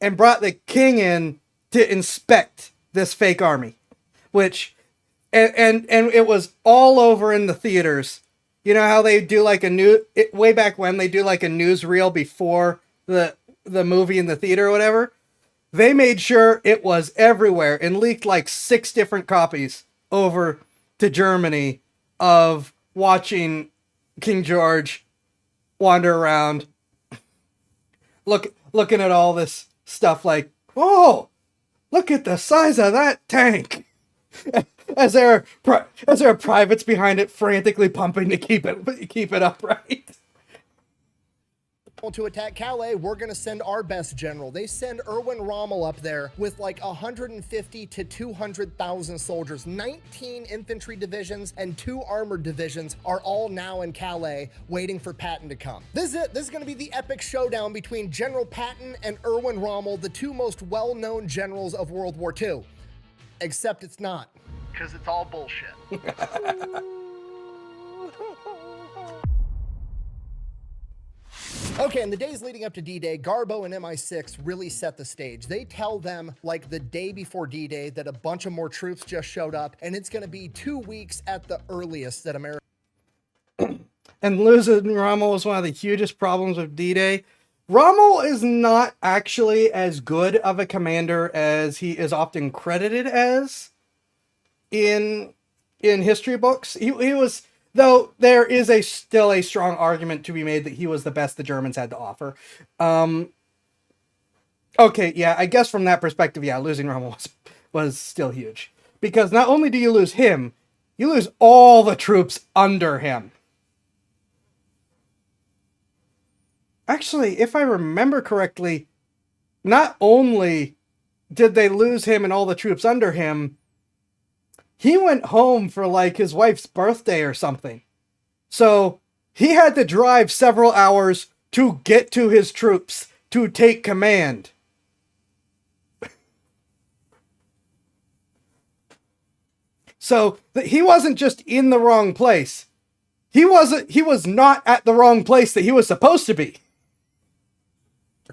and brought the king in to inspect this fake army, which and it was all over in the theaters. You know how they do like way back when they do like a newsreel before the movie in the theater or whatever. They made sure it was everywhere and leaked like 6 different copies over to Germany of watching King George wander around, looking at all this stuff like, oh, look at the size of that tank. As there are privates behind it frantically pumping to keep it upright. To attack Calais, we're going to send our best general. They send Erwin Rommel up there with like 150 to 200,000 soldiers. 19 infantry divisions and 2 armored divisions are all now in Calais waiting for Patton to come. This is it. This is going to be the epic showdown between General Patton and Erwin Rommel, the 2 most well-known generals of World War II. Except it's not, because it's all bullshit. Okay, in the days leading up to D-Day, Garbo and MI6 really set the stage. They tell them, like the day before D-Day, that a bunch of more troops just showed up, and it's going to be 2 weeks at the earliest that America... And losing Rommel was one of the hugest problems with D-Day. Rommel is not actually as good of a commander as he is often credited as in history books. He was, though there is still a strong argument to be made that he was the best the Germans had to offer. Okay, yeah, I guess from that perspective, yeah, losing Rommel was still huge. Because not only do you lose him, you lose all the troops under him. Actually, if I remember correctly, not only did they lose him and all the troops under him, he went home for like his wife's birthday or something. So he had to drive several hours to get to his troops to take command. So he wasn't just in the wrong place. He was not at the wrong place that he was supposed to be.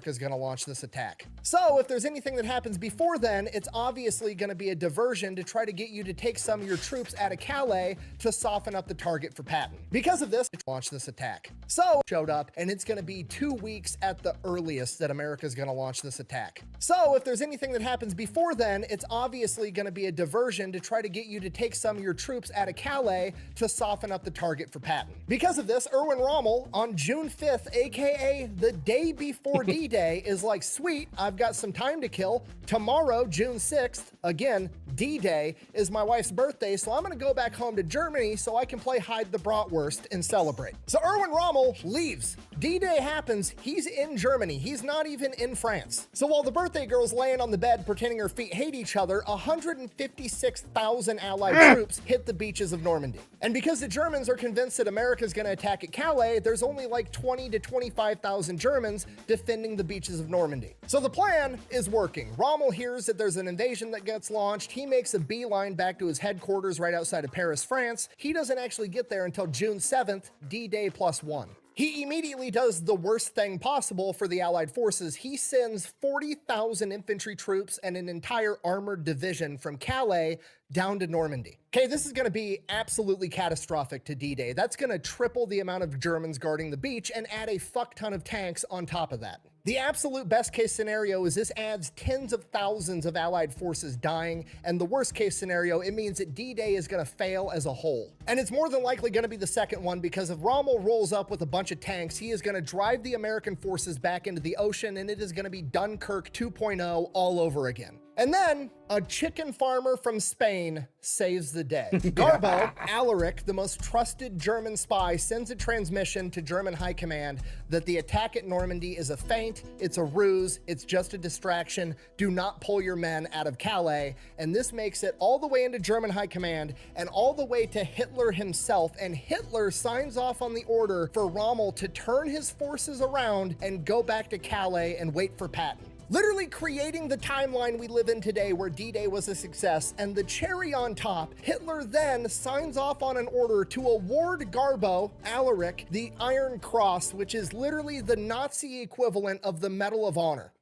is going to launch this attack. So if there's anything that happens before then, it's obviously going to be a diversion to try to get you to take some of your troops out of Calais to soften up the target for Patton. Because of this, launch this attack. So showed up, and it's going to be 2 weeks at the earliest that America's going to launch this attack. So if there's anything that happens before then, it's obviously going to be a diversion to try to get you to take some of your troops out of Calais to soften up the target for Patton. Because of this, Erwin Rommel on June 5th, aka the day before D-Day, is like, sweet, I've got some time to kill. Tomorrow, June 6th, again, D-Day, is my wife's birthday, so I'm gonna go back home to Germany so I can play hide the bratwurst and celebrate. So Erwin Rommel leaves. D-Day happens, he's in Germany. He's not even in France. So while the birthday girl's laying on the bed pretending her feet hate each other, 156,000 Allied troops hit the beaches of Normandy. And because the Germans are convinced that America's gonna attack at Calais, there's only like 20 to 25,000 Germans defending the beaches of Normandy. So the plan is working. Rommel hears that there's an invasion that gets launched. He makes a beeline back to his headquarters right outside of Paris, France. He doesn't actually get there until June 7th, D-Day +1. He immediately does the worst thing possible for the Allied forces. He sends 40,000 infantry troops and an entire armored division from Calais down to Normandy. Okay, this is going to be absolutely catastrophic to D-Day. That's going to triple the amount of Germans guarding the beach and add a fuck ton of tanks on top of that. The absolute best case scenario is this adds tens of thousands of Allied forces dying, and the worst case scenario, it means that D-Day is going to fail as a whole. And it's more than likely going to be the second one, because if Rommel rolls up with a bunch of tanks, he is going to drive the American forces back into the ocean, and it is going to be Dunkirk 2.0 all over again. And then a chicken farmer from Spain saves the day. Garbo, Alaric, the most trusted German spy, sends a transmission to German high command that the attack at Normandy is a feint, it's a ruse, it's just a distraction, do not pull your men out of Calais. And this makes it all the way into German high command and all the way to Hitler himself, and Hitler signs off on the order for Rommel to turn his forces around and go back to Calais and wait for Patton. Literally creating the timeline we live in today where D-Day was a success, and the cherry on top, Hitler then signs off on an order to award Garbo, Alaric, the Iron Cross, which is literally the Nazi equivalent of the Medal of Honor.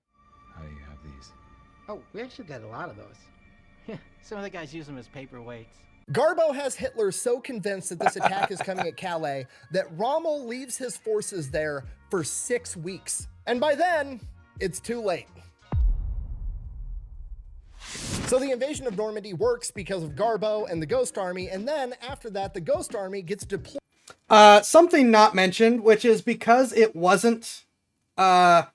How do you have these? Oh, we actually got a lot of those. Yeah, some of the guys use them as paperweights. Garbo has Hitler so convinced that this attack is coming at Calais that Rommel leaves his forces there for 6 weeks. And by then, it's too late. So the invasion of Normandy works because of Garbo and the Ghost Army, and then after that, the Ghost Army gets deployed. Something not mentioned, which is because it wasn't, to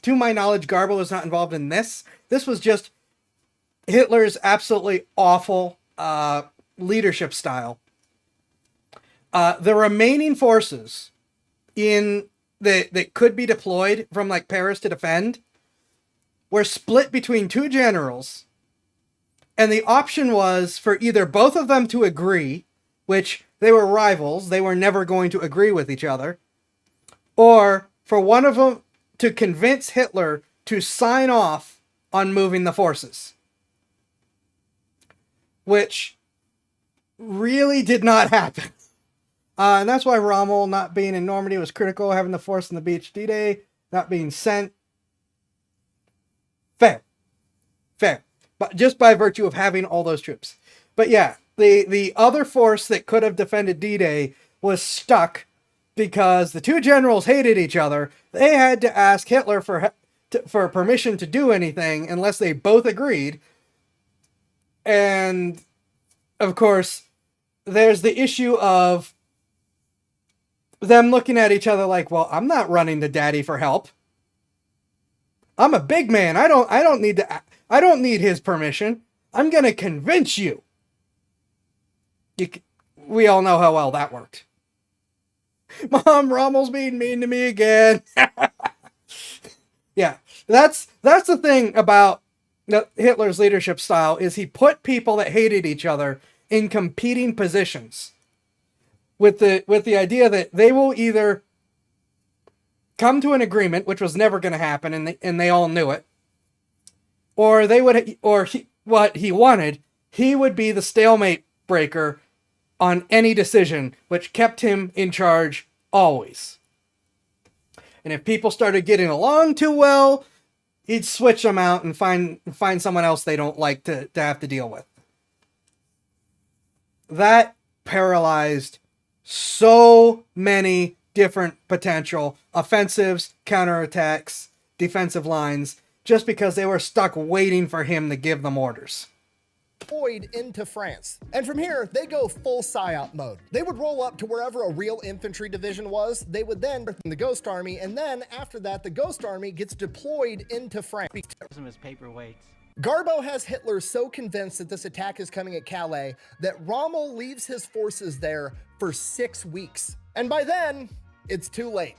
my knowledge, Garbo was not involved in this. This was just Hitler's absolutely awful leadership style. The remaining forces that could be deployed from like Paris to defend were split between two generals, and the option was for either both of them to agree, which they were rivals, they were never going to agree with each other, or for one of them to convince Hitler to sign off on moving the forces, which really did not happen. And that's why Rommel not being in Normandy was critical, having the force on the beach D-Day, not being sent. Fair. But just by virtue of having all those troops. But yeah, the other force that could have defended D-Day was stuck because the two generals hated each other. They had to ask Hitler for permission to do anything unless they both agreed. And, of course, there's the issue of them looking at each other like, well, I'm not running to Daddy for help. I'm a big man. I don't need his permission. I'm going to convince you. We all know how well that worked. Mom, Rommel's being mean to me again. Yeah, that's the thing about Hitler's leadership style is he put people that hated each other in competing positions with the idea that they will either come to an agreement, which was never going to happen, and they all knew it, or what he wanted, he would be the stalemate breaker on any decision, which kept him in charge always. And if people started getting along too well, he'd switch them out and find someone else they don't like to have to deal with. That paralyzed so many different potential offensives, counterattacks, defensive lines, just because they were stuck waiting for him to give them orders. Deployed into France. And from here, they go full PSYOP mode. They would roll up to wherever a real infantry division was. They would then bring the Ghost Army, and then after that, the Ghost Army gets deployed into France. His paperweights. Garbo has Hitler so convinced that this attack is coming at Calais that Rommel leaves his forces there for 6 weeks. And by then, it's too late.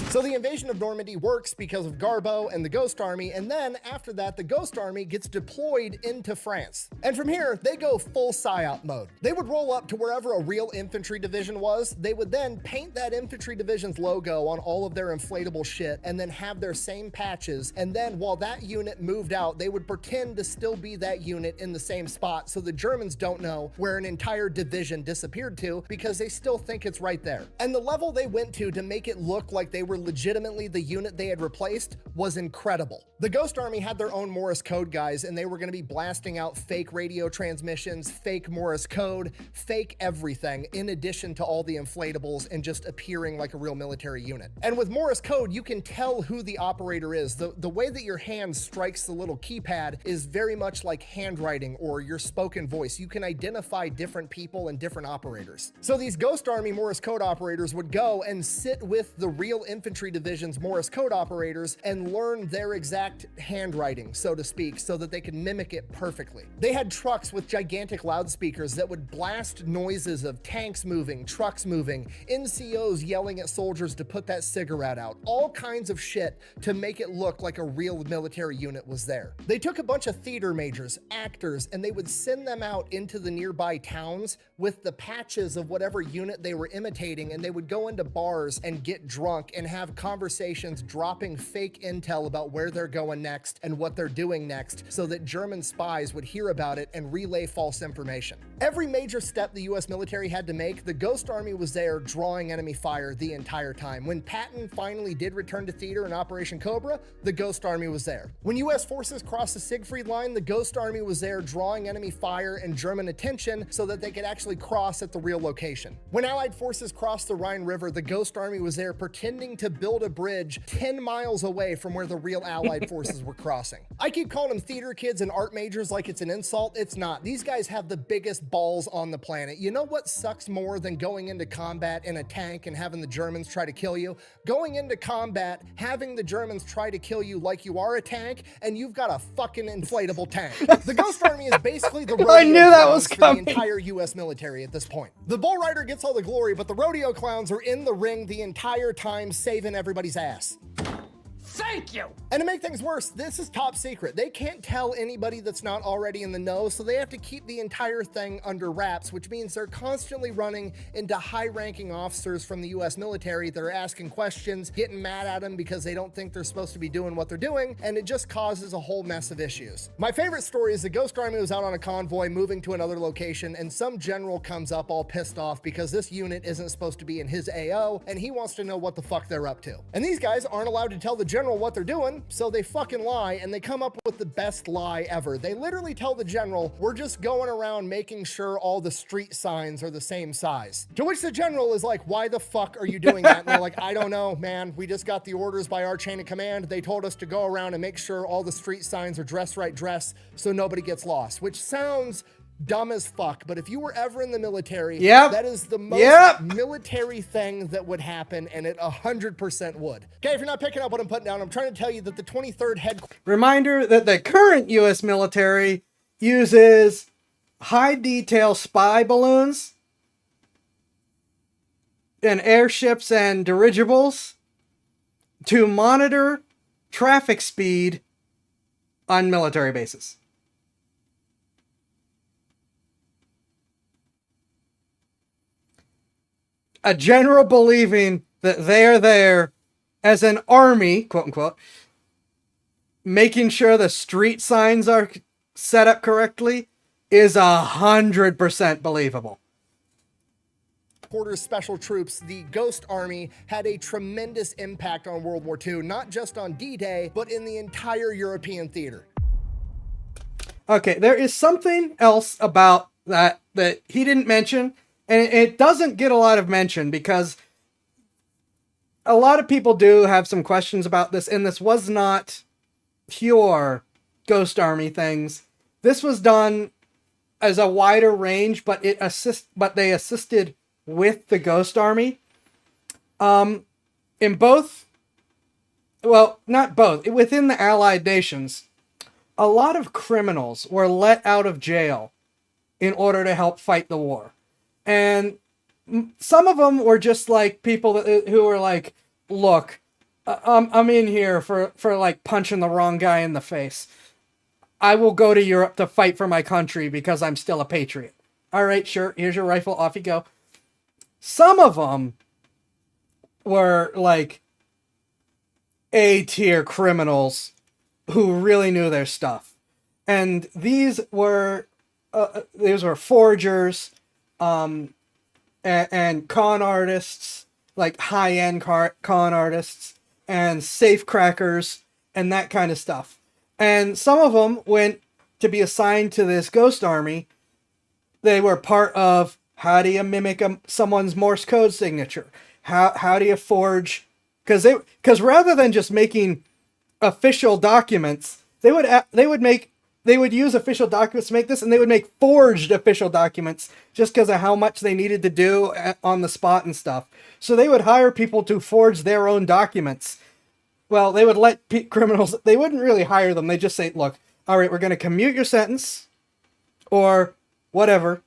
So the invasion of Normandy works because of Garbo and the Ghost Army, and then after that, the Ghost Army gets deployed into France. And from here, they go full PSYOP mode. They would roll up to wherever a real infantry division was. They would then paint that infantry division's logo on all of their inflatable shit, and then have their same patches. And then while that unit moved out, they would pretend to still be that unit in the same spot, so the Germans don't know where an entire division disappeared to, because they still think it's right there. And the level they went to make it look like they were legitimately the unit they had replaced was incredible. The Ghost Army had their own Morse code guys, and they were going to be blasting out fake radio transmissions, fake Morse code, fake everything, in addition to all the inflatables and just appearing like a real military unit. And with Morse code, you can tell who the operator is. The way that your hand strikes the little keypad is very much like handwriting or your spoken voice. You can identify different people and different operators. So these Ghost Army Morse code operators would go and sit with the real infantry division's Morse code operators and learn their exact handwriting, so to speak, so that they could mimic it perfectly. They had trucks with gigantic loudspeakers that would blast noises of tanks moving, trucks moving, NCOs yelling at soldiers to put that cigarette out, all kinds of shit to make it look like a real military unit was there. They took a bunch of theater majors, actors, and they would send them out into the nearby towns with the patches of whatever unit they were imitating, and they would go into bars and get drunk and have conversations dropping fake intel about where they're going next and what they're doing next, so that German spies would hear about it and relay false information. Every major step the US military had to make, the Ghost Army was there drawing enemy fire the entire time. When Patton finally did return to theater in Operation Cobra, the Ghost Army was there. When US forces crossed the Siegfried Line, the Ghost Army was there drawing enemy fire and German attention so that they could actually cross at the real location. When Allied forces crossed the Rhine River, the Ghost Army was there pretending to build a bridge 10 miles away from where the real Allied forces were crossing. I keep calling them theater kids and art majors like it's an insult. It's not. These guys have the biggest balls on the planet. You know what sucks more than going into combat in a tank and having the Germans try to kill you? Going into combat, having the Germans try to kill you like you are a tank, and you've got a fucking inflatable tank. The Ghost Army is basically the rodeo I knew that was clowns coming. for the entire US military at this point. The bull rider gets all the glory, but the rodeo clowns are in the ring the entire time saving everybody's ass. Thank you! And to make things worse, this is top secret. They can't tell anybody that's not already in the know, so they have to keep the entire thing under wraps, which means they're constantly running into high-ranking officers from the US military that are asking questions, getting mad at them because they don't think they're supposed to be doing what they're doing, and it just causes a whole mess of issues. My favorite story is the Ghost Army was out on a convoy moving to another location, and some general comes up all pissed off because this unit isn't supposed to be in his AO, and he wants to know what the fuck they're up to. And these guys aren't allowed to tell the general what they're doing, so they fucking lie, and they come up with the best lie ever. They literally tell the general, we're just going around making sure all the street signs are the same size. To which the general is like, why the fuck are you doing that? And they're like, I don't know, man. We just got the orders by our chain of command. They told us to go around and make sure all the street signs are dress right dress so nobody gets lost, which sounds dumb as fuck, but if you were ever in the military, that is the most military thing that would happen, and it 100% would. Okay, if you're not picking up what I'm putting down, I'm trying to tell you that the 23rd headquarters... Reminder that the current U.S. military uses high-detail spy balloons and airships and dirigibles to monitor traffic speed on military bases. A general believing that they are there as an army, quote unquote, making sure the street signs are set up correctly is 100% believable. Special troops, the Ghost Army, had a tremendous impact on World War II, not just on D-Day, but in the entire European theater. Okay, there is something else about that he didn't mention, and it doesn't get a lot of mention because a lot of people do have some questions about this, and this was not pure Ghost Army things. This was done as a wider range, but they assisted with the Ghost Army. In both, well, not both, within the Allied nations, a lot of criminals were let out of jail in order to help fight the war. And some of them were just like people who were like, look, I'm in here for like punching the wrong guy in the face. I will go to Europe to fight for my country because I'm still a patriot. All right, sure. Here's your rifle. Off you go. Some of them were like A-tier criminals who really knew their stuff. And these were forgers, and con artists, like high-end con artists, and safe crackers, and that kind of stuff. And some of them went to be assigned to this Ghost Army. They were part of, how do you mimic someone's Morse code signature? How do you forge? Because rather than just making official documents, they would use official documents to make this, and they would make forged official documents just because of how much they needed to do on the spot and stuff. So they would hire people to forge their own documents. Well, they would let criminals, they wouldn't really hire them. They just say, look, all right, we're going to commute your sentence or whatever.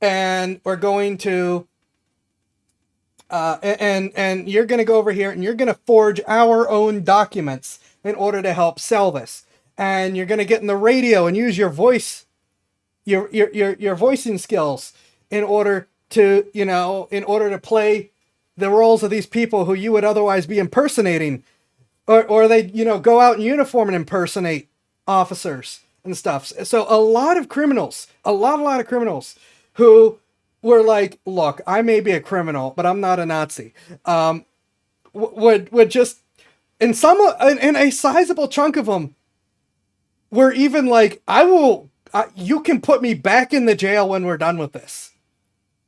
And we're going to, and you're going to go over here and you're going to forge our own documents in order to help sell this. And you're going to get in the radio and use your voice, your voicing skills in order to play the roles of these people who you would otherwise be impersonating, or they, go out in uniform and impersonate officers and stuff. So a lot of criminals who were like, look, I may be a criminal, but I'm not a Nazi. Would just, and a sizable chunk of them were even like, you can put me back in the jail when we're done with this.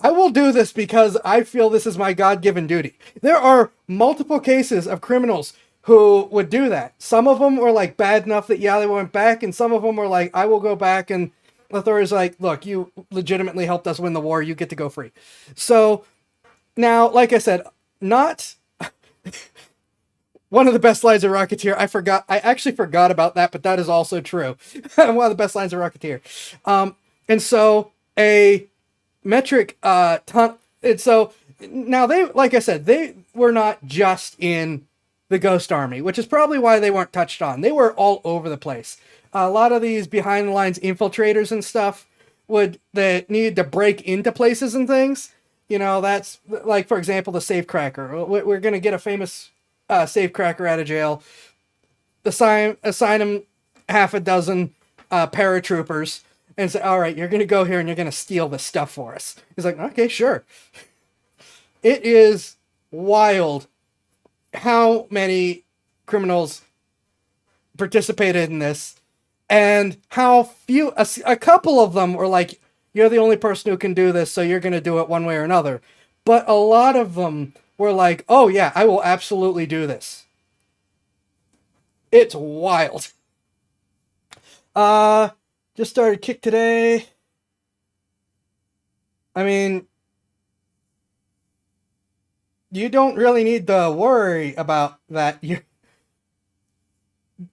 I will do this because I feel this is my God-given duty. There are multiple cases of criminals who would do that. Some of them were like bad enough that, they went back, and some of them were like, I will go back, and the authorities like, look, you legitimately helped us win the war, you get to go free. So now, like I said, not one of the best lines of Rocketeer. I actually forgot about that, but that is also true. One of the best lines of Rocketeer. And so a metric ton, and so now they, like I said, they were not just in the Ghost Army, which is probably why they weren't touched on. They were all over the place. A lot of these behind the lines infiltrators and stuff that needed to break into places and things. You know, that's like, for example, the safecracker. We're going to get a famous safecracker out of jail. Assign him half a dozen paratroopers and say, all right, you're going to go here and you're going to steal this stuff for us. He's like, okay, sure. It is wild how many criminals participated in this, and how few, a couple of them were like, you're the only person who can do this, so you're going to do it one way or another. But a lot of them were like, oh yeah, I will absolutely do this. It's wild. Just started Kick today. I mean, you don't really need to worry about that. You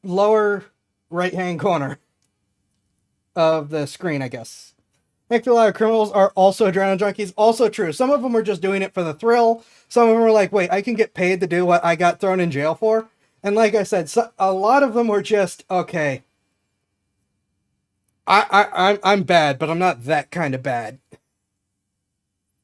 lower right-hand corner of the screen, I guess. I feel a lot of criminals are also adrenaline junkies. Also true. Some of them are just doing it for the thrill. Some of them are like, wait, I can get paid to do what I got thrown in jail for. And like I said, a lot of them were just, okay, I'm bad, but I'm not that kind of bad.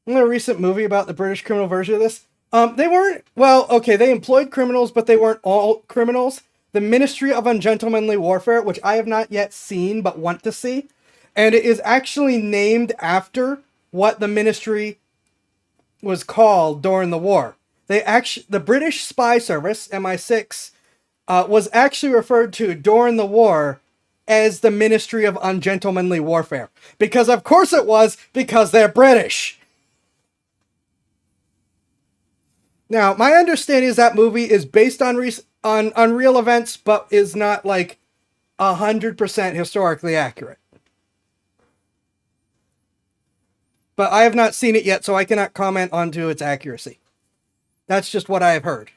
In a recent movie about the British criminal version of this, they weren't, well, okay, they employed criminals, but they weren't all criminals. The Ministry of Ungentlemanly Warfare, which I have not yet seen, but want to see. And it is actually named after what the ministry was called during the war. The British Spy Service, MI6, was actually referred to during the war as the Ministry of Ungentlemanly Warfare. Because of course it was, because they're British. Now, my understanding is that movie is based on real events, but is not like 100% historically accurate. But I have not seen it yet, so I cannot comment onto its accuracy. That's just what I have heard.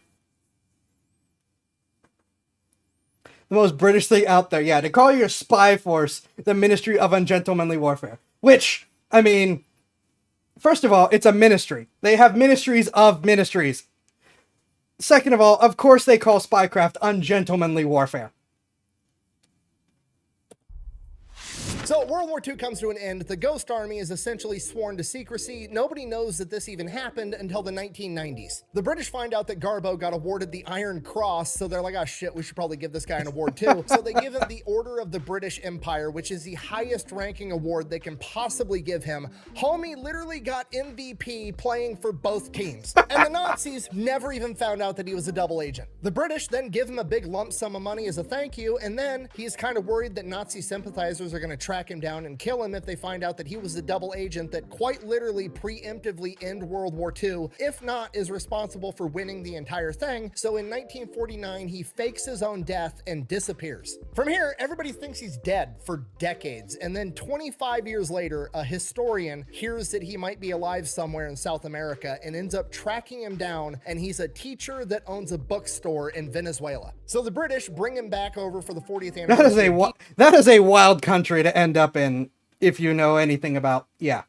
The most British thing out there. Yeah, to call your spy force the Ministry of Ungentlemanly Warfare. Which, I mean, first of all, it's a ministry. They have ministries of ministries. Second of all, of course they call spycraft ungentlemanly warfare. So World War II comes to an end. The Ghost Army is essentially sworn to secrecy. Nobody knows that this even happened until the 1990s. The British find out that Garbo got awarded the Iron Cross, so they're like, oh shit, we should probably give this guy an award too. So they give him the Order of the British Empire, which is the highest ranking award they can possibly give him. Homie literally got MVP playing for both teams. And the Nazis never even found out that he was a double agent. The British then give him a big lump sum of money as a thank you, and then he's kind of worried that Nazi sympathizers are going to track him down and kill him if they find out that he was a double agent that quite literally preemptively end World War II, if not is responsible for winning the entire thing. So in 1949, he fakes his own death and disappears. From here, everybody thinks he's dead for decades. And then 25 years later, a historian hears that he might be alive somewhere in South America and ends up tracking him down, and he's a teacher that owns a bookstore in Venezuela. So the British bring him back over for the 40th anniversary. That is a wild country to end up in, if you know anything about, yeah.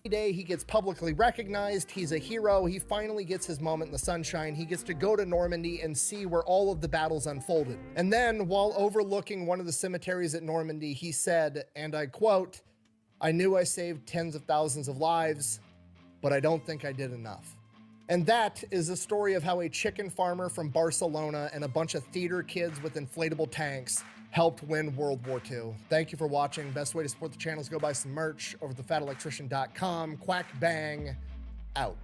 Day he gets publicly recognized. He's a hero. He finally gets his moment in the sunshine. He gets to go to Normandy and see where all of the battles unfolded. And then, while overlooking one of the cemeteries at Normandy, he said, and I quote, "I knew I saved tens of thousands of lives, but I don't think I did enough." And that is a story of how a chicken farmer from Barcelona and a bunch of theater kids with inflatable tanks helped win World War II. Thank you for watching. Best way to support the channel is go buy some merch over at thefatelectrician.com. Quack bang, out.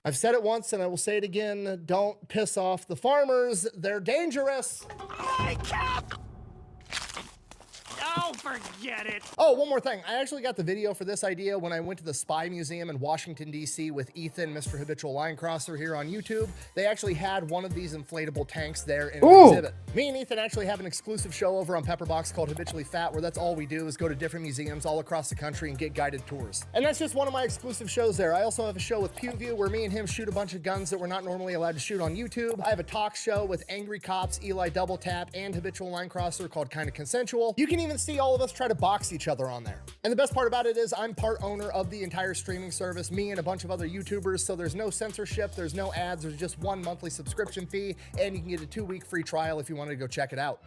I've said it once and I will say it again. Don't piss off the farmers. They're dangerous. I can't. Oh, forget it. Oh, one more thing. I actually got the video for this idea when I went to the Spy Museum in Washington, D.C. with Ethan, Mr. Habitual Line Crosser here on YouTube. They actually had one of these inflatable tanks there in an exhibit. Me and Ethan actually have an exclusive show over on Pepperbox called Habitually Fat, where that's all we do is go to different museums all across the country and get guided tours. And that's just one of my exclusive shows there. I also have a show with PewView where me and him shoot a bunch of guns that we're not normally allowed to shoot on YouTube. I have a talk show with Angry Cops, Eli Double Tap, and Habitual Line Crosser called Kinda Consensual. You can even see all of us try to box each other on there. And the best part about it is I'm part owner of the entire streaming service, me and a bunch of other YouTubers, so there's no censorship, there's no ads, there's just one monthly subscription fee, and you can get a 2-week free trial if you wanted to go check it out.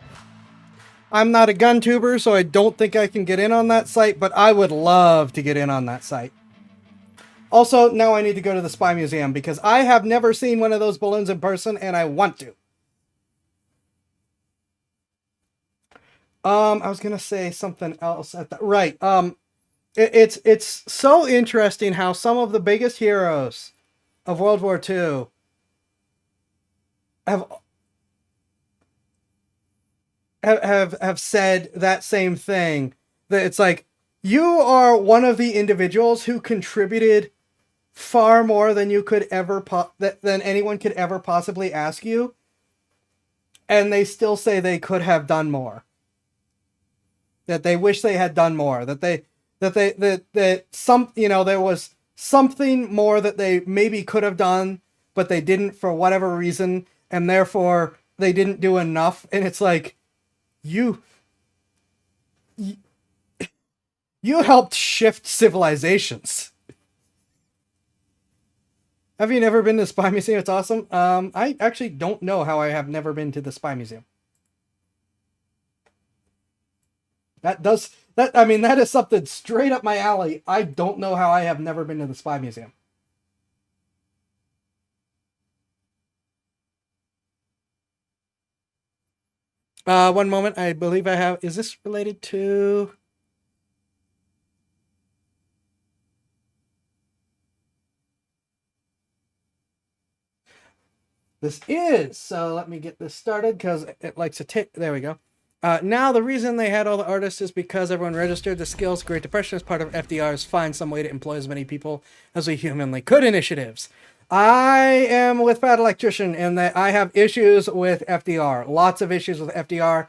I'm not a gun tuber, so I don't think I can get in on that site, but I would love to get in on that site. Also, now I need to go to the Spy Museum because I have never seen one of those balloons in person and I want to. I was going to say something else at that. Right. It's so interesting how some of the biggest heroes of World War II have said that same thing. That it's like, you are one of the individuals who contributed far more than you could ever than anyone could ever possibly ask you, and they still say they could have done more. That they wish they had done more. That some, you know, there was something more that they maybe could have done, but they didn't for whatever reason, and therefore they didn't do enough. And it's like, you helped shift civilizations. Have you never been to the Spy Museum? It's awesome. I actually don't know how I have never been to the Spy Museum. That is something straight up my alley. I don't know how I have never been to the Spy Museum. One moment. I believe I have... Is this related to... This is. So let me get this started because it likes to take... There we go. Now, the reason they had all the artists is because everyone registered the skills. Great Depression is part of FDR's Find Some Way to Employ as Many People as We Humanly Could initiatives. I am with Bad Electrician in that I have issues with FDR. Lots of issues with FDR,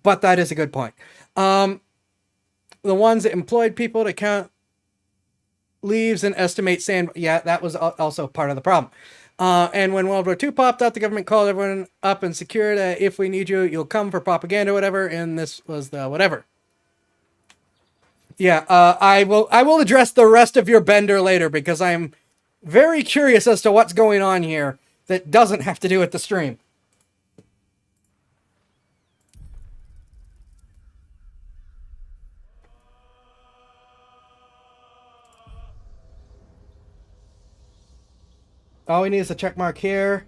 but that is a good point. The ones that employed people to count leaves and estimate sand. Yeah, that was also part of the problem. And when World War II popped out, the government called everyone up and secured, if we need you, you'll come for propaganda or whatever. And this was the whatever. Yeah, I will address the rest of your bender later because I'm very curious as to what's going on here that doesn't have to do with the stream. All we need is a check mark here.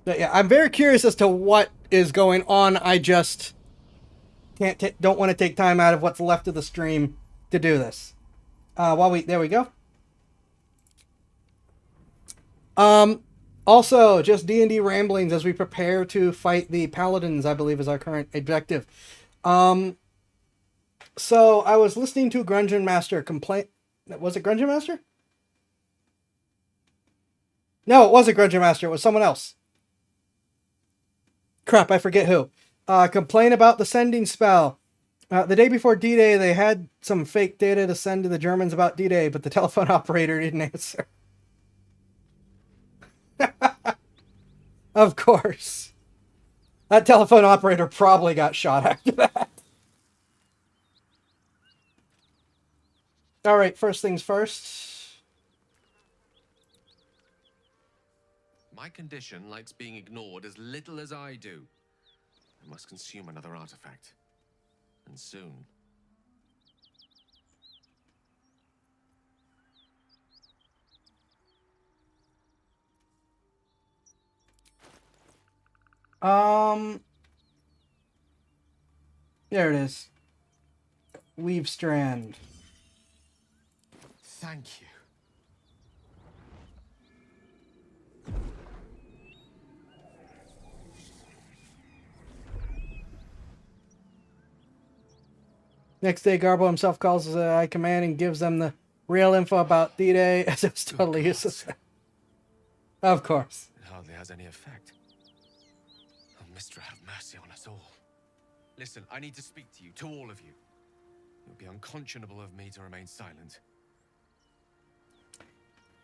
But yeah, I'm very curious as to what is going on. I just don't want to take time out of what's left of the stream to do this. There we go. Also, just D&D ramblings as we prepare to fight the Paladins, I believe is our current objective. So I was listening to Grungeon Master complain. Was it Grungeon Master? No, it wasn't Grungeon Master. It was someone else. Crap, I forget who. Complain about the sending spell. The day before D-Day, they had some fake data to send to the Germans about D-Day, but the telephone operator didn't answer. Of course. That telephone operator probably got shot after that. All right, first things first. My condition likes being ignored as little as I do. I must consume another artifact. And soon. There it is. Weave strand. Thank you. Next day, Garbo himself calls the High Command and gives them the real info about D-Day, as it was totally useless. Of course. It hardly has any effect. Oh, Mistra, have mercy on us all. Listen, I need to speak to you, to all of you. It would be unconscionable of me to remain silent.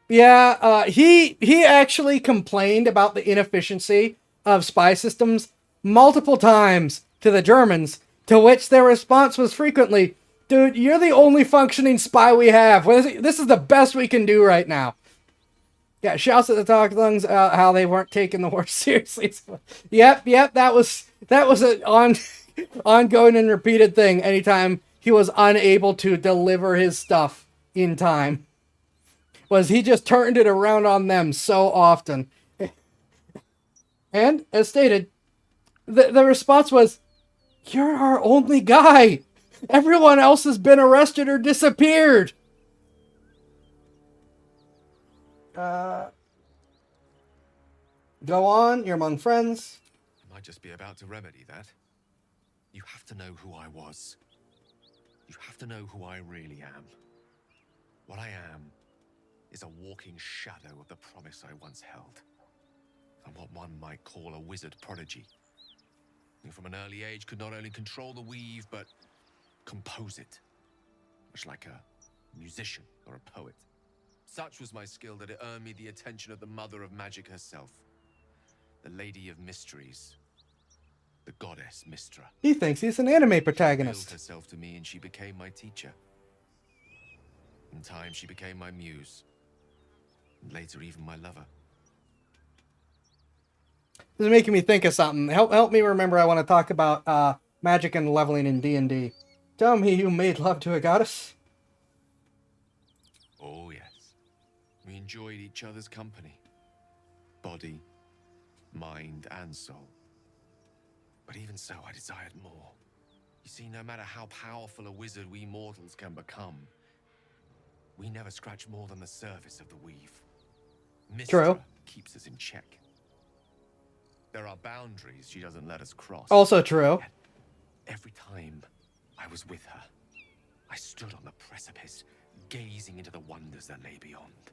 Yeah, he actually complained about the inefficiency of spy systems multiple times to the Germans, to which their response was frequently, dude, you're the only functioning spy we have. This is the best we can do right now. Yeah, shouts at the Talk Lungs how they weren't taking the war seriously. Yep, that was an ongoing and repeated thing anytime he was unable to deliver his stuff in time. Was he just turned it around on them so often. And, as stated, the response was, you're our only guy. Everyone else has been arrested or disappeared. Go on, you're among friends. I might just be about to remedy that. You have to know who I was. You have to know who I really am. What I am is a walking shadow of the promise I once held. I'm what one might call a wizard prodigy. Who from an early age could not only control the weave, but compose it. Much like a musician or a poet. Such was my skill that it earned me the attention of the mother of magic herself. The Lady of Mysteries. The goddess Mystra. He thinks he's an anime She protagonist. revealed herself to me and she became my teacher. In time, she became my muse. And later, even my lover. This is making me think of something. Help me remember I want to talk about magic and leveling in D&D. Tell me you made love to a goddess? Oh, yes. We enjoyed each other's company. Body, mind, and soul. But even so, I desired more. You see, no matter how powerful a wizard we mortals can become, we never scratch more than the surface of the weave. True. Mystra keeps us in check. There are boundaries she doesn't let us cross. Also true. Yet, every time I was with her, I stood on the precipice, gazing into the wonders that lay beyond.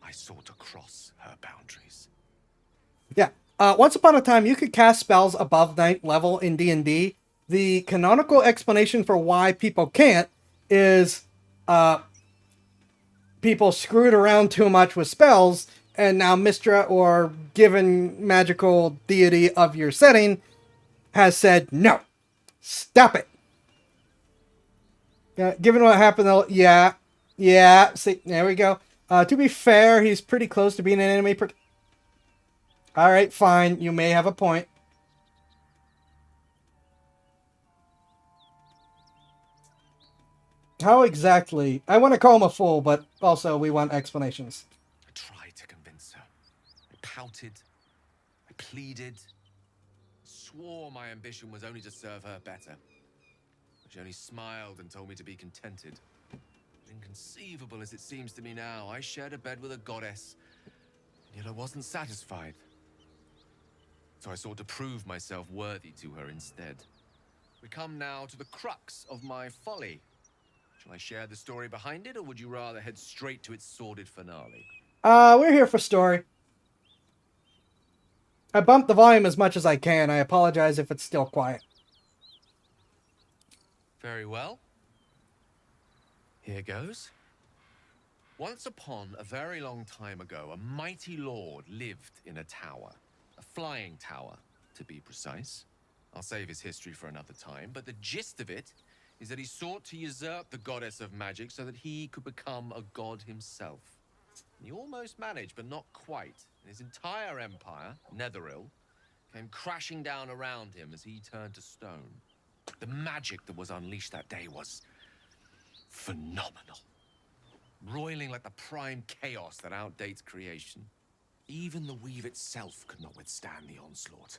I sought to cross her boundaries. Yeah. Once upon a time, you could cast spells above 9th level in D&D. The canonical explanation for why people can't is people screwed around too much with spells, and now Mystra, or given magical deity of your setting, has said, no, stop it. Given what happened, though, yeah, see, there we go. To be fair, he's pretty close to being an anime Alright, fine, you may have a point. How exactly? I want to call him a fool, but also we want explanations. I tried to convince her. I pouted. I pleaded. Swore my ambition was only to serve her better. But she only smiled and told me to be contented. Inconceivable as it seems to me now, I shared a bed with a goddess, yet I wasn't satisfied. So I sought to prove myself worthy to her instead. We come now to the crux of my folly. Shall I share the story behind it, or would you rather head straight to its sordid finale? We're here for story. I bumped the volume as much as I can. I apologize if it's still quiet. Very well. Here goes. Once upon a very long time ago, a mighty lord lived in a tower. A flying tower, to be precise. I'll save his history for another time, but the gist of it is that he sought to usurp the goddess of magic so that he could become a god himself. He almost managed, but not quite. And his entire empire, Netheril, came crashing down around him as he turned to stone. The magic that was unleashed that day was phenomenal. Roiling like the prime chaos that outdates creation. Even the weave itself could not withstand the onslaught.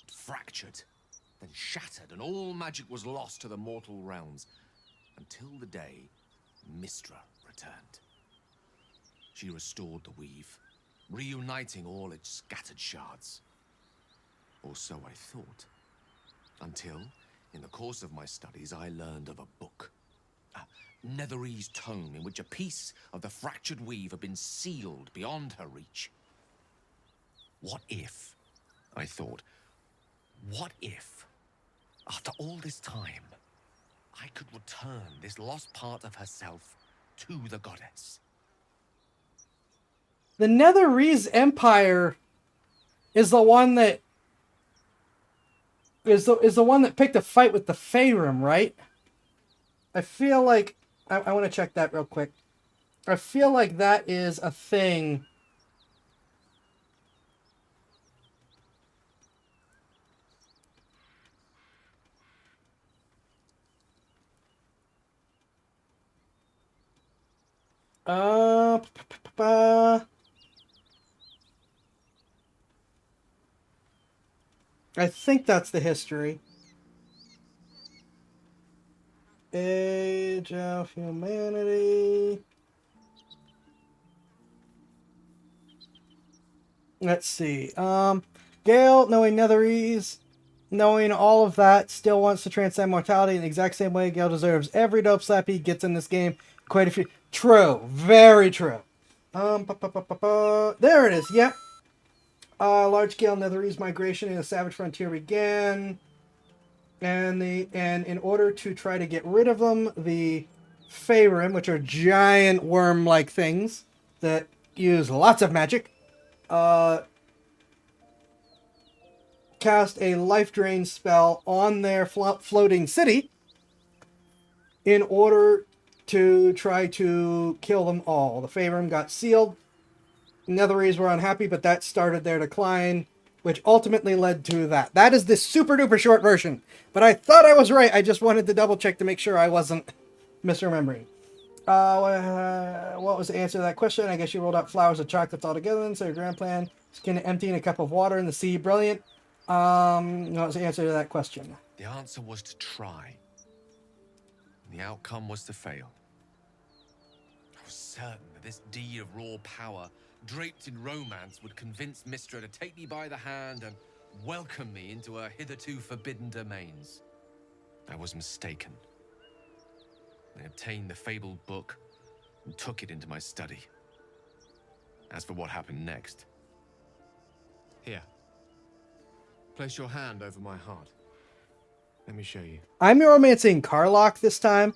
It fractured, then shattered, and all magic was lost to the mortal realms. Until the day Mystra returned. She restored the weave, reuniting all its scattered shards. Or so I thought. Until, in the course of my studies, I learned of a book. A Netherese tome in which a piece of the fractured weave had been sealed beyond her reach. What if, I thought, what if, after all this time, I could return this lost part of herself to the goddess? The Netherese Empire is the one that is the one that picked a fight with the Faerun, right? I feel like I want to check that real quick. I feel like that is a thing. I think that's the history. Age of Humanity. Let's see. Gale, knowing Netherese, knowing all of that, still wants to transcend mortality in the exact same way Gale deserves every dope slap he gets in this game. Quite a few. True. Very true. There it is. Yep. Large-scale Netherese migration in the Savage Frontier began. And in order to try to get rid of them, the Faerun, which are giant worm-like things that use lots of magic, cast a life drain spell on their floating city in order to try to kill them all. The Faerun got sealed. Netherese were unhappy, but that started their decline, which ultimately led to that. That is the super duper short version. But I thought I was right. I just wanted to double check to make sure I wasn't misremembering. What was the answer to that question? I guess you rolled out flowers of chocolates all together, and so your grand plan is kind of emptying a cup of water in the sea. Brilliant. What was the answer to that question? The answer was to try. The outcome was to fail. I was certain that this deed of raw power, draped in romance, would convince Mistra to take me by the hand and welcome me into her hitherto forbidden domains. I was mistaken. I obtained the fabled book and took it into my study. As for what happened next... Here. Place your hand over my heart. Let me show you. I'm romancing Karlach this time.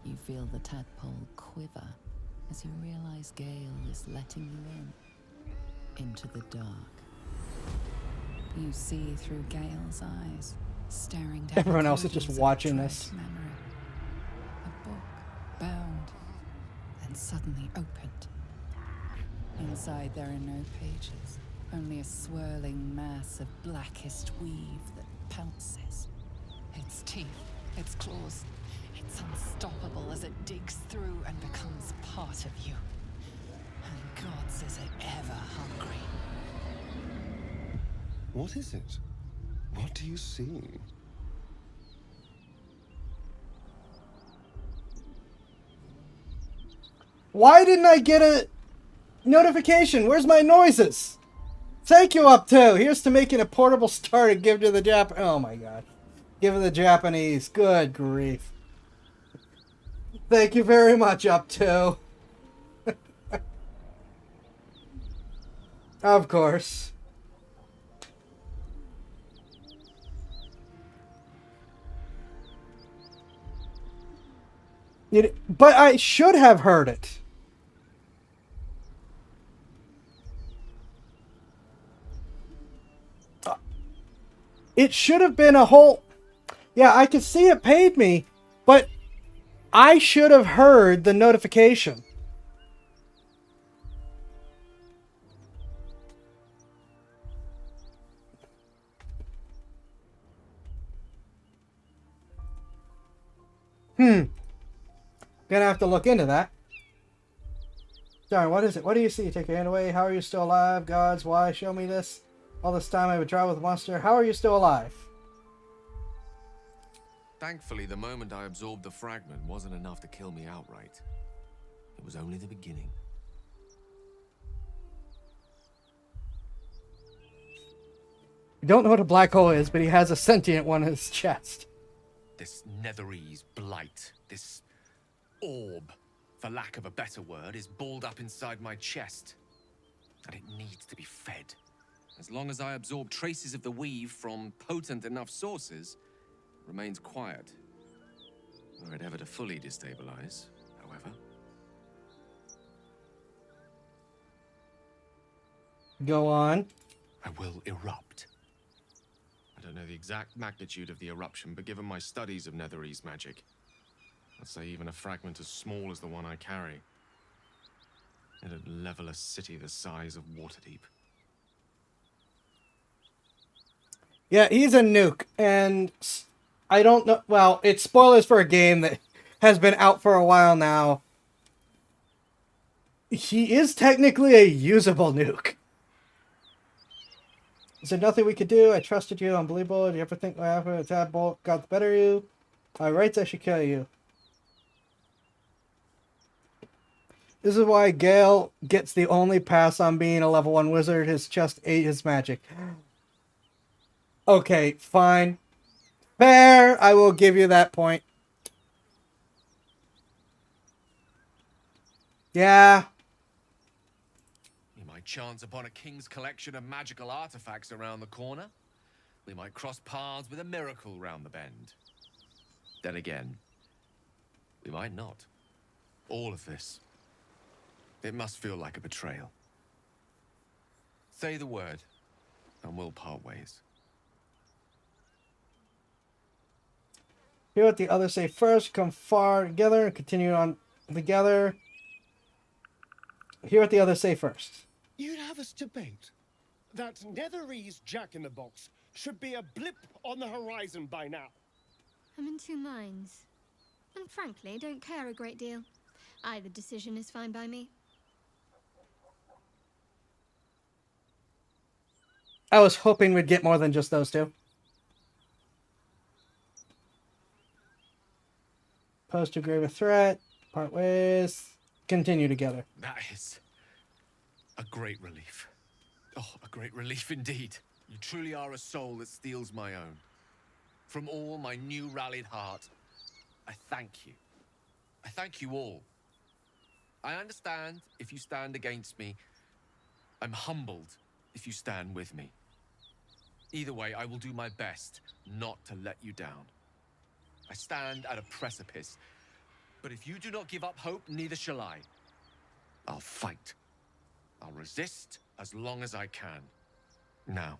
You feel the tadpole quiver as you realize Gale is letting you into the dark. You see through Gale's eyes, staring down. Everyone else is just watching this. Memory. A book bound and suddenly opened. Inside there are no pages, only a swirling mass of blackest weave that pounces. Its teeth, its claws, it's unstoppable as it digs through and becomes part of you. And gods, is it ever hungry. What is it? What do you see? Why didn't I get a notification? Where's my noises? Thank you, Up To. Here's to making a portable star to give to the Jap. Oh my god. Give the Japanese. Good grief. Thank you very much, Up To. Of course. But I should have heard it. It should have been a whole... Yeah, I could see it paid me, but I should have heard the notification. Gonna have to look into that. Darn, what is it? What do you see? Take your hand away. How are you still alive? Gods, why? Show me this. All this time I would travel with a monster. How are you still alive? Thankfully, the moment I absorbed the fragment wasn't enough to kill me outright. It was only the beginning. You don't know what a black hole is, but he has a sentient one in his chest. This Netherese blight, this orb, for lack of a better word, is balled up inside my chest. And it needs to be fed. As long as I absorb traces of the weave from potent enough sources, it remains quiet. Were it ever to fully destabilize, however. Go on. I will erupt. I don't know the exact magnitude of the eruption, but given my studies of Netherese magic, I'd say even a fragment as small as the one I carry, it'd level a city the size of Waterdeep. Yeah, he's a nuke, and I don't know. Well, it's spoilers for a game that has been out for a while now. He is technically a usable nuke. Is there nothing we could do? I trusted you. Unbelievable. Did you ever think what happened? A tadpole got the better of you? My rights, I should kill you. This is why Gale gets the only pass on being a level 1 wizard. His chest ate his magic. Okay, fine. Fair. I will give you that point. Yeah. We might chance upon a king's collection of magical artifacts around the corner. We might cross paths with a miracle round the bend. Then again, we might not. All of this. It must feel like a betrayal. Say the word, and we'll part ways. Hear what the others say first. Come far together and continue on together. Hear what the others say first. You'd have us debate that Netherese Jack-in-the-Box should be a blip on the horizon by now. I'm in two minds. And frankly, don't care a great deal. Either decision is fine by me. I was hoping we'd get more than just those two. Pose too grave a threat. Part ways. Continue together. That is a great relief. Oh, a great relief indeed. You truly are a soul that steals my own. From all my new rallied heart, I thank you. I thank you all. I understand if you stand against me. I'm humbled if you stand with me. Either way, I will do my best not to let you down. I stand at a precipice, but if you do not give up hope, neither shall I. I'll fight. I'll resist as long as I can. Now,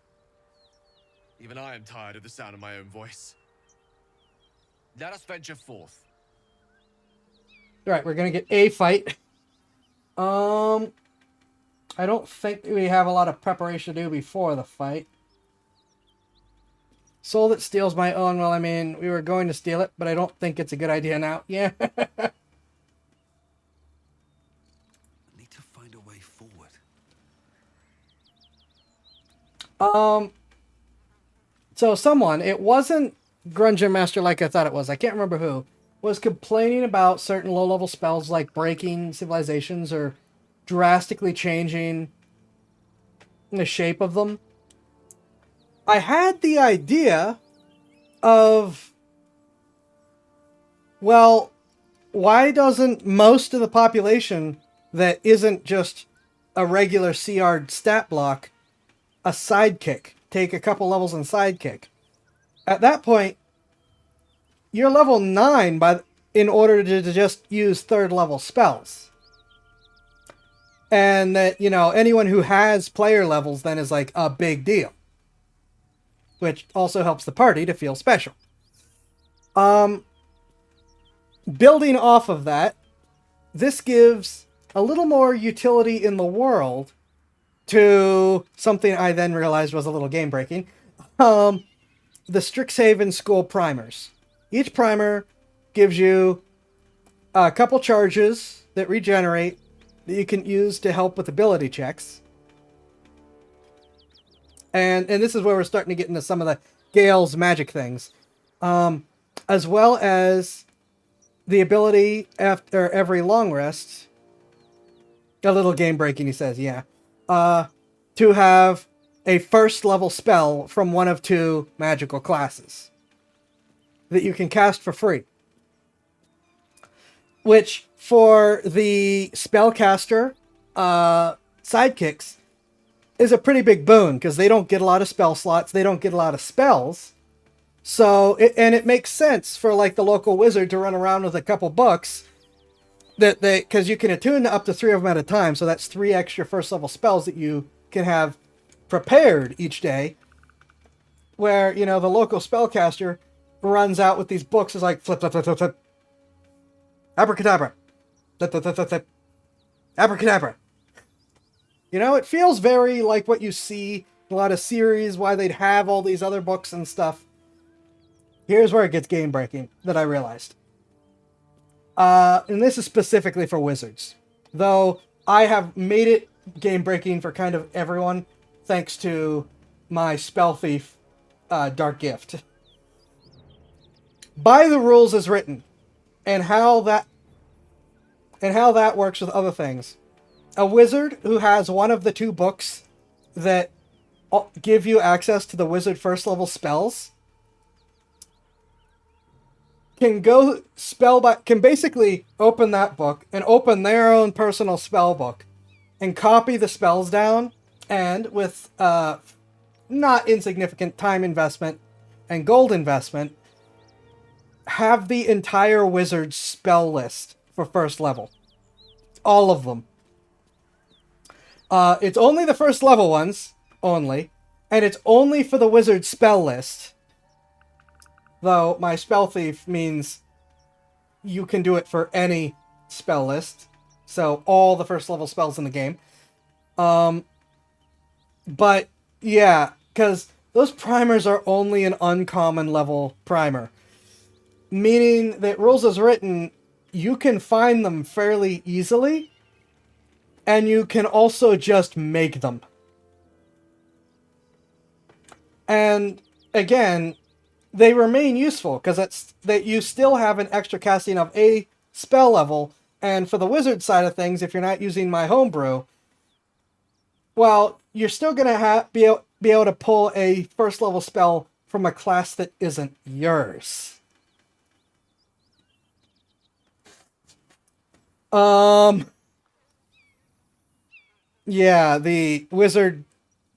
even I am tired of the sound of my own voice. Let us venture forth. Alright, we're gonna get a fight. I don't think we have a lot of preparation to do before the fight. Soul that steals my own. Well, I mean, we were going to steal it, but I don't think it's a good idea now. Yeah. Need to find a way forward. So someone, it wasn't Grungeon Master like I thought it was. I can't remember who, was complaining about certain low-level spells like breaking civilizations or drastically changing the shape of them. I had the idea of, well, why doesn't most of the population that isn't just a regular CR stat block a sidekick? Take a couple levels in sidekick. At that point, you're level 9 in order to just use third level spells. And that, you know, anyone who has player levels then is like a big deal. Which also helps the party to feel special. Building off of that, this gives a little more utility in the world to something I then realized was a little game breaking. The Strixhaven School primers. Each primer gives you a couple charges that regenerate that you can use to help with ability checks. And this is where we're starting to get into some of the Gale's magic things. As well as the ability after every long rest, a little game breaking, he says, yeah, to have a first level spell from one of two magical classes that you can cast for free. Which, for the spellcaster sidekicks, is a pretty big boon, because they don't get a lot of spell slots, they don't get a lot of spells. So, it makes sense for like the local wizard to run around with a couple books that because you can attune up to 3 of them at a time, so that's 3 extra first level spells that you can have prepared each day, where, you know, the local spellcaster runs out with these books, is like flip, flip, flip, flip, flip. Abracadabra. Flip, flip, flip, flip, flip. Abracadabra. You know, it feels very like what you see in a lot of series, why they'd have all these other books and stuff. Here's where it gets game-breaking, that I realized. And this is specifically for wizards. Though, I have made it game-breaking for kind of everyone, thanks to my Spell Thief Dark Gift. By the rules as written, and how that works with other things. A wizard who has one of the two books that give you access to the wizard first level spells can basically open that book and open their own personal spell book and copy the spells down, and with not insignificant time investment and gold investment, have the entire wizard's spell list for first level. All of them. It's only the first level ones, only, and it's only for the wizard spell list. Though my Spell Thief means you can do it for any spell list, so all the first level spells in the game. But yeah, because those primers are only an uncommon level primer, meaning that rules as written, you can find them fairly easily. And you can also just make them. And again, they remain useful because it's that you still have an extra casting of a spell level. And for the wizard side of things, if you're not using my homebrew, well, you're still gonna be able to pull a first level spell from a class that isn't yours. Yeah, the wizard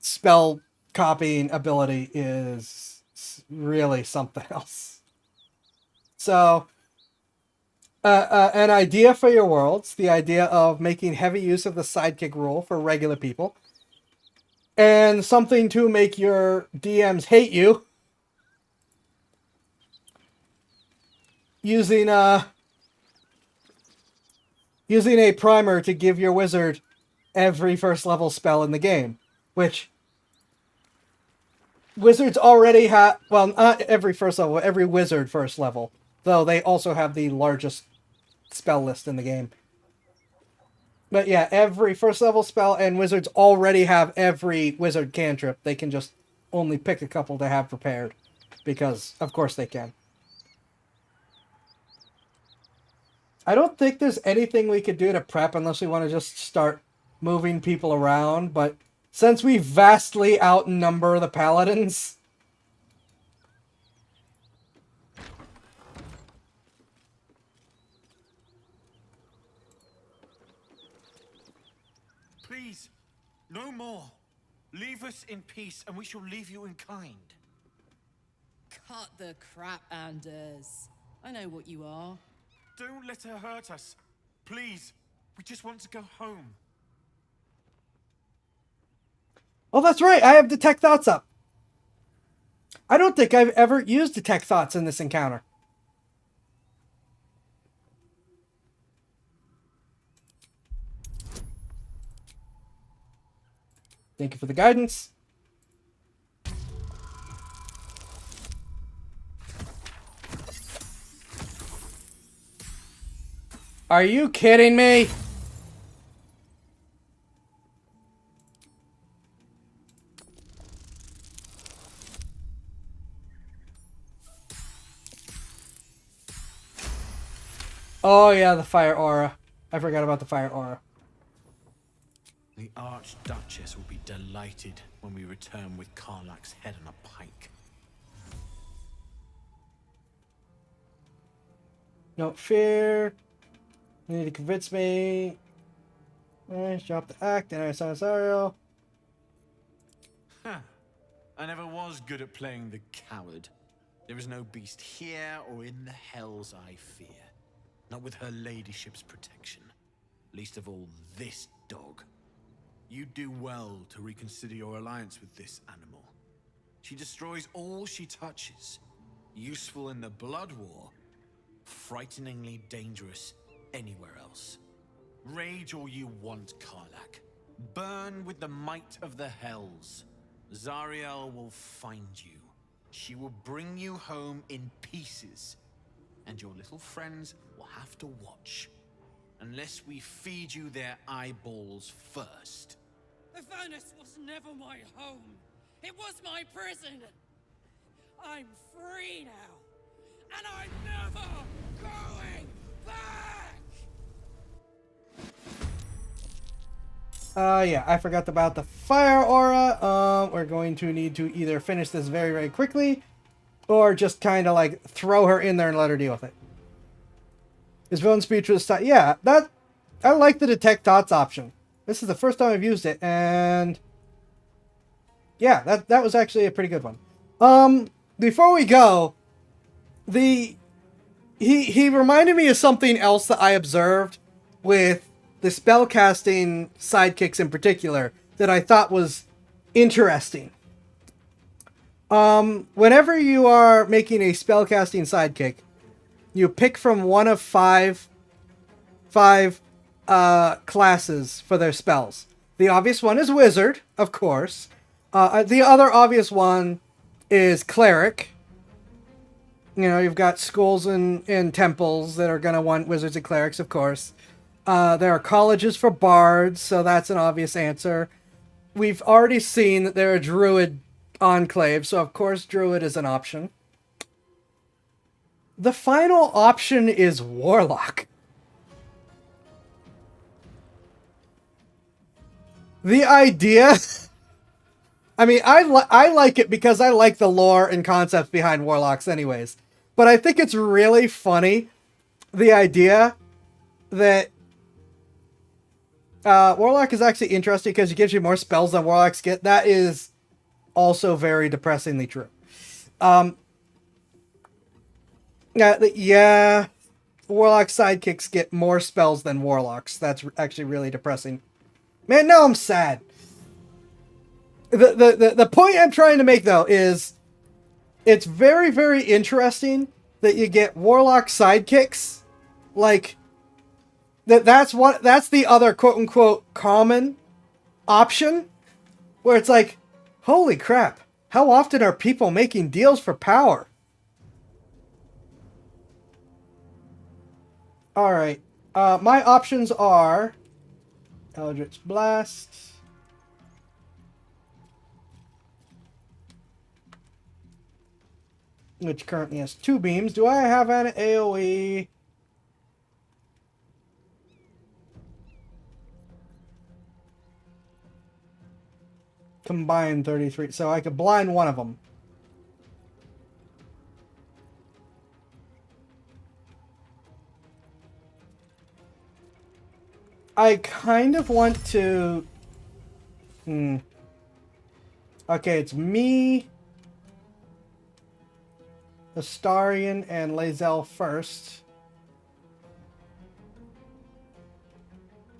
spell copying ability is really something else. So, an idea for your worlds, the idea of making heavy use of the sidekick rule for regular people, and something to make your DMs hate you, using a primer to give your wizard every first level spell in the game, which wizards already have. Well, not every first level, every wizard first level, though they also have the largest spell list in the game. But yeah, every first level spell, and wizards already have every wizard cantrip. They can just only pick a couple to have prepared, because of course they can. I don't think there's anything we could do to prep unless we want to just start moving people around, but since we vastly outnumber the paladins, Please, no more. Leave us in peace, and we shall leave you in kind. Cut the crap, Anders. I know what you are. Don't let her hurt us. Please, we just want to go home. oh, that's right, I have Detect Thoughts up. I don't think I've ever used Detect Thoughts in this encounter. Thank you for the guidance. Are you kidding me? Oh yeah, the fire aura. I forgot about the fire aura. The Archduchess will be delighted when we return with Karlach's head on a pike. No fear. You need to convince me. Alright, drop the act, and I assign Sario. Huh. I never was good at playing the coward. There is no beast here or in the hells I fear. Not with her ladyship's protection. Least of all this dog. you'd do well to reconsider your alliance with this animal. She destroys all she touches. Useful in the Blood War, frighteningly dangerous anywhere else. Rage all you want, Karlak. Burn with the might of the hells. Zariel will find you. She will bring you home in pieces. And your little friends will have to watch. Unless we feed you their eyeballs first. Avernus was never my home. It was my prison. I'm free now. And I'm never going back! Yeah, I forgot about the fire aura. We're going to need to either finish this very, very quickly, or just kind of like throw her in there and let her deal with it. Is villain speech with style? Yeah, I like the detect thoughts option. This is the first time I've used it, and yeah, that was actually a pretty good one. Before we go, he reminded me of something else that I observed with the spellcasting sidekicks in particular that I thought was interesting. Whenever you are making a spellcasting sidekick, you pick from one of five classes for their spells. The obvious one is wizard, of course. The other obvious one is cleric. You know, you've got schools and temples that are going to want wizards and clerics, of course. There are colleges for bards, so that's an obvious answer. We've already seen that there are druid enclaves, so of course druid is an option. The final option is warlock. The idea... I mean, I like it because I like the lore and concepts behind warlocks anyways. But I think it's really funny, the idea that warlock is actually interesting because it gives you more spells than warlocks get. That is also very depressingly true. Yeah, warlock sidekicks get more spells than warlocks. That's actually really depressing. Man, now I'm sad. The point I'm trying to make, though, is it's very, very interesting that you get warlock sidekicks. Like, that's the other quote-unquote common option, where it's like, holy crap, how often are people making deals for power? Alright, my options are Eldritch Blast, which currently has 2 beams. Do I have an AoE? Combined 33, so I could blind one of them. I kind of want to... Okay, it's me, Astarion, and Lae'zel first.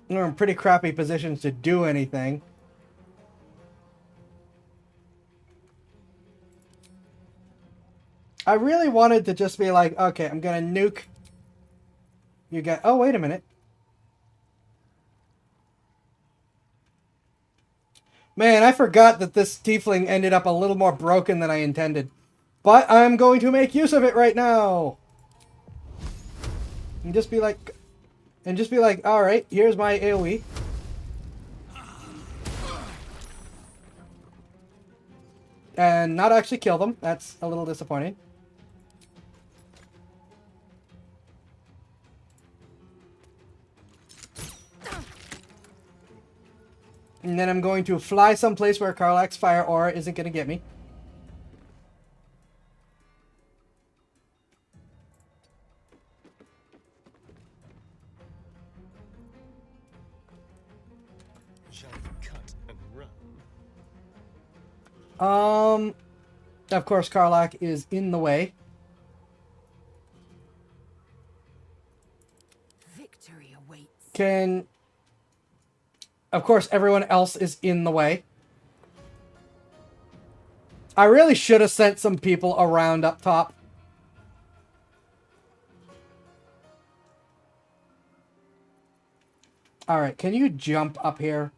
We're in pretty crappy positions to do anything. I really wanted to just be like, okay, I'm gonna nuke you guys. Oh, wait a minute. Man, I forgot that this tiefling ended up a little more broken than I intended. But I'm going to make use of it right now. And just be like, all right, here's my AoE. And not actually kill them. That's a little disappointing. And then I'm going to fly someplace where Karlak's fire aura isn't going to get me. Shall we cut and run? Of course, Karlak is in the way. Victory awaits. Can... Of course, everyone else is in the way. I really should have sent some people around up top. Alright, can you jump up here?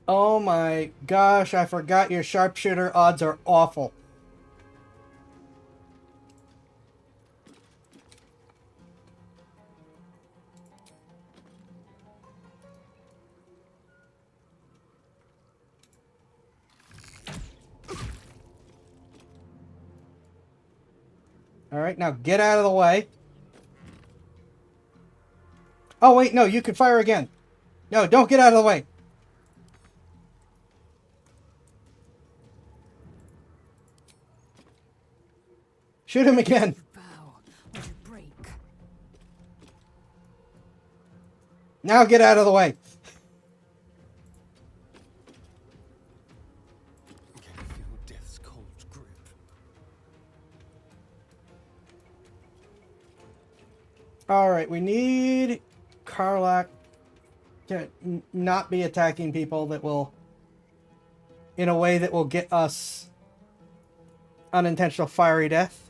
Oh my gosh, I forgot your sharpshooter odds are awful. Alright, now get out of the way. Oh wait, no, you can fire again. No, don't get out of the way. Shoot him again. Now get out of the way. Death's cold grip. Alright, we need Karlak to not be attacking people that will... in a way that will get us unintentional fiery death.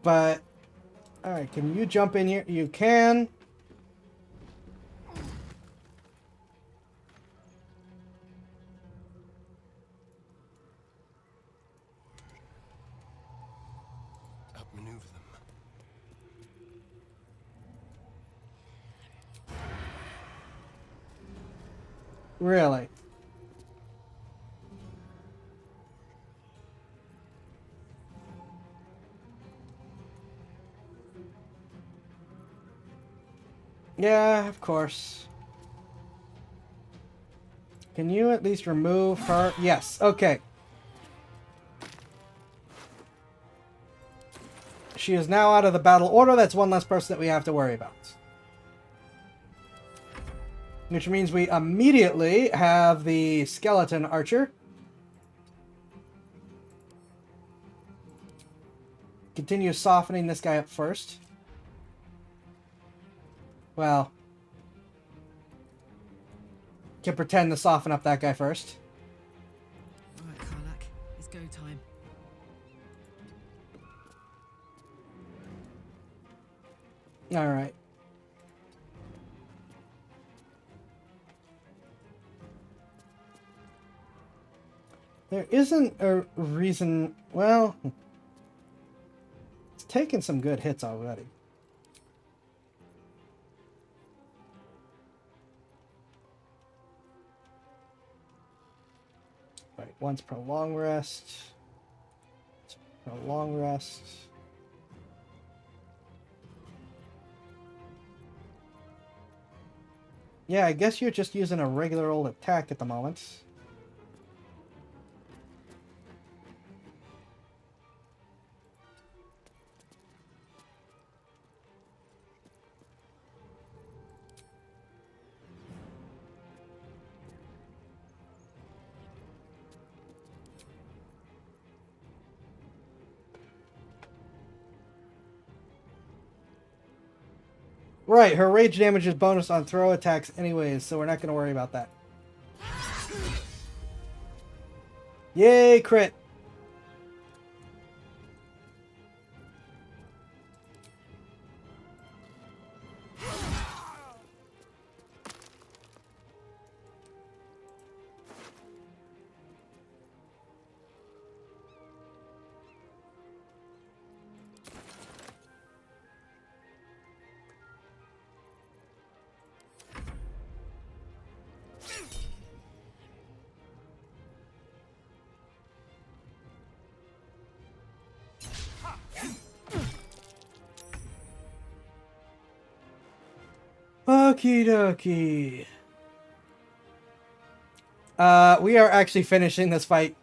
But, alright, can you jump in here? You can. Outmaneuver them. Really? Yeah, of course. Can you at least remove her? Yes, okay. She is now out of the battle order. That's one less person that we have to worry about. Which means we immediately have the skeleton archer. Continue softening this guy up first. Well, can pretend to soften up that guy first. Right, Karlak, it's go time. All right. There isn't a reason... Well, it's taken some good hits already. Right, once per long rest. Per long rest. Yeah, I guess you're just using a regular old attack at the moment. Right, her rage damage is bonus on throw attacks anyways, so we're not going to worry about that. Yay, crit! Okie dokie. We are actually finishing this fight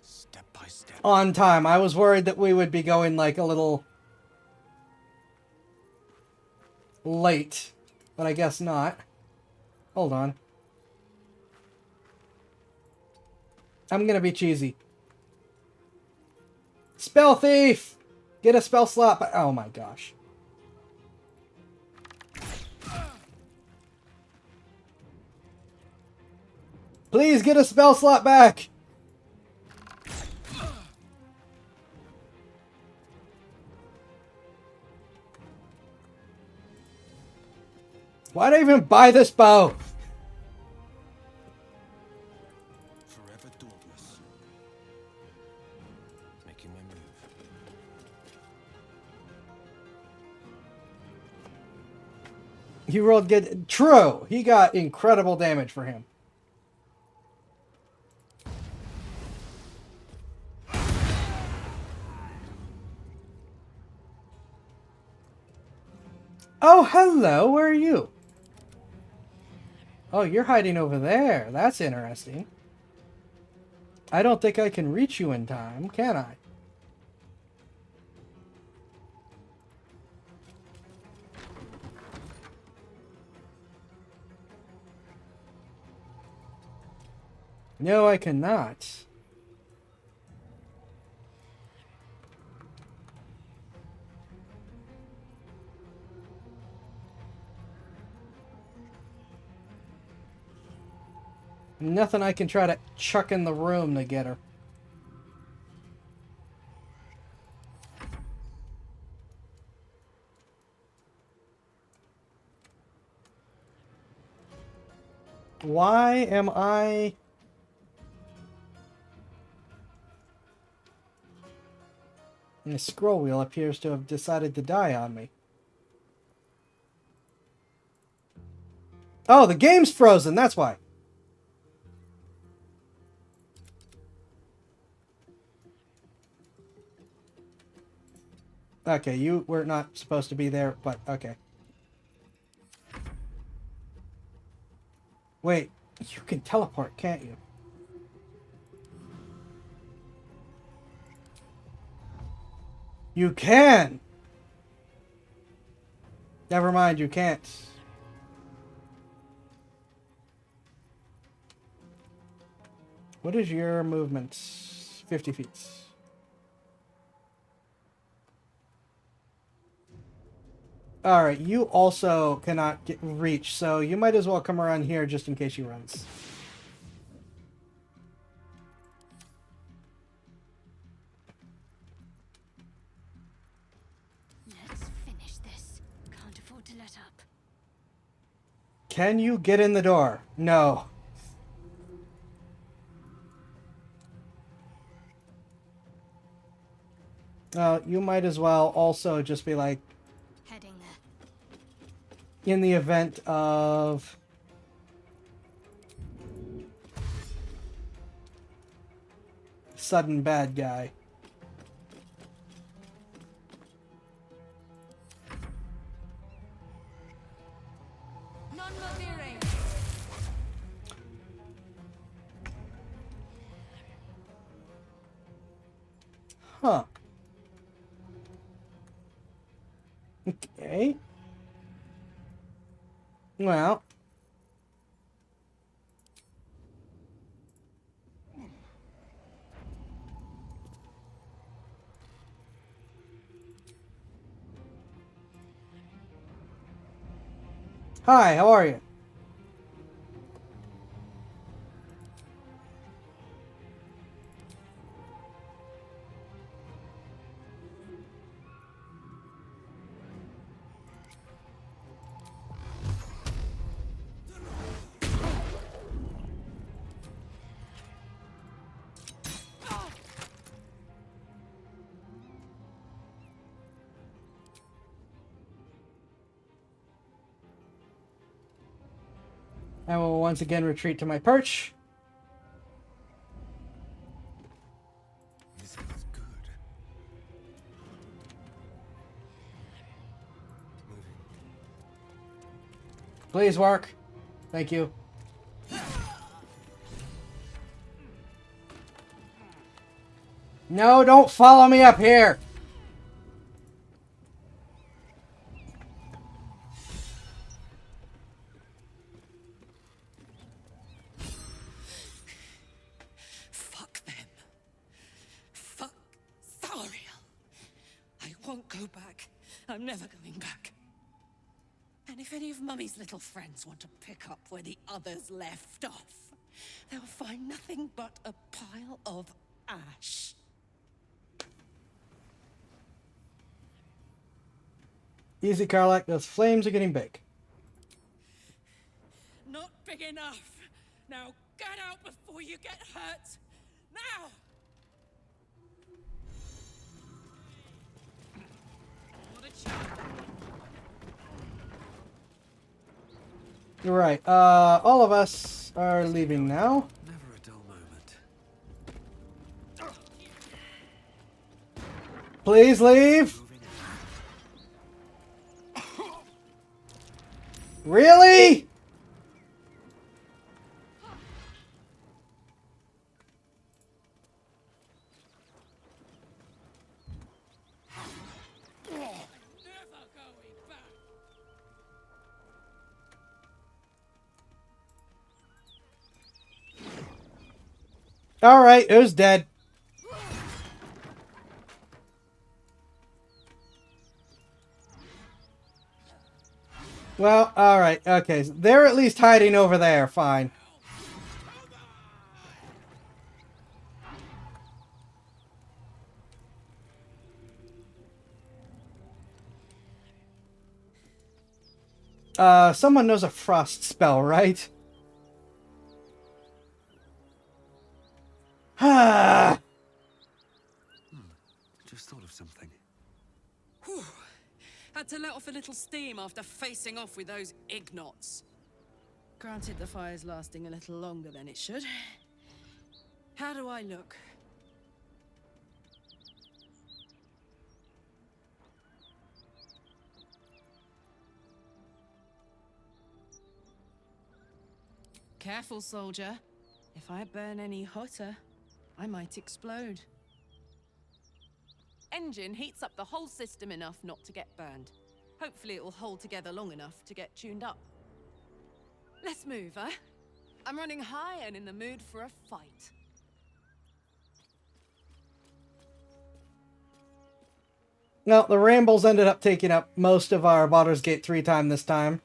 step by step. on time. I was worried that we would be going like a little late, but I guess not. Hold on. I'm gonna be cheesy. Spell thief! Get a spell slot. Oh my gosh. Please get a spell slot back! Why'd I even buy this bow? Forever dauntless. Making my move. He rolled good. True! He got incredible damage for him. Oh, hello. Where are you? Oh, you're hiding over there. That's interesting. I don't think I can reach you in time, can I? No, I cannot. Nothing I can try to chuck in the room to get her. Why am I... And the scroll wheel appears to have decided to die on me. Oh, the game's frozen, that's why. Okay, you were not supposed to be there, but okay. Wait, you can teleport, can't you? You can! Never mind, you can't. What is your movement? 50 feet. Alright, you also cannot reach, so you might as well come around here just in case she runs. Let's finish this. Can't afford to let up. Can you get in the door? No. You might as well also just be like, Heading there. in the event of sudden bad guy. Huh. Okay. Well. Hi, how are you? I will once again retreat to my perch. This feels good. Moving. Please work. Thank you. No, don't follow me up here. Fuck them. Fuck Zariel. I won't go back. I'm never going back. And if any of Mummy's little friends want to pick up where the others left off, they'll find nothing but a pile of ash. Easy, Karlak. Those flames are getting big. Not big enough. Now get out before you get hurt. Now! What a chance. Right. All of us are leaving now. Never a dull moment. Please leave. Really? All right, who's dead? Well, all right, okay. So they're at least hiding over there. Fine. Someone knows a frost spell, right? Ah. Just thought of something. Whew. Had to let off a little steam after facing off with those ignots. Granted, the fire's lasting a little longer than it should. How do I look? Careful, soldier. If I burn any hotter, I might explode. Engine heats up the whole system enough not to get burned. Hopefully it will hold together long enough to get tuned up. Let's move, huh? I'm running high and in the mood for a fight. No, the rambles ended up taking up most of our Baldur's Gate 3 time this time.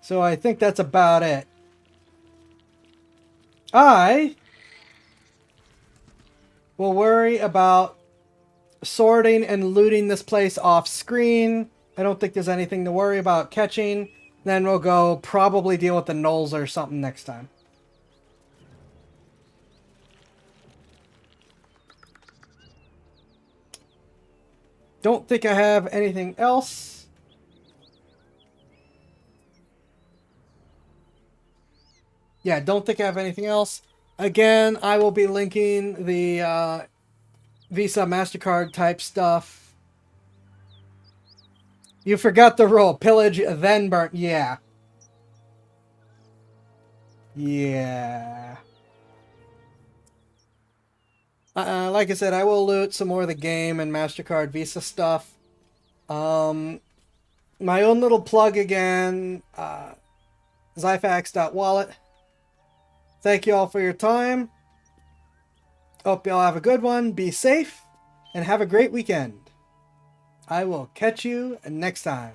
So I think that's about it. I will worry about sorting and looting this place off screen. I don't think there's anything to worry about catching. Then we'll go probably deal with the gnolls or something next time. Don't think I have anything else. Yeah, don't think I have anything else. Again, I will be linking the Visa, MasterCard type stuff. You forgot the rule. Pillage, then burn. Yeah. Yeah. Like I said, I will loot some more of the game and MasterCard Visa stuff. My own little plug again, Zyfax.wallet. Thank you all for your time. Hope you all have a good one. Be safe and have a great weekend. I will catch you next time.